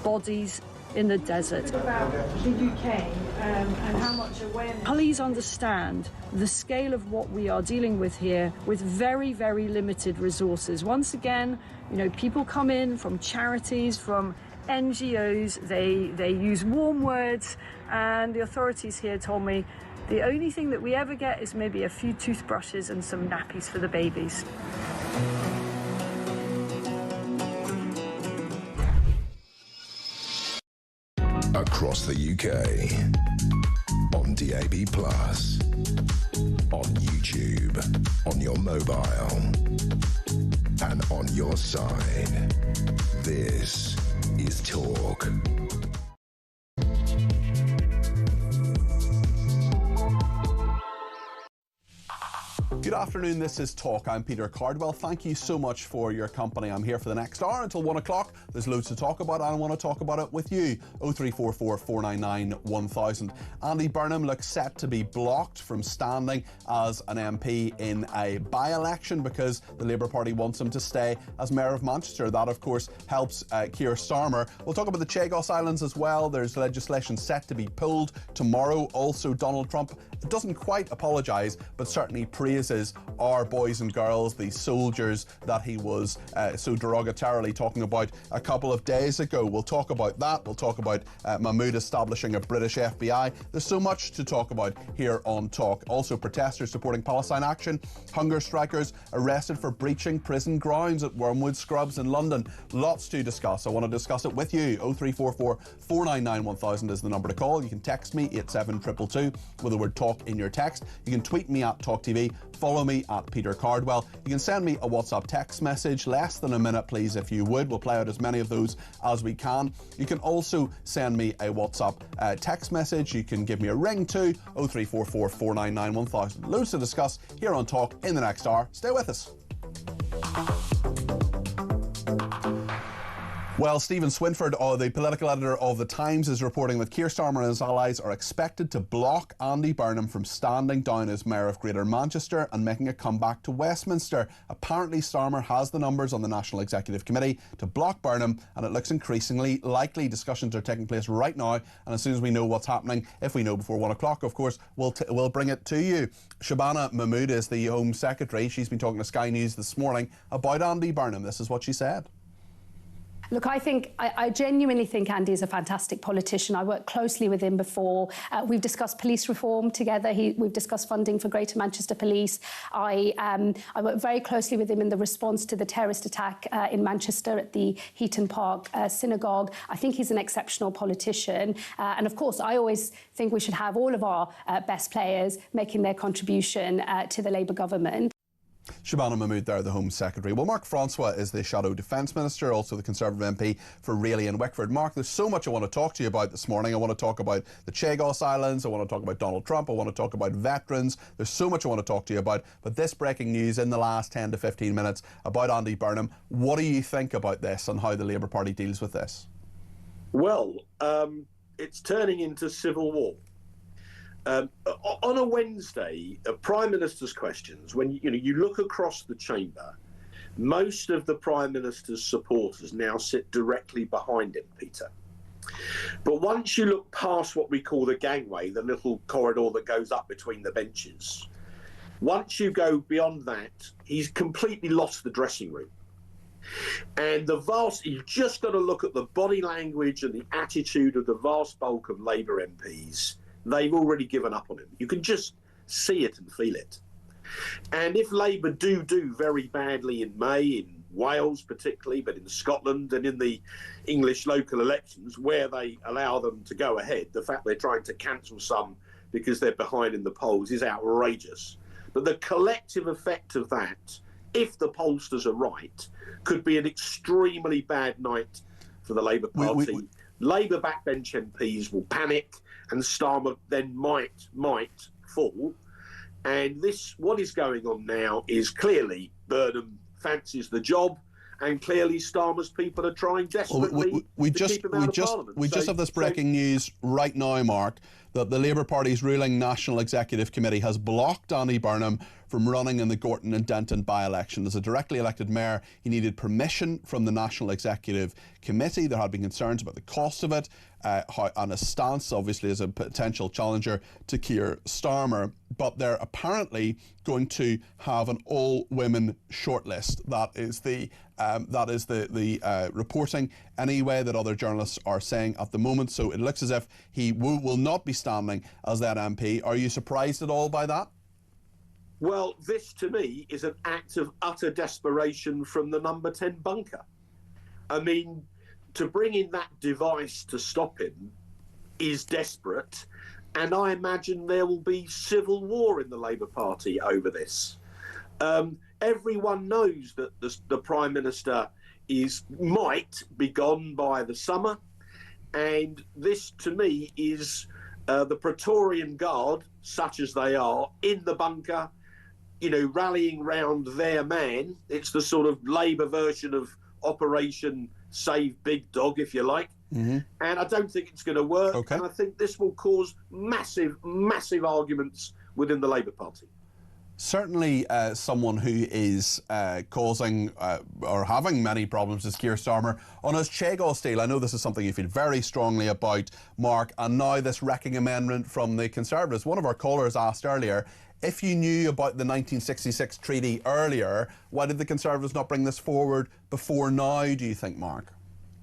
bodies in the desert. About the UK and how much awareness. Please understand the scale of what we are dealing with here with very, very limited resources. Once again, you know, people come in from charities, from NGOs, they use warm words, and the authorities here told me the only thing that we ever get is maybe a few toothbrushes and some nappies for the babies. Across the UK, on DAB+, on YouTube, on your mobile, and on your side. This is Talk. Good afternoon, this is Talk. I'm Peter Cardwell. Thank you so much for your company. I'm here for the next hour until 1 o'clock. There's loads to talk about and I want to talk about it with you. 0344 499 1000. Andy Burnham looks set to be blocked from standing as an MP in a by-election because the Labour Party wants him to stay as Mayor of Manchester. That, of course, helps Keir Starmer. We'll talk about the Chagos Islands as well. There's legislation set to be pulled tomorrow. Also, Donald Trump doesn't quite apologise, but certainly praises our boys and girls, the soldiers that he was so derogatorily talking about a couple of days ago. We'll talk about that. We'll talk about Mahmoud establishing a British FBI. There's so much to talk about here on Talk. Also, protesters supporting Palestine Action, hunger strikers arrested for breaching prison grounds at Wormwood Scrubs in London. Lots to discuss. I want to discuss it with you. 0344 499 1000 is the number to call. You can text me 87222 with the word Talk in your text. You can tweet me at talkTV. Follow me at Peter Cardwell. You can send me a WhatsApp text message, less than a minute please if you would. We'll play out as many of those as we can. You can also send me a WhatsApp text message. You can give me a ring too, 0344 499 1000. Loads to discuss here on Talk in the next hour. Stay with us. Well, Stephen Swinford, the political editor of The Times, is reporting that Keir Starmer and his allies are expected to block Andy Burnham from standing down as Mayor of Greater Manchester and making a comeback to Westminster. Apparently, Starmer has the numbers on the National Executive Committee to block Burnham, and it looks increasingly likely. Discussions are taking place right now, and as soon as we know what's happening, if we know before 1 o'clock, of course, we'll bring it to you. Shabana Mahmood is the Home Secretary. She's been talking to Sky News this morning about Andy Burnham. This is what she said. Look, I genuinely think Andy is a fantastic politician. I worked closely with him before. We've discussed police reform together. We've discussed funding for Greater Manchester Police. I worked very closely with him in the response to the terrorist attack in Manchester at the Heaton Park synagogue. I think he's an exceptional politician. And of course, I always think we should have all of our best players making their contribution to the Labour government. Shabana Mahmood there, the Home Secretary. Well, Mark Francois is the Shadow Defence Minister, also the Conservative MP for Raleigh and Wickford. Mark, there's so much I want to talk to you about this morning. I want to talk about the Chagos Islands, I want to talk about Donald Trump, I want to talk about veterans. There's so much I want to talk to you about. But this breaking news in the last 10 to 15 minutes about Andy Burnham, what do you think about this and how the Labour Party deals with this? Well, it's turning into civil war. On a Wednesday, Prime Minister's questions, when you look across the chamber, most of the Prime Minister's supporters now sit directly behind him, Peter. But once you look past what we call the gangway, the little corridor that goes up between the benches, once you go beyond that, he's completely lost the dressing room. And you've just got to look at the body language and the attitude of the vast bulk of Labour MPs. They've already given up on him. You can just see it and feel it. And if Labour do very badly in May, in Wales particularly, but in Scotland and in the English local elections where they allow them to go ahead, the fact they're trying to cancel some because they're behind in the polls is outrageous. But the collective effect of that, if the pollsters are right, could be an extremely bad night for the Labour Party. Labour backbench MPs will panic, and Starmer then might fall. And what is going on now is clearly Burnham fancies the job, and clearly Starmer's people are trying desperately to keep him out of Parliament. We just have this breaking news right now, Mark, that the Labour Party's ruling National Executive Committee has blocked Andy Burnham from running in the Gorton and Denton by-election. As a directly elected mayor, he needed permission from the National Executive Committee. There had been concerns about the cost of it, and a stance, obviously, as a potential challenger to Keir Starmer. But they're apparently going to have an all-women shortlist. That is the reporting anyway that other journalists are saying at the moment. So it looks as if he will not be standing as that MP. Are you surprised at all by that? Well, this to me is an act of utter desperation from the number 10 bunker. I mean, to bring in that device to stop him is desperate, and I imagine there will be civil war in the Labour Party over this. Everyone knows that the Prime Minister might be gone by the summer, and this to me is the Praetorian Guard, such as they are, in the bunker, rallying round their man. It's the sort of Labour version of Operation Save Big Dog, if you like. Mm-hmm. And I don't think it's going to work. Okay. And I think this will cause massive, massive arguments within the Labour Party. Certainly someone who is causing or having many problems is Keir Starmer on his Chagos deal. I know this is something you feel very strongly about, Mark, and now this wrecking amendment from the Conservatives. One of our callers asked earlier, if you knew about the 1966 treaty earlier, why did the Conservatives not bring this forward before now, do you think, Mark?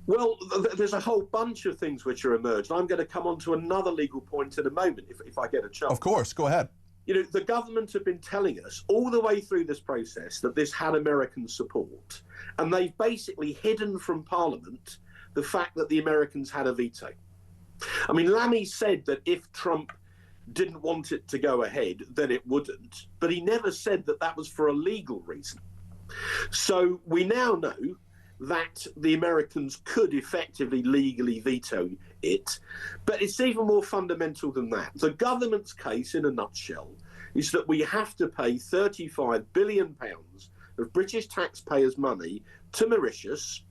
Well, there's a whole bunch of things which are emerged. I'm going to come on to another legal point in a moment, if I get a chance. Of course, go ahead. The government have been telling us all the way through this process that this had American support, and they've basically hidden from Parliament the fact that the Americans had a veto. I mean, Lammy said that if Trump didn't want it to go ahead, then it wouldn't, but he never said that that was for a legal reason. So we now know that the Americans could effectively legally veto it, but it's even more fundamental than that. The government's case, in a nutshell, is that we have to pay £35 billion of British taxpayers' money to Mauritius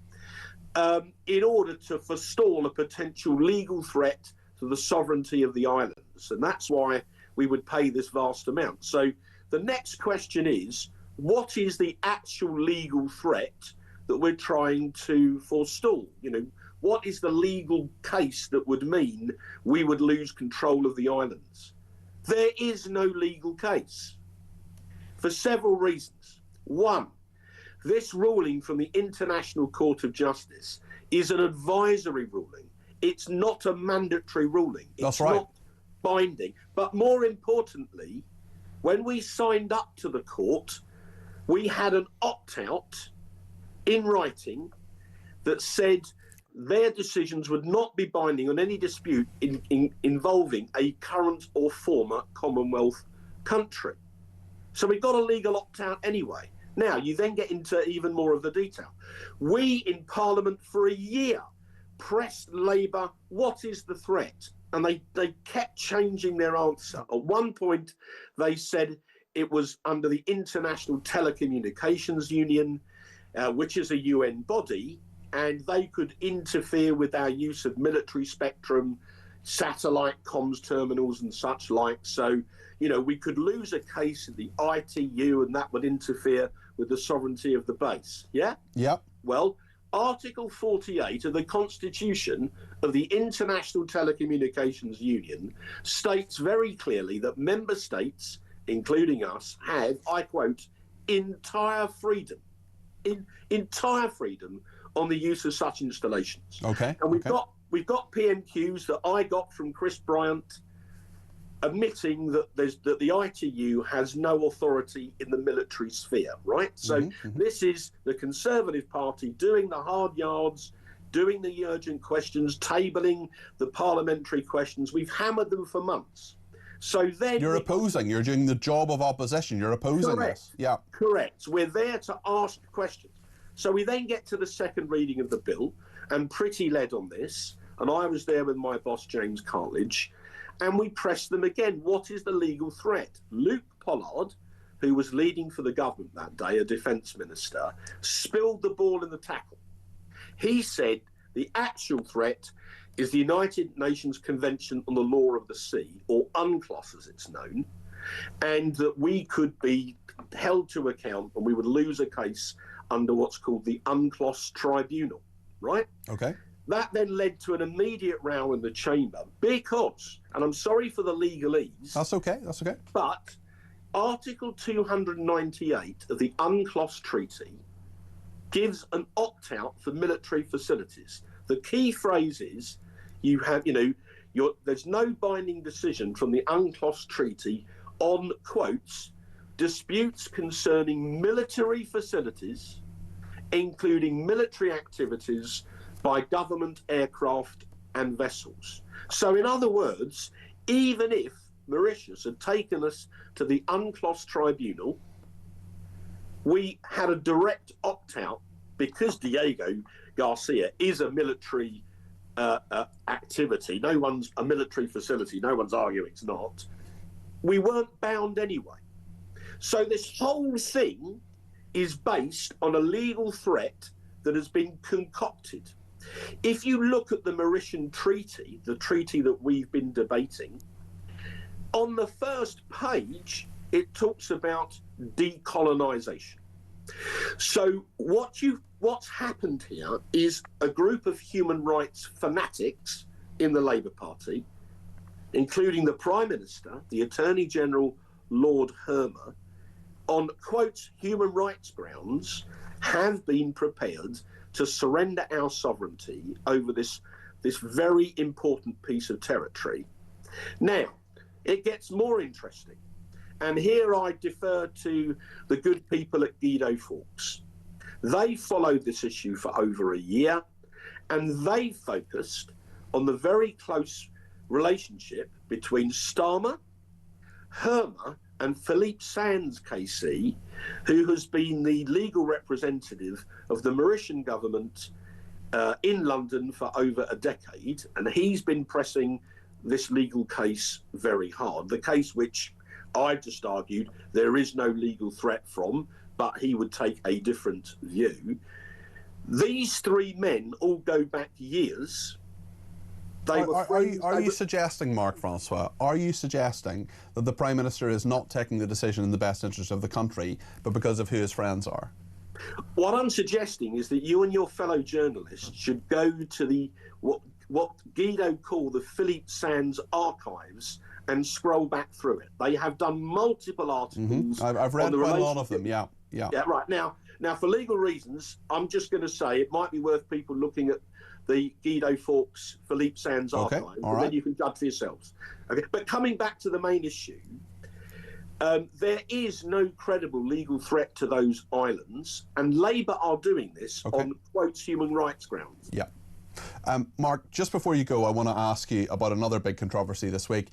in order to forestall a potential legal threat to the sovereignty of the islands, and that's why we would pay this vast amount. So the next question is, what is the actual legal threat that we're trying to forestall? What is the legal case that would mean we would lose control of the islands? There is no legal case for several reasons. One, this ruling from the International Court of Justice is an advisory ruling. It's not a mandatory ruling. It's not binding. But more importantly, when we signed up to the court, we had an opt-out in writing that said their decisions would not be binding on any dispute involving a current or former Commonwealth country. So we got a legal opt-out anyway. Now, you then get into even more of the detail. We in Parliament for a year pressed Labour, what is the threat? And they kept changing their answer. At one point, they said it was under the International Telecommunications Union, which is a UN body, and they could interfere with our use of military spectrum, satellite comms terminals and such like. So, we could lose a case at the ITU and that would interfere with the sovereignty of the base. Yeah? Yep. Well, Article 48 of the Constitution of the International Telecommunications Union states very clearly that member states, including us, have, I quote, entire freedom on the use of such installations. Okay. And we've got PMQs that I got from Chris Bryant admitting that the ITU has no authority in the military sphere, right? So this is the Conservative Party doing the hard yards, doing the urgent questions, tabling the parliamentary questions. We've hammered them for months. So then you're doing the job of opposition. You're opposing this. Yeah. Correct. We're there to ask questions. So we then get to the second reading of the bill, and Pretty led on this, and I was there with my boss, James Cartledge, and we pressed them again. What is the legal threat? Luke Pollard, who was leading for the government that day, a defence minister, spilled the ball in the tackle. He said the actual threat is the United Nations Convention on the Law of the Sea, or UNCLOS as it's known, and that we could be held to account and we would lose a case under what's called the UNCLOS Tribunal, right? Okay. That then led to an immediate row in the chamber because, and I'm sorry for the legalese. That's okay. But Article 298 of the UNCLOS Treaty gives an opt-out for military facilities. The key phrase is you have, there's no binding decision from the UNCLOS Treaty on, quotes, disputes concerning military facilities, including military activities by government aircraft and vessels. So in other words, even if Mauritius had taken us to the UNCLOS Tribunal, we had a direct opt-out because Diego Garcia is a military activity. No one's a military facility. No one's arguing it's not. We weren't bound anyway. So this whole thing is based on a legal threat that has been concocted. If you look at the Mauritian Treaty, the treaty that we've been debating, on the first page, it talks about decolonisation. So what's happened here is a group of human rights fanatics in the Labour Party, including the Prime Minister, the Attorney General, Lord Hermer, on, quote, human rights grounds, have been prepared to surrender our sovereignty over this very important piece of territory. Now, it gets more interesting. And here I defer to the good people at Guido Fawkes. They followed this issue for over a year, and they focused on the very close relationship between Starmer, Hermer, and Philippe Sands KC, who has been the legal representative of the Mauritian government in London for over a decade, and he's been pressing this legal case very hard. The case which I just argued there is no legal threat from, but he would take a different view. These three men all go back years. Are you suggesting, Mark Francois, are you suggesting that the Prime Minister is not taking the decision in the best interest of the country, but because of who his friends are? What I'm suggesting is that you and your fellow journalists should go to what Guido called the Philippe Sands archives and scroll back through it. They have done multiple articles. I've read quite a lot of them, yeah. Yeah, right. Now, for legal reasons, I'm just going to say it might be worth people looking at the Guido Fawkes, Philippe Sands archive, and then you can judge for yourselves. Okay, but coming back to the main issue, there is no credible legal threat to those islands, and Labour are doing this on, quote, human rights grounds. Yeah. Mark, just before you go, I want to ask you about another big controversy this week.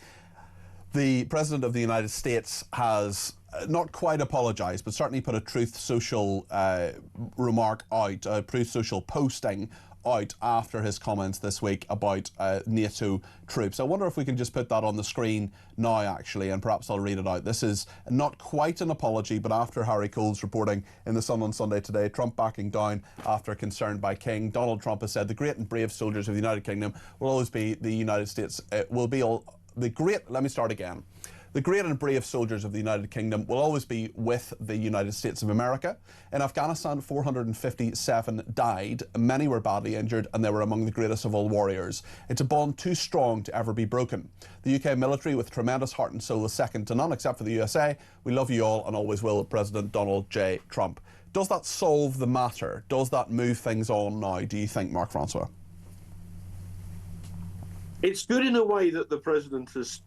The President of the United States has not quite apologised, but certainly put a Truth Social remark out, a Truth Social posting out after his comments this week about NATO troops. I wonder if we can just put that on the screen now, actually, and perhaps I'll read it out. This is not quite an apology, but after Harry Cole's reporting in The Sun on Sunday today, Trump backing down after concern by King. Donald Trump has said the great and brave soldiers of the United Kingdom will always be the United States, The great and brave soldiers of the United Kingdom will always be with the United States of America. In Afghanistan, 457 died, many were badly injured, and they were among the greatest of all warriors. It's a bond too strong to ever be broken. The UK military, with tremendous heart and soul, is second to none, except for the USA. We love you all and always will, President Donald J. Trump. Does that solve the matter? Does that move things on now, do you think, Mark Francois? It's good in a way that the President has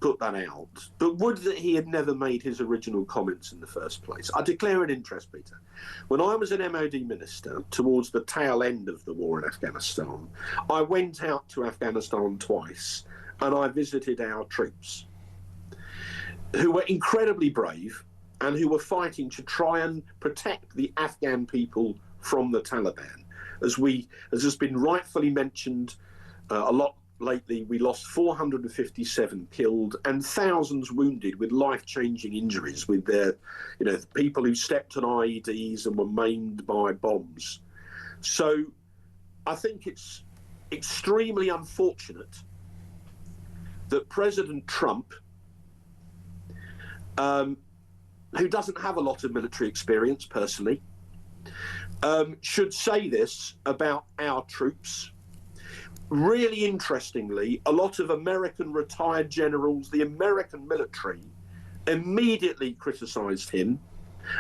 put that out, but would that he had never made his original comments in the first place. I declare an interest, Peter. When I was an MOD minister towards the tail end of the war in Afghanistan, I went out to Afghanistan twice and I visited our troops who were incredibly brave and who were fighting to try and protect the Afghan people from the Taliban. As has been rightfully mentioned a lot lately, we lost 457 killed and thousands wounded with life-changing injuries, with their, people who stepped on IEDs and were maimed by bombs. So I think it's extremely unfortunate that President Trump, who doesn't have a lot of military experience personally, should say this about our troops. Really interestingly, a lot of American retired generals, the American military, immediately criticised him.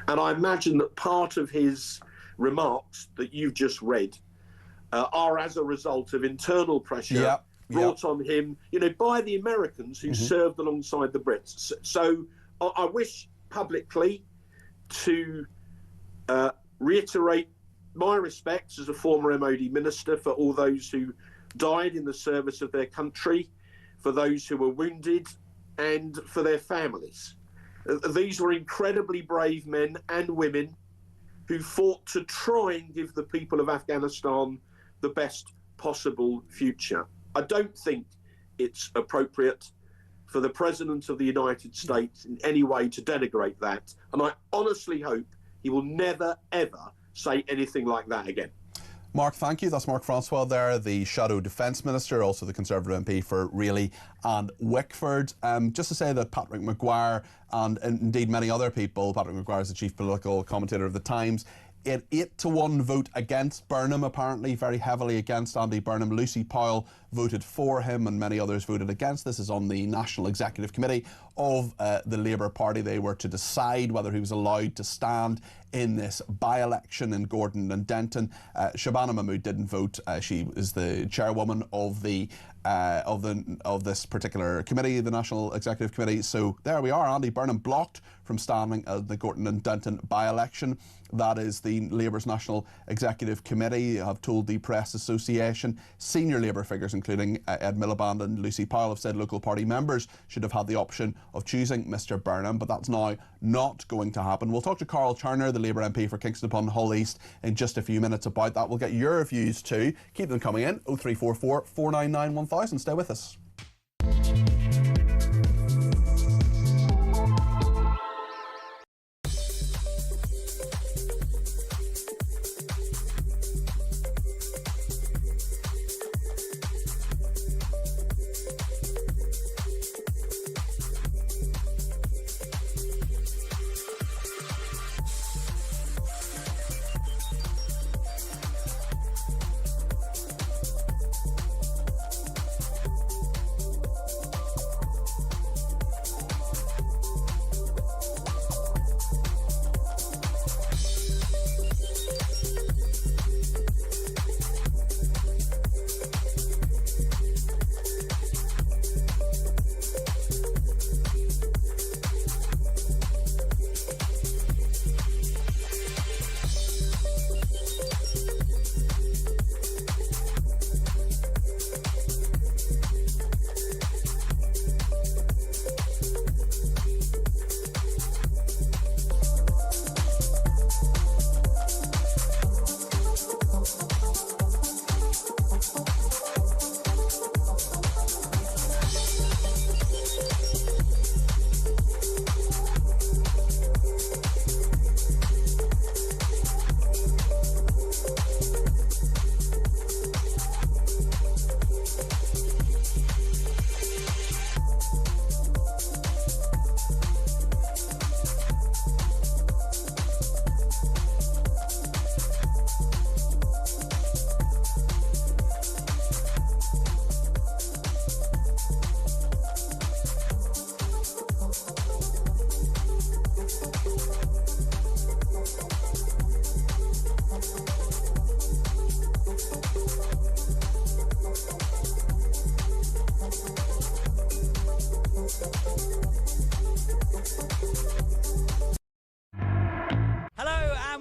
And I imagine that part of his remarks that you've just read are as a result of internal pressure brought on him, by the Americans who served alongside the Brits. So I wish publicly to reiterate my respects as a former MOD minister for all those who died in the service of their country, for those who were wounded, and for their families. These were incredibly brave men and women who fought to try and give the people of Afghanistan the best possible future. I don't think it's appropriate for the President of the United States in any way to denigrate that. And I honestly hope he will never, ever say anything like that again. Mark, thank you. That's Mark Francois there, the Shadow Defence Minister, also the Conservative MP for Raleigh and Wickford. Just to say that Patrick Maguire and indeed many other people, Patrick Maguire is the chief political commentator of The Times, an 8-1 vote against Burnham, apparently very heavily against Andy Burnham. Lucy Powell voted for him and many others voted against. This is on the National Executive Committee of the Labour Party. They were to decide whether he was allowed to stand in this by-election in Gordon and Denton. Shabana Mahmood didn't vote. She is the chairwoman of this particular committee, the National Executive Committee. So there we are. Andy Burnham blocked from standing at the Gordon and Denton by-election. That is the Labour's National Executive Committee have told the Press Association. Senior Labour figures, including Ed Miliband and Lucy Powell, have said local party members should have had the option of choosing Mr Burnham, but that's now not going to happen. We'll talk to Carl Turner, the Labour MP for Kingston upon Hull East, in just a few minutes about that. We'll get your views too. Keep them coming in. 0344 499 1000. Stay with us.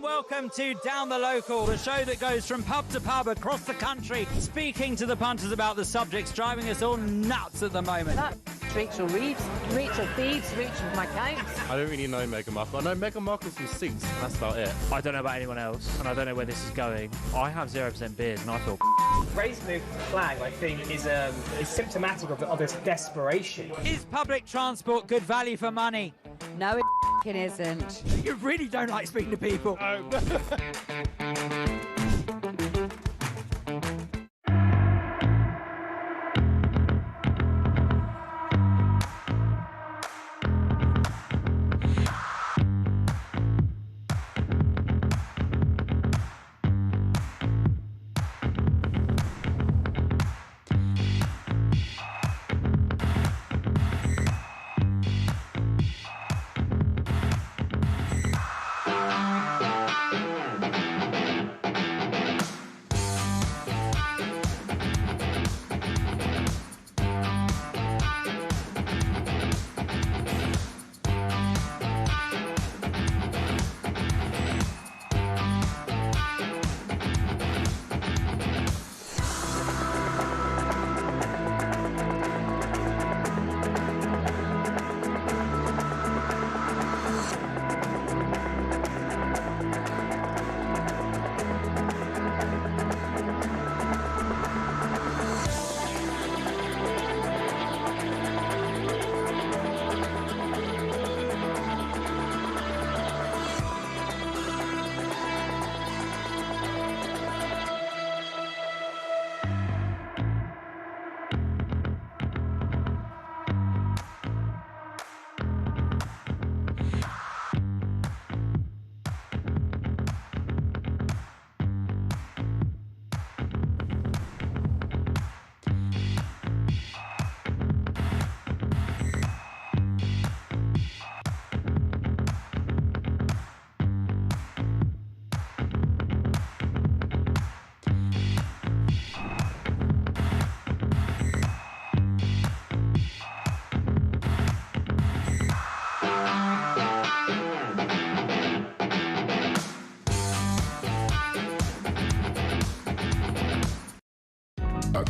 Welcome to Down the Local, the show that goes from pub to pub across the country, speaking to the punters about the subjects driving us all nuts at the moment. That's Rachel Reeves, Rachel Thieves, Rachel McCown. I don't really know Meghan Markle. I know Meghan Markle's from Suits, and that's about it. I don't know about anyone else, and I don't know where this is going. I have 0% beard, and I feel Raising the flag, I think, is symptomatic of this desperation. Is public transport good value for money? No, it isn't. You really don't like speaking to people.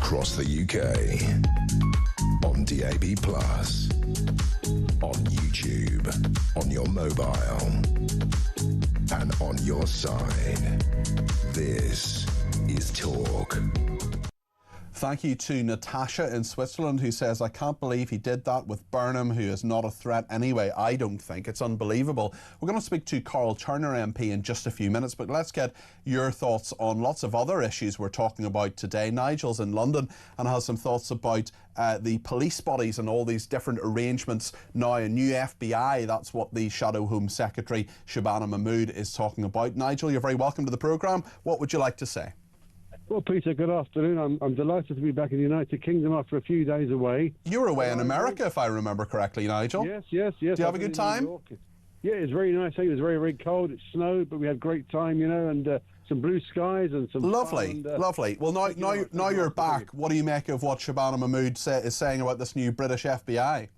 across the UK. On DAB+, on YouTube, on your mobile, and on your side. This is Talk. Thank you to Natasha in Switzerland, who says, I can't believe he did that with Burnham, who is not a threat anyway. I don't think. It's unbelievable. We're going to speak to Carl Turner MP in just a few minutes, but let's get your thoughts on lots of other issues we're talking about today. Nigel's in London and has some thoughts about the police bodies and all these different arrangements now. A new FBI, that's what the Shadow Home Secretary Shabana Mahmood is talking about. Nigel, you're very welcome to the programme. What would you like to say? Well, Peter, good afternoon. I'm delighted to be back in the United Kingdom after a few days away. You were away in America, if I remember correctly, Nigel. Yes. Do you have a good time? Yeah, it was very nice. It was very, very cold. It snowed, but we had great time, and some blue skies and some lovely, lovely. Well, now you're back. What do you make of what Shabana Mahmood is saying about this new British FBI?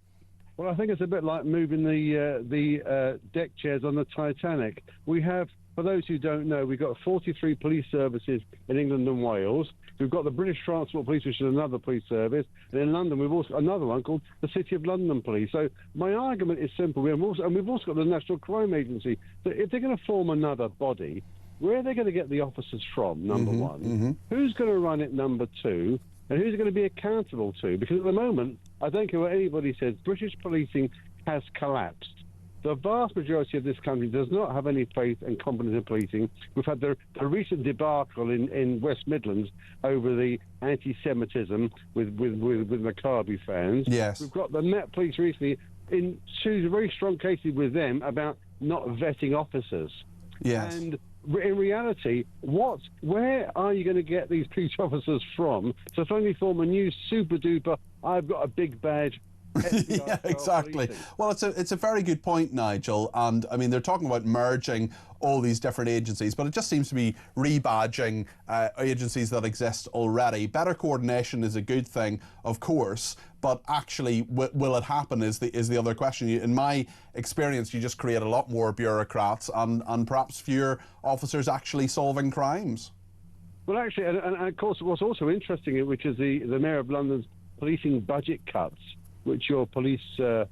Well, I think it's a bit like moving the deck chairs on the Titanic. We have, for those who don't know, we've got 43 police services in England and Wales. We've got the British Transport Police, which is another police service. And in London, we've also another one called the City of London Police. So my argument is simple. We've also got the National Crime Agency. So if they're going to form another body, where are they going to get the officers from, number one? Who's going to run it, number two? And who's going to be accountable to? Because at the moment, I don't care what anybody says, British policing has collapsed. The vast majority of this country does not have any faith and confidence in policing. We've had the recent debacle in West Midlands over the anti-Semitism with Maccabi fans. Yes. We've got the Met Police recently in two very strong cases with them about not vetting officers. Yes. And in reality, where are you going to get these police officers from to finally form a new super-duper, I've got a big badge, yeah, exactly. Well, it's a very good point, Nigel. And I mean, they're talking about merging all these different agencies, but it just seems to be rebadging agencies that exist already. Better coordination is a good thing, of course, but actually, will it happen is the other question. In my experience, you just create a lot more bureaucrats and perhaps fewer officers actually solving crimes. Well, actually, and of course, what's also interesting, which is the Mayor of London's policing budget cuts, which your police, Mr.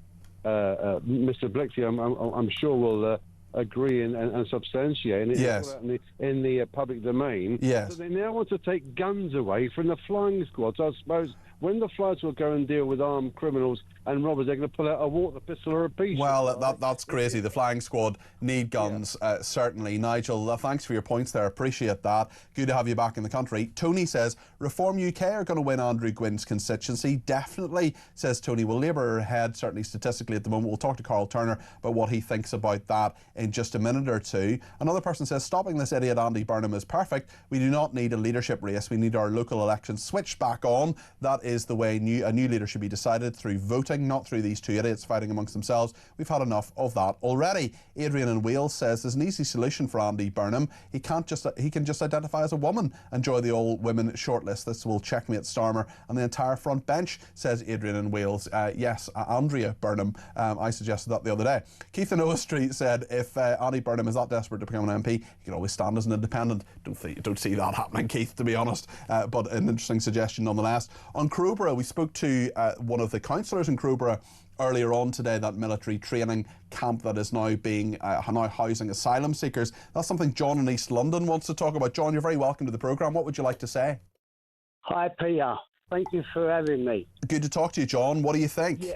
Blixey, I'm sure will agree and substantiate. And yes. In the public domain. Yes. So they now want to take guns away from the flying squads. I suppose when the floods will go and deal with armed criminals and robbers, they're going to pull out a water pistol or a piece. Well, that's crazy. The flying squad need guns, certainly. Nigel, thanks for your points there. Appreciate that. Good to have you back in the country. Tony says, Reform UK are going to win Andrew Gwynn's constituency. Definitely, says Tony. Well, Labour are ahead, certainly statistically at the moment. We'll talk to Carl Turner about what he thinks about that in just a minute or two. Another person says, stopping this idiot Andy Burnham is perfect. We do not need a leadership race. We need our local elections switched back on. That is the way a new leader should be decided, through voting, not through these two idiots fighting amongst themselves. We've had enough of that already. Adrian in Wales says there's an easy solution for Andy Burnham. He can just identify as a woman and join the all-women shortlist. This will checkmate Starmer and the entire front bench, says Adrian in Wales. Yes, Andrea Burnham. I suggested that the other day. Keith in Owen Street said if Andy Burnham is that desperate to become an MP, he can always stand as an independent. Don't see that happening, Keith, to be honest. But an interesting suggestion nonetheless. On Crowborough, we spoke to one of the councillors in Crowborough earlier on today, that military training camp that is now now housing asylum seekers. That's something John in East London wants to talk about. John, you're very welcome to the programme. What would you like to say? Hi, Peter. Thank you for having me. Good to talk to you, John. What do you think? Yeah.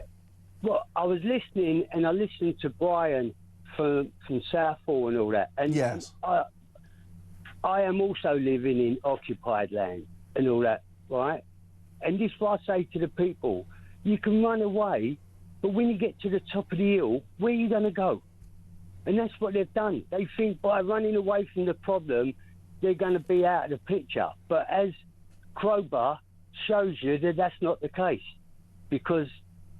Well, I was listening, and I listened to Brian from Southall and all that. And yes. I am also living in occupied land and all that, right? And this is what I say to the people. You can run away, but when you get to the top of the hill, where are you going to go? And that's what they've done. They think by running away from the problem, they're going to be out of the picture. But as Crowborough shows you that that's not the case, because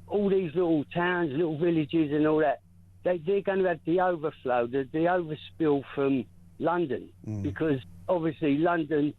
all these little towns, little villages and all that, they're going to have the overflow, the overspill from London, because obviously London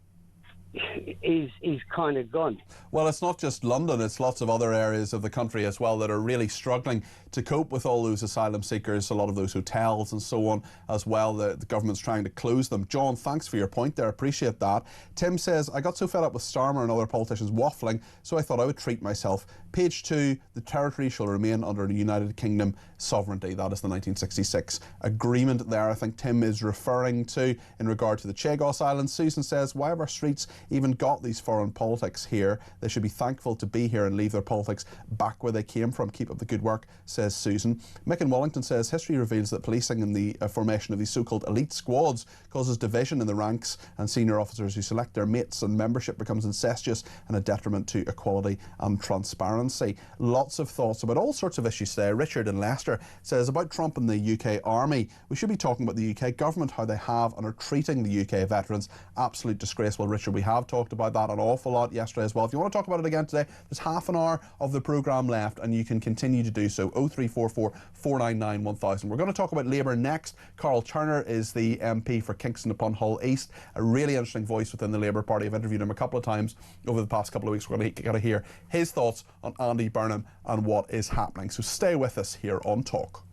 is kind of gone. Well, it's not just London, it's lots of other areas of the country as well that are really struggling to cope with all those asylum seekers, a lot of those hotels and so on as well. The government's trying to close them. John, thanks for your point there, appreciate that. Tim says, I got so fed up with Starmer and other politicians waffling, so I thought I would treat myself. Page 2, the territory shall remain under the United Kingdom sovereignty. That is the 1966 agreement there, I think Tim is referring to in regard to the Chagos Islands. Susan says, why have our streets even got these foreign politics here? They should be thankful to be here and leave their politics back where they came from. Keep up the good work, says Susan. Mick in Wellington says, history reveals that policing and the formation of these so-called elite squads causes division in the ranks and senior officers who select their mates, and membership becomes incestuous and a detriment to equality and transparency. Lots of thoughts about all sorts of issues today. Richard in Leicester says, about Trump and the UK Army, we should be talking about the UK government, how they have and are treating the UK veterans. Absolute disgrace. Well, Richard, we have talked about that an awful lot yesterday as well. If you want to talk about it again today, there's half an hour of the programme left and you can continue to do so. 0344 499 1000. We're going to talk about Labour next. Carl Turner is the MP for Kingston upon Hull East, a really interesting voice within the Labour Party. I've interviewed him a couple of times over the past couple of weeks. We're going to hear his thoughts on Andy Burnham and what is happening. So stay with us here on Talk.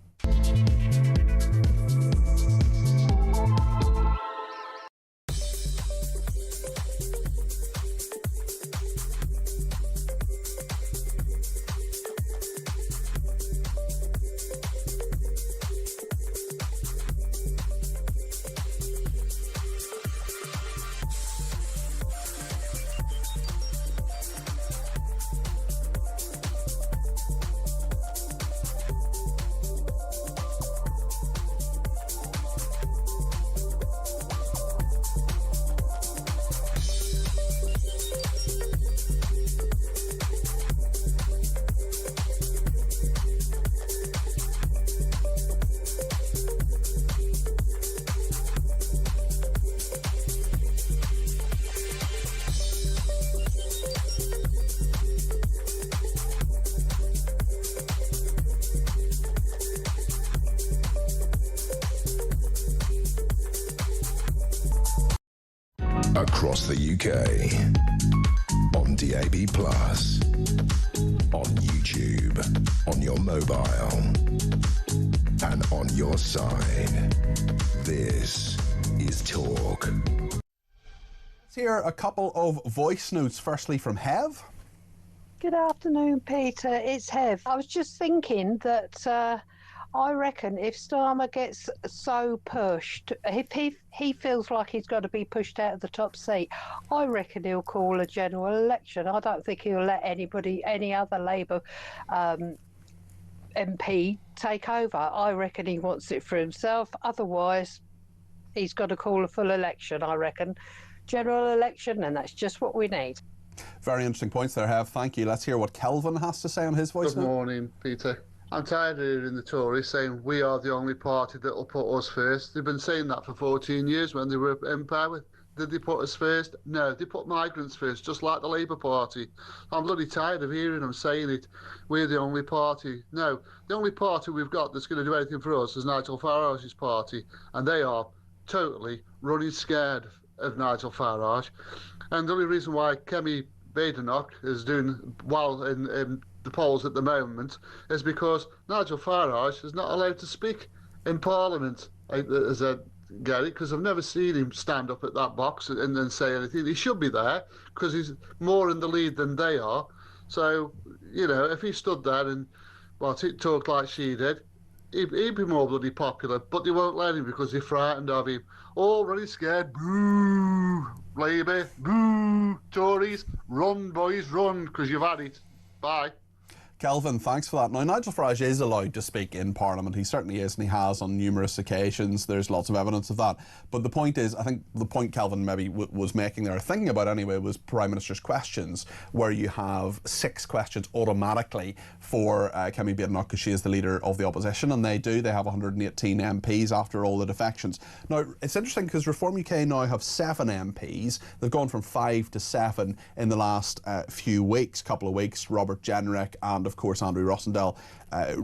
Across the UK, on DAB+, on YouTube, on your mobile, and on your side. This is Talk. Let's hear a couple of voice notes, firstly from Hev. Good afternoon, Peter. It's Hev. I was just thinking that I reckon if Starmer gets so pushed, if he feels like he's got to be pushed out of the top seat, I reckon he'll call a general election. I don't think he'll let any other Labour MP take over. I reckon he wants it for himself. Otherwise, he's got to call a full election, I reckon. General election, and that's just what we need. Very interesting points there, Hev. Thank you. Let's hear what Kelvin has to say on his voice note. Good morning, Peter. I'm tired of hearing the Tories saying we are the only party that will put us first. They've been saying that for 14 years when they were in power. Did they put us first? No, they put migrants first, just like the Labour Party. I'm bloody tired of hearing them saying it. We're the only party. No, the only party we've got that's going to do anything for us is Nigel Farage's party, and they are totally running scared of Nigel Farage. And the only reason why Kemi Badenoch is doing well in the polls at the moment is because Nigel Farage is not allowed to speak in Parliament, as I get it, because I've never seen him stand up at that box and say anything. He should be there because he's more in the lead than they are. So, you know, if he stood there and, well, talked like she did, he'd be more bloody popular, but they won't let him because they're frightened of him. All really scared. Boo! Labour. Boo! Tories. Run, boys, run, because you've had it. Bye. Kelvin, thanks for that. Now, Nigel Farage is allowed to speak in Parliament. He certainly is, and he has on numerous occasions. There's lots of evidence of that. But the point is, I think the point Kelvin maybe was making there, thinking about anyway, was Prime Minister's questions, where you have 6 questions automatically for Kemi Badenoch, because she is the leader of the opposition, and they have 118 MPs after all the defections. Now, it's interesting because Reform UK now have 7 MPs. They've gone from 5 to 7 in the last few weeks, couple of weeks. Robert Jenrick and, of course Andrew Rossendale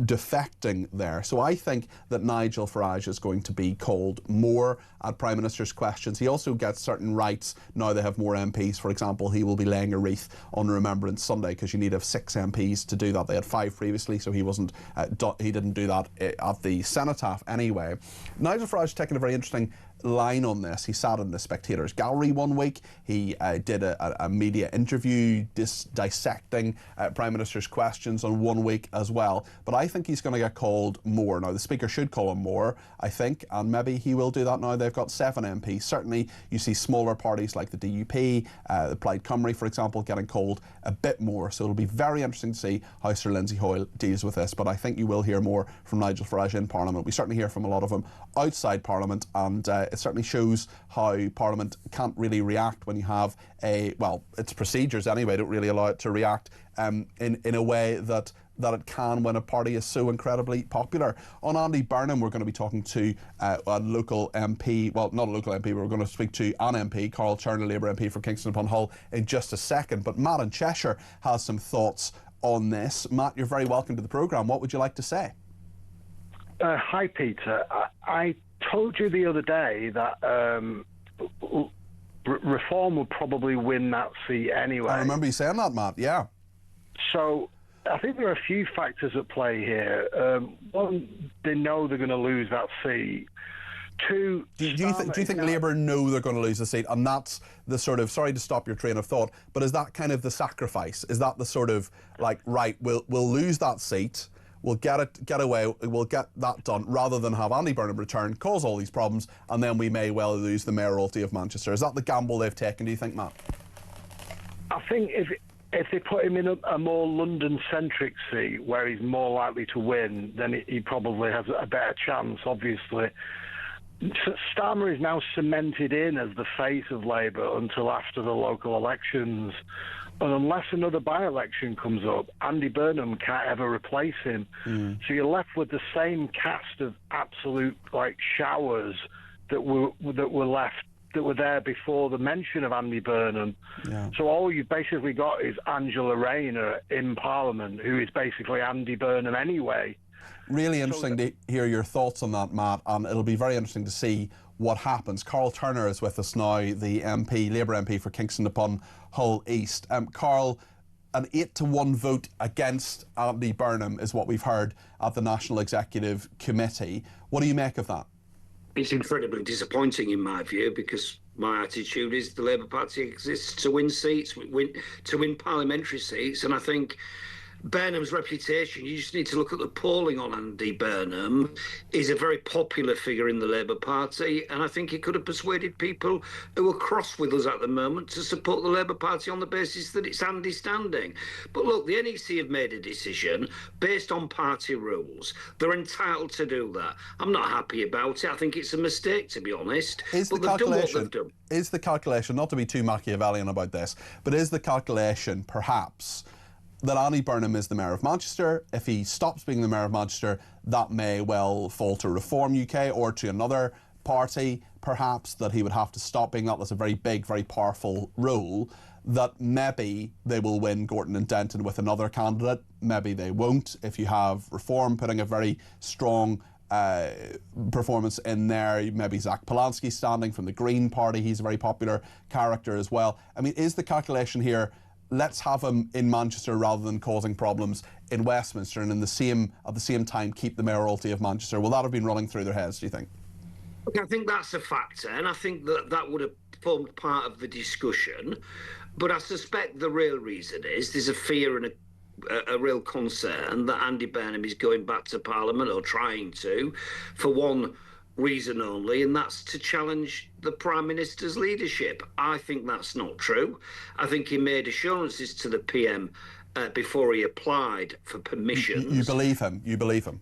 defecting there. So I think that Nigel Farage is going to be called more at Prime Minister's questions. He also gets certain rights now they have more MPs. For example, he will be laying a wreath on Remembrance Sunday because you need to have 6 MPs to do that. They had 5 previously, so he didn't do that at the cenotaph anyway. Nigel Farage taking a very interesting line on this. He sat in the Spectator's gallery one week. He did a media interview dissecting Prime Minister's questions on one week as well. But I think he's going to get called more. Now, the Speaker should call him more, I think, and maybe he will do that now. They've got 7 MPs. Certainly, you see smaller parties like the DUP, the Plaid Cymru, for example, getting called a bit more. So it'll be very interesting to see how Sir Lindsay Hoyle deals with this. But I think you will hear more from Nigel Farage in Parliament. We certainly hear from a lot of them outside Parliament, and it certainly shows how Parliament can't really react when you have its procedures anyway don't really allow it to react in a way that it can when a party is so incredibly popular. On Andy Burnham, we're going to be talking to a local MP, well, not a local MP, we're going to speak to an MP, Carl Turner, Labour MP for Kingston upon Hull, in just a second. But Matt in Cheshire has some thoughts on this. Matt, you're very welcome to the programme. What would you like to say? Hi, Peter. I told you the other day that Reform would probably win that seat anyway. I remember you saying that, Matt, yeah. So I think there are a few factors at play here. One, they know they're going to lose that seat. Two, do you think Labour know they're going to lose the seat, and that's the sort of, sorry to stop your train of thought, but is that kind of the sacrifice? Is that the sort of like, right, we'll lose that seat, we'll get away, we'll get that done, rather than have Andy Burnham return, cause all these problems, and then we may well lose the mayoralty of Manchester? Is that the gamble they've taken, do you think, Matt? I think if they put him in a more London-centric seat where he's more likely to win, then he probably has a better chance, obviously. Starmer is now cemented in as the face of Labour until after the local elections. And unless another by-election comes up, Andy Burnham can't ever replace him. So you're left with the same cast of absolute showers that were there before the mention of Andy Burnham. Yeah. So all you've basically got is Angela Rayner in Parliament, who is basically Andy Burnham anyway. Really interesting to hear your thoughts on that, Matt, and it'll be very interesting to see what happens. Carl Turner is with us now, the MP, Labour MP for Kingston upon Hull East. Carl, an 8-1 vote against Andy Burnham is what we've heard at the National Executive Committee. What do you make of that? It's incredibly disappointing in my view, because my attitude is the Labour Party exists to win seats, to win parliamentary seats, and I think Burnham's reputation, you just need to look at the polling on Andy Burnham, is a very popular figure in the Labour Party, and I think he could have persuaded people who are cross with us at the moment to support the Labour Party on the basis that it's Andy standing. But look, the NEC have made a decision based on party rules. They're entitled to do that. I'm not happy about it. I think it's a mistake, to be honest. But they've done what they've done. Is the calculation, not to be too Machiavellian about this, but is the calculation perhaps that Andy Burnham is the Mayor of Manchester? If he stops being the Mayor of Manchester, that may well fall to Reform UK or to another party, perhaps, that he would have to stop being that. That's a very big, very powerful role. That maybe they will win Gorton and Denton with another candidate. Maybe they won't. If you have Reform putting a very strong performance in there, maybe Zach Polanski standing from the Green Party, he's a very popular character as well. I mean, is the calculation here, let's have him in Manchester rather than causing problems in Westminster, and at the same time keep the mayoralty of Manchester? Will that have been running through their heads, do you think? Look, I think that's a factor, and I think that would have formed part of the discussion. But I suspect the real reason is there's a fear and a real concern that Andy Burnham is going back to Parliament, or trying to, for one reason only, and that's to challenge the Prime Minister's leadership. I think that's not true. I think he made assurances to the PM before he applied for permissions. You believe him? You believe him?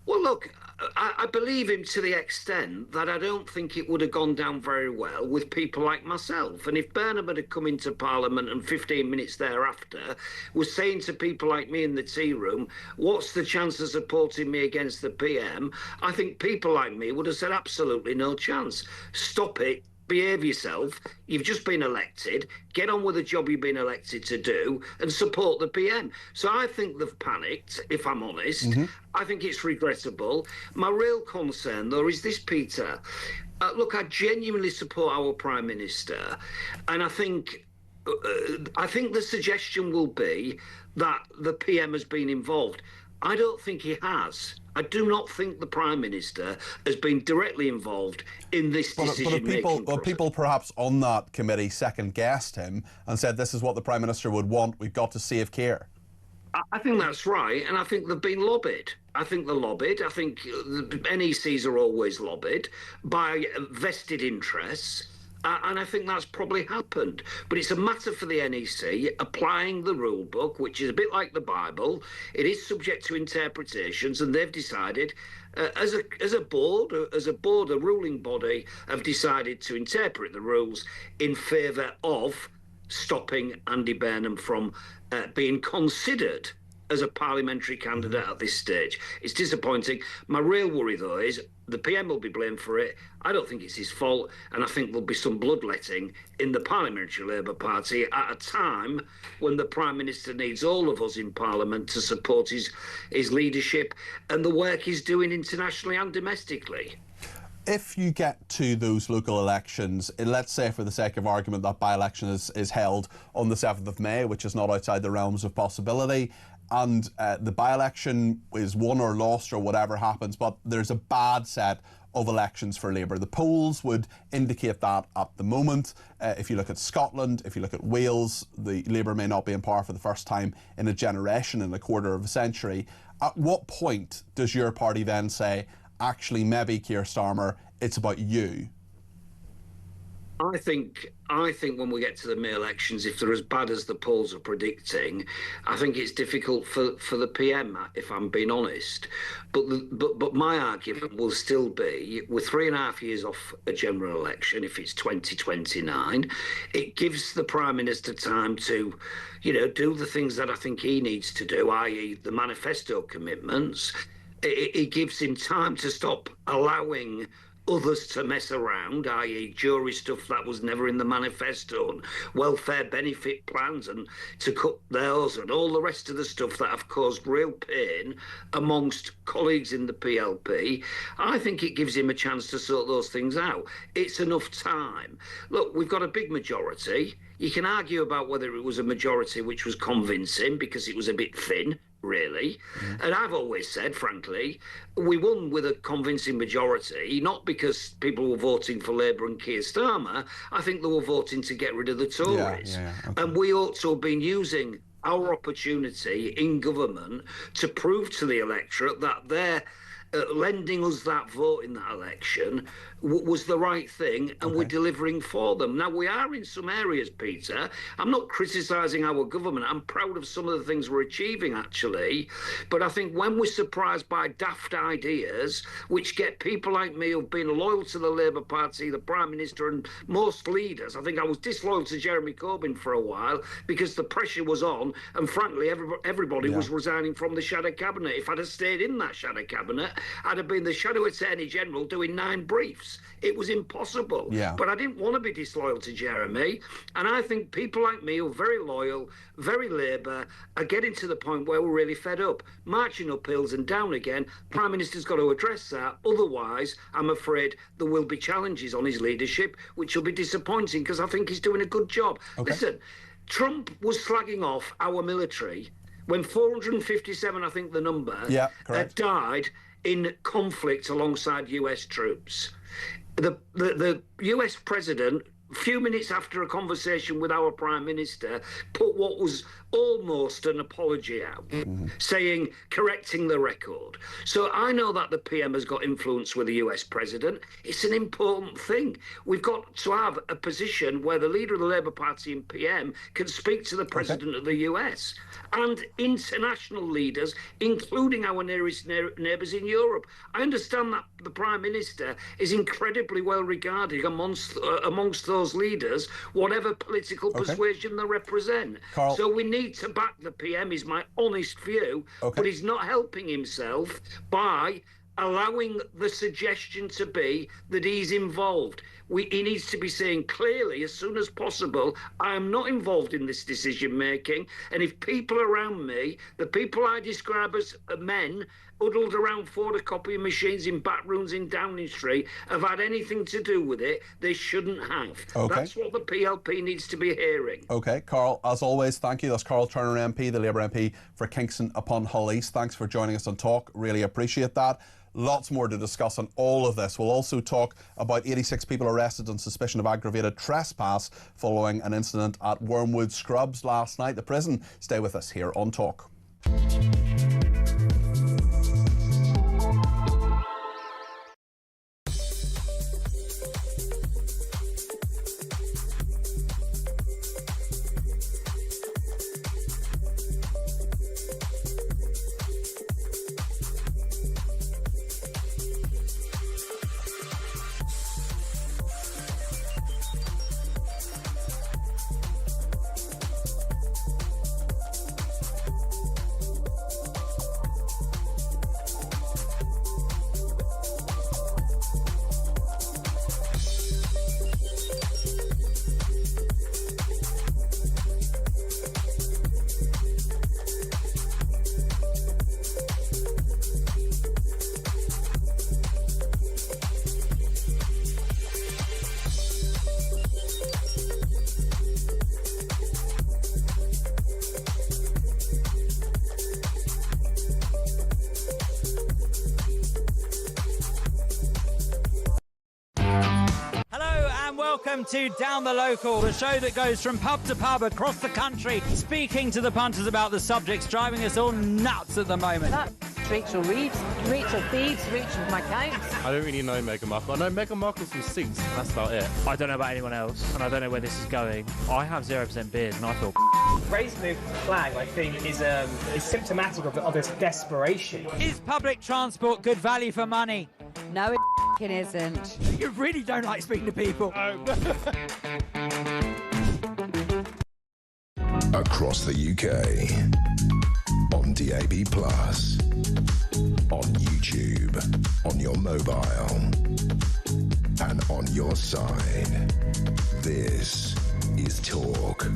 Well, look, I believe him to the extent that I don't think it would have gone down very well with people like myself. And if Burnham had come into Parliament and 15 minutes thereafter was saying to people like me in the tea room, what's the chance of supporting me against the PM? I think people like me would have said absolutely no chance. Stop it behave yourself. You've just been elected. Get on with the job you've been elected to do and support the PM. So I think they've panicked, if I'm honest. I think it's regrettable. My real concern, though, is this, Peter. Look, I genuinely support our Prime Minister, and I think the suggestion will be that the PM has been involved. I don't think he has. I do not think the Prime Minister has been directly involved in this decision-making. But people perhaps on that committee second-guessed him and said, this is what the Prime Minister would want, we've got to save care. I think that's right, and I think they've been lobbied. I think they're lobbied. I think the NECs are always lobbied by vested interests. And I think that's probably happened. But it's a matter for the NEC applying the rule book, which is a bit like the Bible. It is subject to interpretations, and they've decided, as a board, a ruling body, have decided to interpret the rules in favour of stopping Andy Burnham from being considered as a parliamentary candidate at this stage. It's disappointing. My real worry, though, is the PM will be blamed for it. I don't think it's his fault, and I think there'll be some bloodletting in the Parliamentary Labour Party at a time when the Prime Minister needs all of us in Parliament to support his leadership and the work he's doing internationally and domestically. If you get to those local elections, let's say for the sake of argument that by-election is held on the 7th of May, which is not outside the realms of possibility, and the by-election is won or lost or whatever happens, but there's a bad set of elections for Labour. The polls would indicate that at the moment. If you look at Scotland, if you look at Wales, the Labour may not be in power for the first time in a generation, in a quarter of a century. At what point does your party then say, actually, maybe, Keir Starmer, it's about you? I think when we get to the May elections, if they're as bad as the polls are predicting, I think it's difficult for the PM, if I'm being honest. But my argument will still be, we're 3.5 years off a general election. If it's 2029, it gives the Prime Minister time to, do the things that I think he needs to do, i.e. the manifesto commitments. It gives him time to stop allowing others to mess around, i.e. jury stuff that was never in the manifesto, and welfare benefit plans, and to cut those and all the rest of the stuff that have caused real pain amongst colleagues in the PLP. I think it gives him a chance to sort those things out. It's enough time. Look, we've got a big majority. You can argue about whether it was a majority which was convincing because it was a bit thin, really. And I've always said, frankly, we won with a convincing majority, not because people were voting for Labour and Keir Starmer. I think they were voting to get rid of the Tories. Okay. And we ought to have been using our opportunity in government to prove to the electorate that they're lending us that vote in that election was the right thing, and we're delivering for them. Now, we are in some areas, Peter. I'm not criticising our government. I'm proud of some of the things we're achieving, actually. But I think when we're surprised by daft ideas, which get people like me who've been loyal to the Labour Party, the Prime Minister, and most leaders, I think I was disloyal to Jeremy Corbyn for a while because the pressure was on, and frankly, everybody was resigning from the shadow cabinet. If I'd have stayed in that shadow cabinet, I'd have been the Shadow Attorney General doing 9 briefs. It was impossible. But I didn't want to be disloyal to Jeremy. And I think people like me who are very loyal, very Labour, are getting to the point where we're really fed up. Marching up hills and down again. Prime Minister's got to address that. Otherwise, I'm afraid there will be challenges on his leadership, which will be disappointing because I think he's doing a good job. Listen, Trump was slagging off our military when 457, I think the number, died in conflict alongside US troops. The US president, a few minutes after a conversation with our Prime Minister, put what was almost an apology out, saying, correcting the record. So I know that the PM has got influence with the US president. It's an important thing. We've got to have a position where the leader of the Labour Party and PM can speak to the president of the US and international leaders, including our nearest neighbours in Europe. I understand that the Prime Minister is incredibly well regarded amongst those leaders, whatever political persuasion they represent. Carl. So we need to back the PM, is my honest view, but he's not helping himself by allowing the suggestion to be that he's involved. He needs to be saying clearly, as soon as possible, I am not involved in this decision making. And if people around me, the people I describe as men, huddled around photocopying machines in back rooms in Downing Street, have had anything to do with it, they shouldn't have. Okay. That's what the PLP needs to be hearing. Okay, Carl, as always, thank you. That's Carl Turner MP, the Labour MP for Kingston upon Hull East. Thanks for joining us on Talk. Really appreciate that. Lots more to discuss on all of this. We'll also talk about 86 people arrested on suspicion of aggravated trespass following an incident at Wormwood Scrubs last night. The prison. Stay with us here on Talk. Welcome to Down the Local, the show that goes from pub to pub across the country, speaking to the punters about the subjects driving us all nuts at the moment. That's Rachel Reeves, Rachel Thieves, Rachel McCounts. I don't really know Meghan Markle. I know Meghan Markle's from Suits, and that's about it. I don't know about anyone else, and I don't know where this is going. I have 0% beard, and I feel Raising the flag, I think, is symptomatic of this desperation. Is public transport good value for money? No, it isn't. You really don't like speaking to people. Across the UK, on DAB+, on YouTube, on your mobile, and on your side. This is Talk.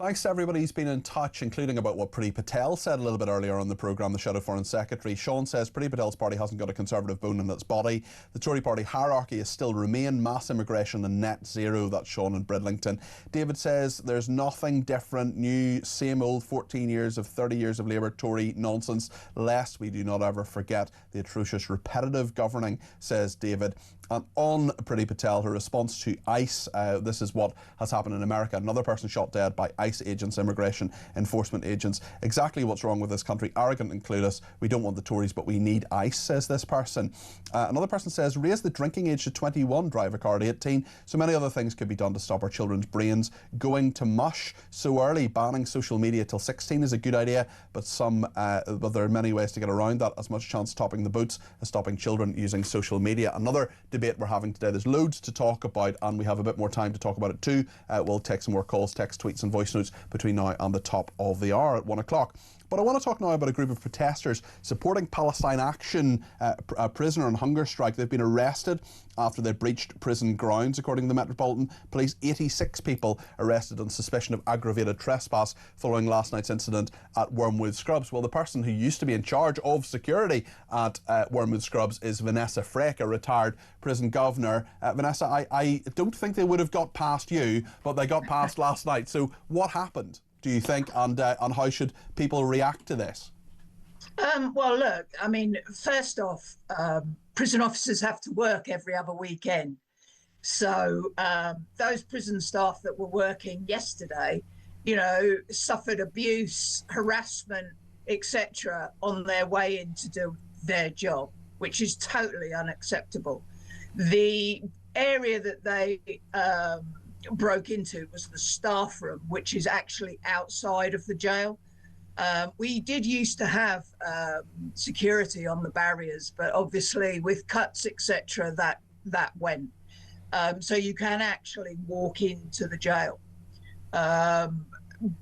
Thanks to everybody who's been in touch, including about what Priti Patel said a little bit earlier on the programme, the Shadow Foreign Secretary. Sean says Priti Patel's party hasn't got a Conservative bone in its body. The Tory party hierarchy is still Remain, mass immigration and net zero. That's Sean in Bridlington. David says there's nothing different, new, same old 14 years of 30 years of Labour Tory nonsense, lest we do not ever forget the atrocious repetitive governing, says David. And on Priti Patel, her response to ICE, this is what has happened in America. Another person shot dead by ICE agents, immigration enforcement agents. Exactly what's wrong with this country. Arrogant and clueless. We don't want the Tories, but we need ICE, says this person. Another person says, raise the drinking age to 21, drive a car at 18. So many other things could be done to stop our children's brains going to mush so early. Banning social media till 16 is a good idea, but there are many ways to get around that. As much chance topping the boots as stopping children using social media. Another debate we're having today. There's loads to talk about, and we have a bit more time to talk about it too. We'll take some more calls, text, tweets and voice notes between now and the top of the hour at 1 o'clock. But I want to talk now about a group of protesters supporting Palestine Action, a prisoner on hunger strike. They've been arrested after they breached prison grounds, according to the Metropolitan Police. 86 people arrested on suspicion of aggravated trespass following last night's incident at Wormwood Scrubs. Well, the person who used to be in charge of security at Wormwood Scrubs is Vanessa Frake, a retired prison governor. Vanessa, I don't think they would have got past you, but they got past last night. So what happened, do you think, and how should people react to this? Well, look, I mean, first off, prison officers have to work every other weekend. So those prison staff that were working yesterday, you know, suffered abuse, harassment, etc. on their way in to do their job, which is totally unacceptable. The area that they broke into was the staff room, which is actually outside of the jail. We did used to have security on the barriers, but obviously with cuts, etc., that went. So you can actually walk into the jail.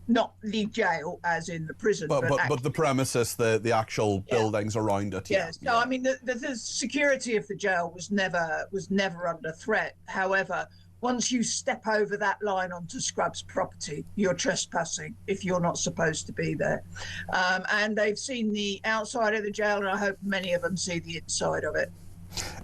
not the jail as in the prison, but the premises, the actual buildings around it. Yes. No, I mean the security of the jail was never under threat. However, once you step over that line onto Scrub's property, you're trespassing if you're not supposed to be there. And they've seen the outside of the jail, and I hope many of them see the inside of it.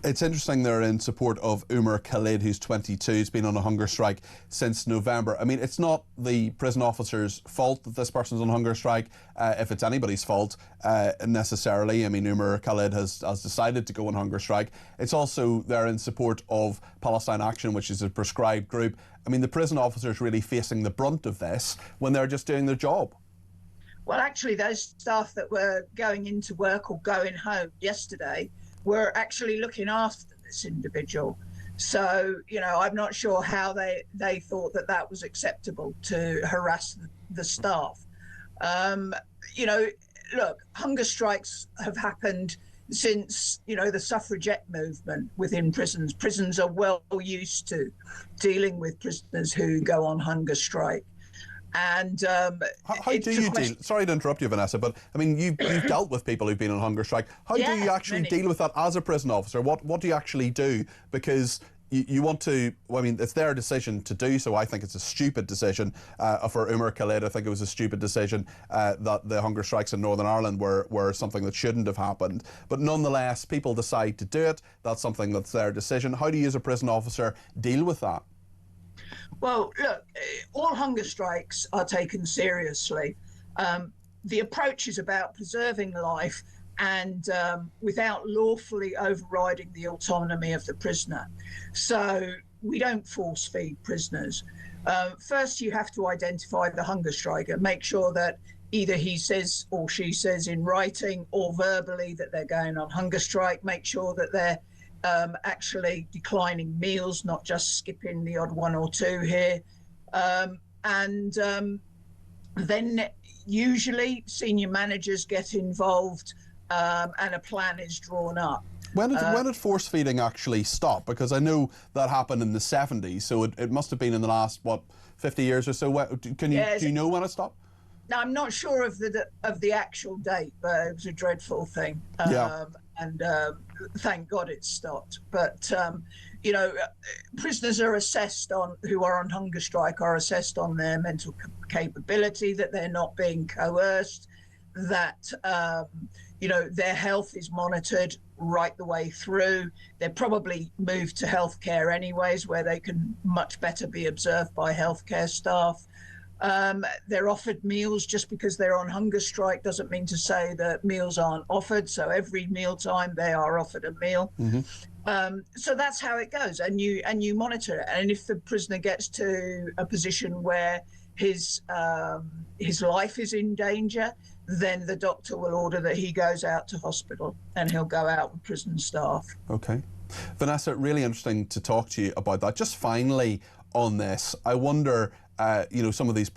It's interesting they're in support of Umar Khalid, who's 22. He's been on a hunger strike since November. I mean, it's not the prison officers' fault that this person's on hunger strike, if it's anybody's fault necessarily. I mean, Umar Khalid has decided to go on hunger strike. It's also they're in support of Palestine Action, which is a proscribed group. I mean, the prison officers really facing the brunt of this when they're just doing their job. Well, actually, those staff that were going into work or going home yesterday were actually looking after this individual. So, you know, I'm not sure how they thought that was acceptable to harass the staff. You know, look, hunger strikes have happened since, you know, the suffragette movement within prisons. Prisons are well used to dealing with prisoners who go on hunger strike. And how do you deal? Sorry to interrupt you, Vanessa, but I mean, you've dealt with people who've been on hunger strike. How do you actually deal with that as a prison officer? What do you actually do? Because you want to. Well, I mean, it's their decision to do so. I think it's a stupid decision for Umar Khalid. I think it was a stupid decision that the hunger strikes in Northern Ireland were something that shouldn't have happened. But nonetheless, people decide to do it. That's something that's their decision. How do you, as a prison officer, deal with that? Well, look, all hunger strikes are taken seriously. The approach is about preserving life and without lawfully overriding the autonomy of the prisoner. So we don't force feed prisoners. First, you have to identify the hunger striker, make sure that either he says or she says in writing or verbally that they're going on hunger strike, make sure that they're actually declining meals, not just skipping the odd one or two here. And then usually senior managers get involved and a plan is drawn up. When did force feeding actually stop? Because I know that happened in the 70s, so it must have been in the last, 50 years or so. Do you know when it stopped? No, I'm not sure of the actual date, but it was a dreadful thing. And thank God it stopped. But, you know, prisoners are assessed who are on hunger strike are assessed on their mental capability, that they're not being coerced, that, you know, their health is monitored right the way through. They're probably moved to healthcare anyways, where they can much better be observed by healthcare staff. They're offered meals. Just because they're on hunger strike doesn't mean to say that meals aren't offered. So every mealtime they are offered a meal. Mm-hmm. So that's how it goes, and you monitor it. And if the prisoner gets to a position where his life is in danger, then the doctor will order that he goes out to hospital, and he'll go out with prison staff. Okay, Vanessa, really interesting to talk to you about that. Just finally on this, I wonder. You know, some of these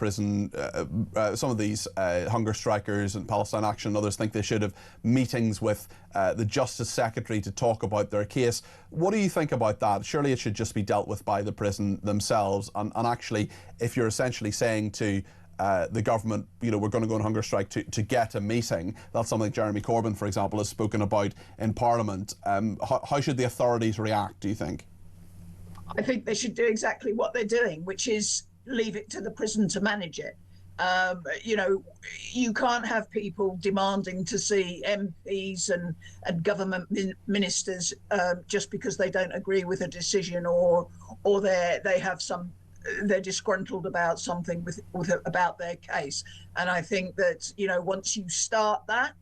hunger strikers and Palestine Action and others think they should have meetings with the Justice Secretary to talk about their case. What do you think about that? Surely it should just be dealt with by the prison themselves. And actually, if you're essentially saying to the government, you know, we're going to go on hunger strike to get a meeting, that's something Jeremy Corbyn, for example, has spoken about in Parliament. How should the authorities react, do you think? I think they should do exactly what they're doing, which is leave it to the prison to manage it. You know, you can't have people demanding to see MPs and government ministers just because they don't agree with a decision or they're disgruntled about something about their case. And I think that, you know, once you start that,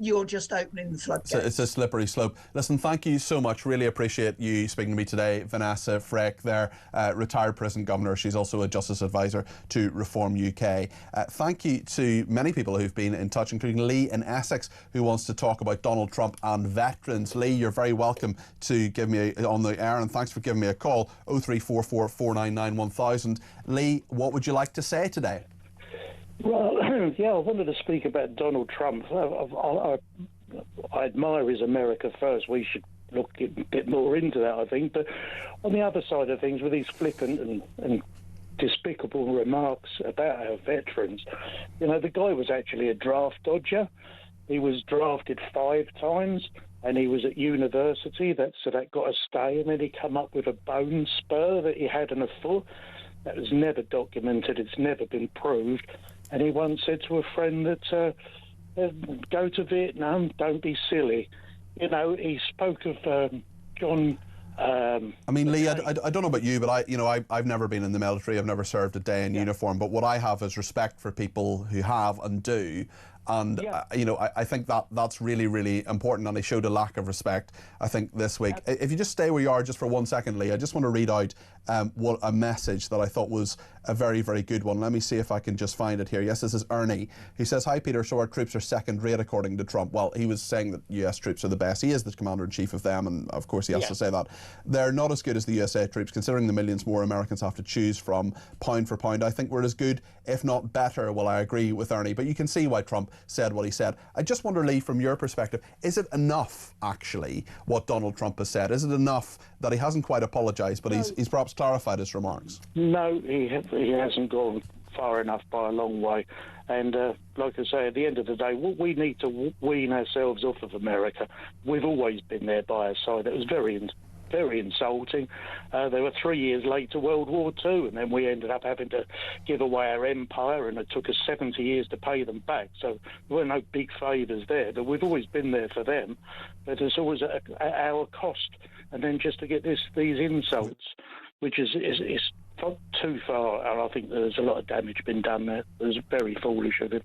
you're just opening the floodgates. It's a slippery slope. Listen, thank you so much. Really appreciate you speaking to me today. Vanessa Frick, there, retired prison governor. She's also a justice advisor to Reform UK. Thank you to many people who've been in touch, including Lee in Essex, who wants to talk about Donald Trump and veterans. Lee, you're very welcome to give me on the air, and thanks for giving me a call. 0344 499 1000. Lee, what would you like to say today? Well, yeah, I wanted to speak about Donald Trump. I admire his America First. We should look a bit more into that, I think. But on the other side of things, with his flippant and despicable remarks about our veterans. You know, the guy was actually a draft dodger. He was drafted 5 times, and he was at university, so that got a stay, and then he come up with a bone spur that he had in a foot. That was never documented. It's never been proved. And he once said to a friend that, go to Vietnam, don't be silly. You know, he spoke of John... I mean, Lee, I don't know about you, but I've never been in the military. I've never served a day in uniform. But what I have is respect for people who have and do. And, I think that's really, really important, and they showed a lack of respect, I think, this week. If you just stay where you are just for 1 second, Lee, I just want to read out what a message that I thought was a very, very good one. Let me see if I can just find it here. Yes, this is Ernie. He says, "Hi, Peter, so our troops are second rate, according to Trump." Well, he was saying that US troops are the best. He is the commander-in-chief of them, and of course he has to say that. "They're not as good as the USA troops, considering the millions more Americans have to choose from, pound for pound. I think we're as good, if not better." Well, I agree with Ernie, but you can see why Trump said what he said. I just wonder, Lee, from your perspective, is it enough, actually, what Donald Trump has said? Is it enough that he hasn't quite apologised, but he's perhaps clarified his remarks? No, he hasn't gone far enough by a long way. And like I say, at the end of the day, we need to wean ourselves off of America. We've always been there by our side. It was very insulting. They were 3 years late to World War II, and then we ended up having to give away our empire, and it took us 70 years to pay them back. So there were no big favours there, but we've always been there for them. But it's always at our cost. And then just to get these insults, which is too far, and I think there's a lot of damage been done there. It was very foolish of him.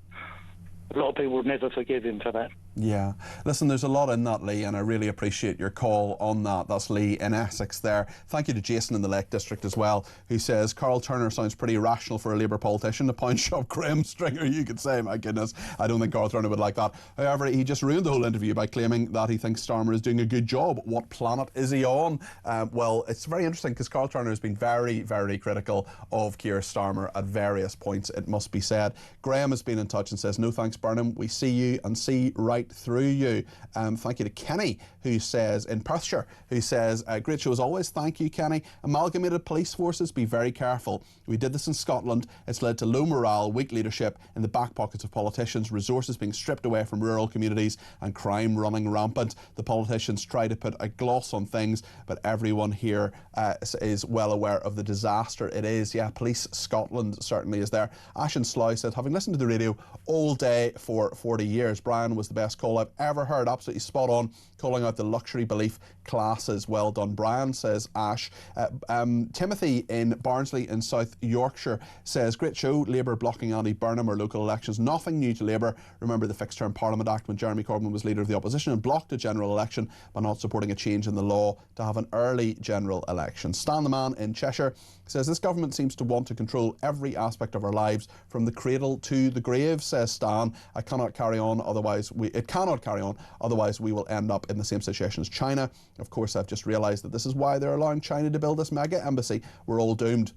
A lot of people would never forgive him for that. Yeah. Listen, there's a lot in that, Lee, and I really appreciate your call on that. That's Lee in Essex there. Thank you to Jason in the Lake District as well, who says, "Carl Turner sounds pretty rational for a Labour politician. A pound shop Graham Stringer, you could say." My goodness, I don't think Carl Turner would like that. However, he just ruined the whole interview by claiming that he thinks Starmer is doing a good job. What planet is he on? Well, it's very interesting because Carl Turner has been very, very critical of Keir Starmer at various points, it must be said. Graham has been in touch and says, "No thanks, Burnham. We see you and see right through you." Thank you to Kenny, who says, in Perthshire, who says, "Great show as always." Thank you, Kenny. "Amalgamated police forces, be very careful. We did this in Scotland. It's led to low morale, weak leadership in the back pockets of politicians, resources being stripped away from rural communities, and crime running rampant. The politicians try to put a gloss on things, but everyone here is well aware of the disaster it is." Yeah, Police Scotland certainly is there. Ashen Slough said, "Having listened to the radio all day for 40 years, Brian was the best call I've ever heard. Absolutely spot on, calling out the luxury belief classes. Well done, Brian," says Ash. Timothy in Barnsley in South Yorkshire says, "Great show. Labour blocking Andy Burnham or local elections. Nothing new to Labour. Remember the Fixed Term Parliament Act when Jeremy Corbyn was leader of the opposition and blocked a general election by not supporting a change in the law to have an early general election." Stan the Man in Cheshire says, "This government seems to want to control every aspect of our lives from the cradle to the grave," says Stan. It cannot carry on, otherwise we will end up in the same situation as China. Of course, I've just realised that this is why they're allowing China to build this mega embassy. We're all doomed."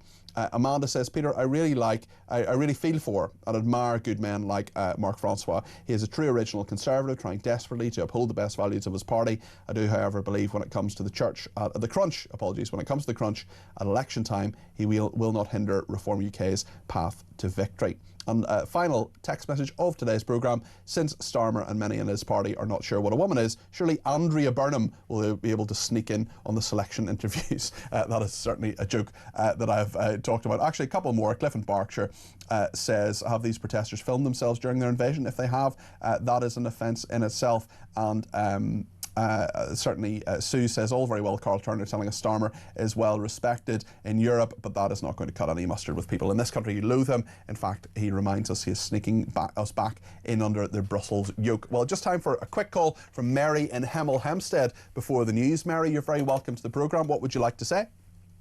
Amanda says, "Peter, I really feel for and admire good men like Mark Francois. He is a true original Conservative, trying desperately to uphold the best values of his party. I do, however, believe when it comes to the crunch at election time, he will not hinder Reform UK's path to victory." And final text message of today's programme: "Since Starmer and many in his party are not sure what a woman is, surely Andrea Burnham will be able to sneak in on the selection interviews." That is certainly a joke that I've talked about. Actually, a couple more. Cliff in Berkshire says, "Have these protesters filmed themselves during their invasion? If they have, that is an offence in itself." And certainly Sue says, "All very well, Carl Turner telling us Starmer is well respected in Europe, but that is not going to cut any mustard with people in this country who loathe him. In fact, he reminds us he is sneaking us back in under the Brussels yoke." Well, just time for a quick call from Mary in Hemel Hempstead before the news. Mary, you're very welcome to the programme. What would you like to say?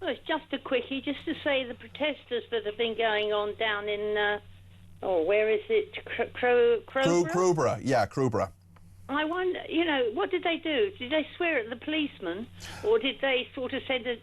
Well, it's just a quickie, just to say the protesters that have been going on down in, where is it? Crowborough? Crowborough, yeah, Crowborough. I wonder, you know, what did they do? Did they swear at the policeman, or did they sort of send a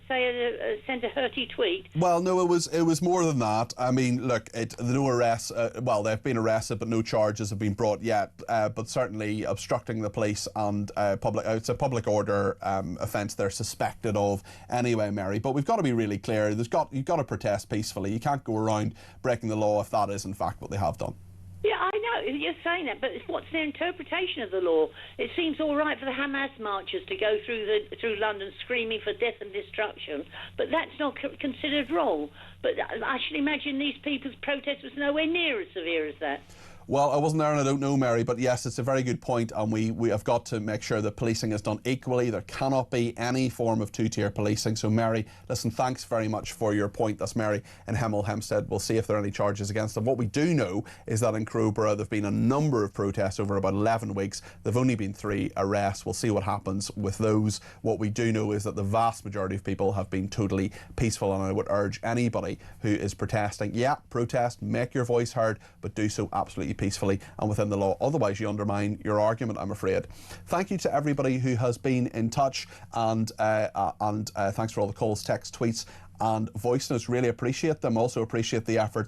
hurty tweet? Well, no, it was more than that. I mean, look, no arrests. Well, they've been arrested, but no charges have been brought yet. But certainly obstructing the police and it's a public order offence they're suspected of anyway, Mary. But we've got to be really clear. You've got to protest peacefully. You can't go around breaking the law if that is in fact what they have done. Yeah, I know, you're saying that, but what's their interpretation of the law? It seems all right for the Hamas marchers to go through London screaming for death and destruction, but that's not considered wrong. But I should imagine these people's protest was nowhere near as severe as that. Well, I wasn't there and I don't know, Mary, but yes, it's a very good point, and we have got to make sure that policing is done equally. There cannot be any form of two-tier policing. So, Mary, listen, thanks very much for your point. That's Mary in Hemel Hempstead. We'll see if there are any charges against them. What we do know is that in Crowborough there have been a number of protests over about 11 weeks. There have only been 3 arrests. We'll see what happens with those. What we do know is that the vast majority of people have been totally peaceful, and I would urge anybody who is protesting, yeah, protest, make your voice heard, but do so absolutely peacefully and within the law. Otherwise you undermine your argument, I'm afraid. Thank you to everybody who has been in touch, and thanks for all the calls, texts, tweets and voice notes. Really appreciate them. Also appreciate the effort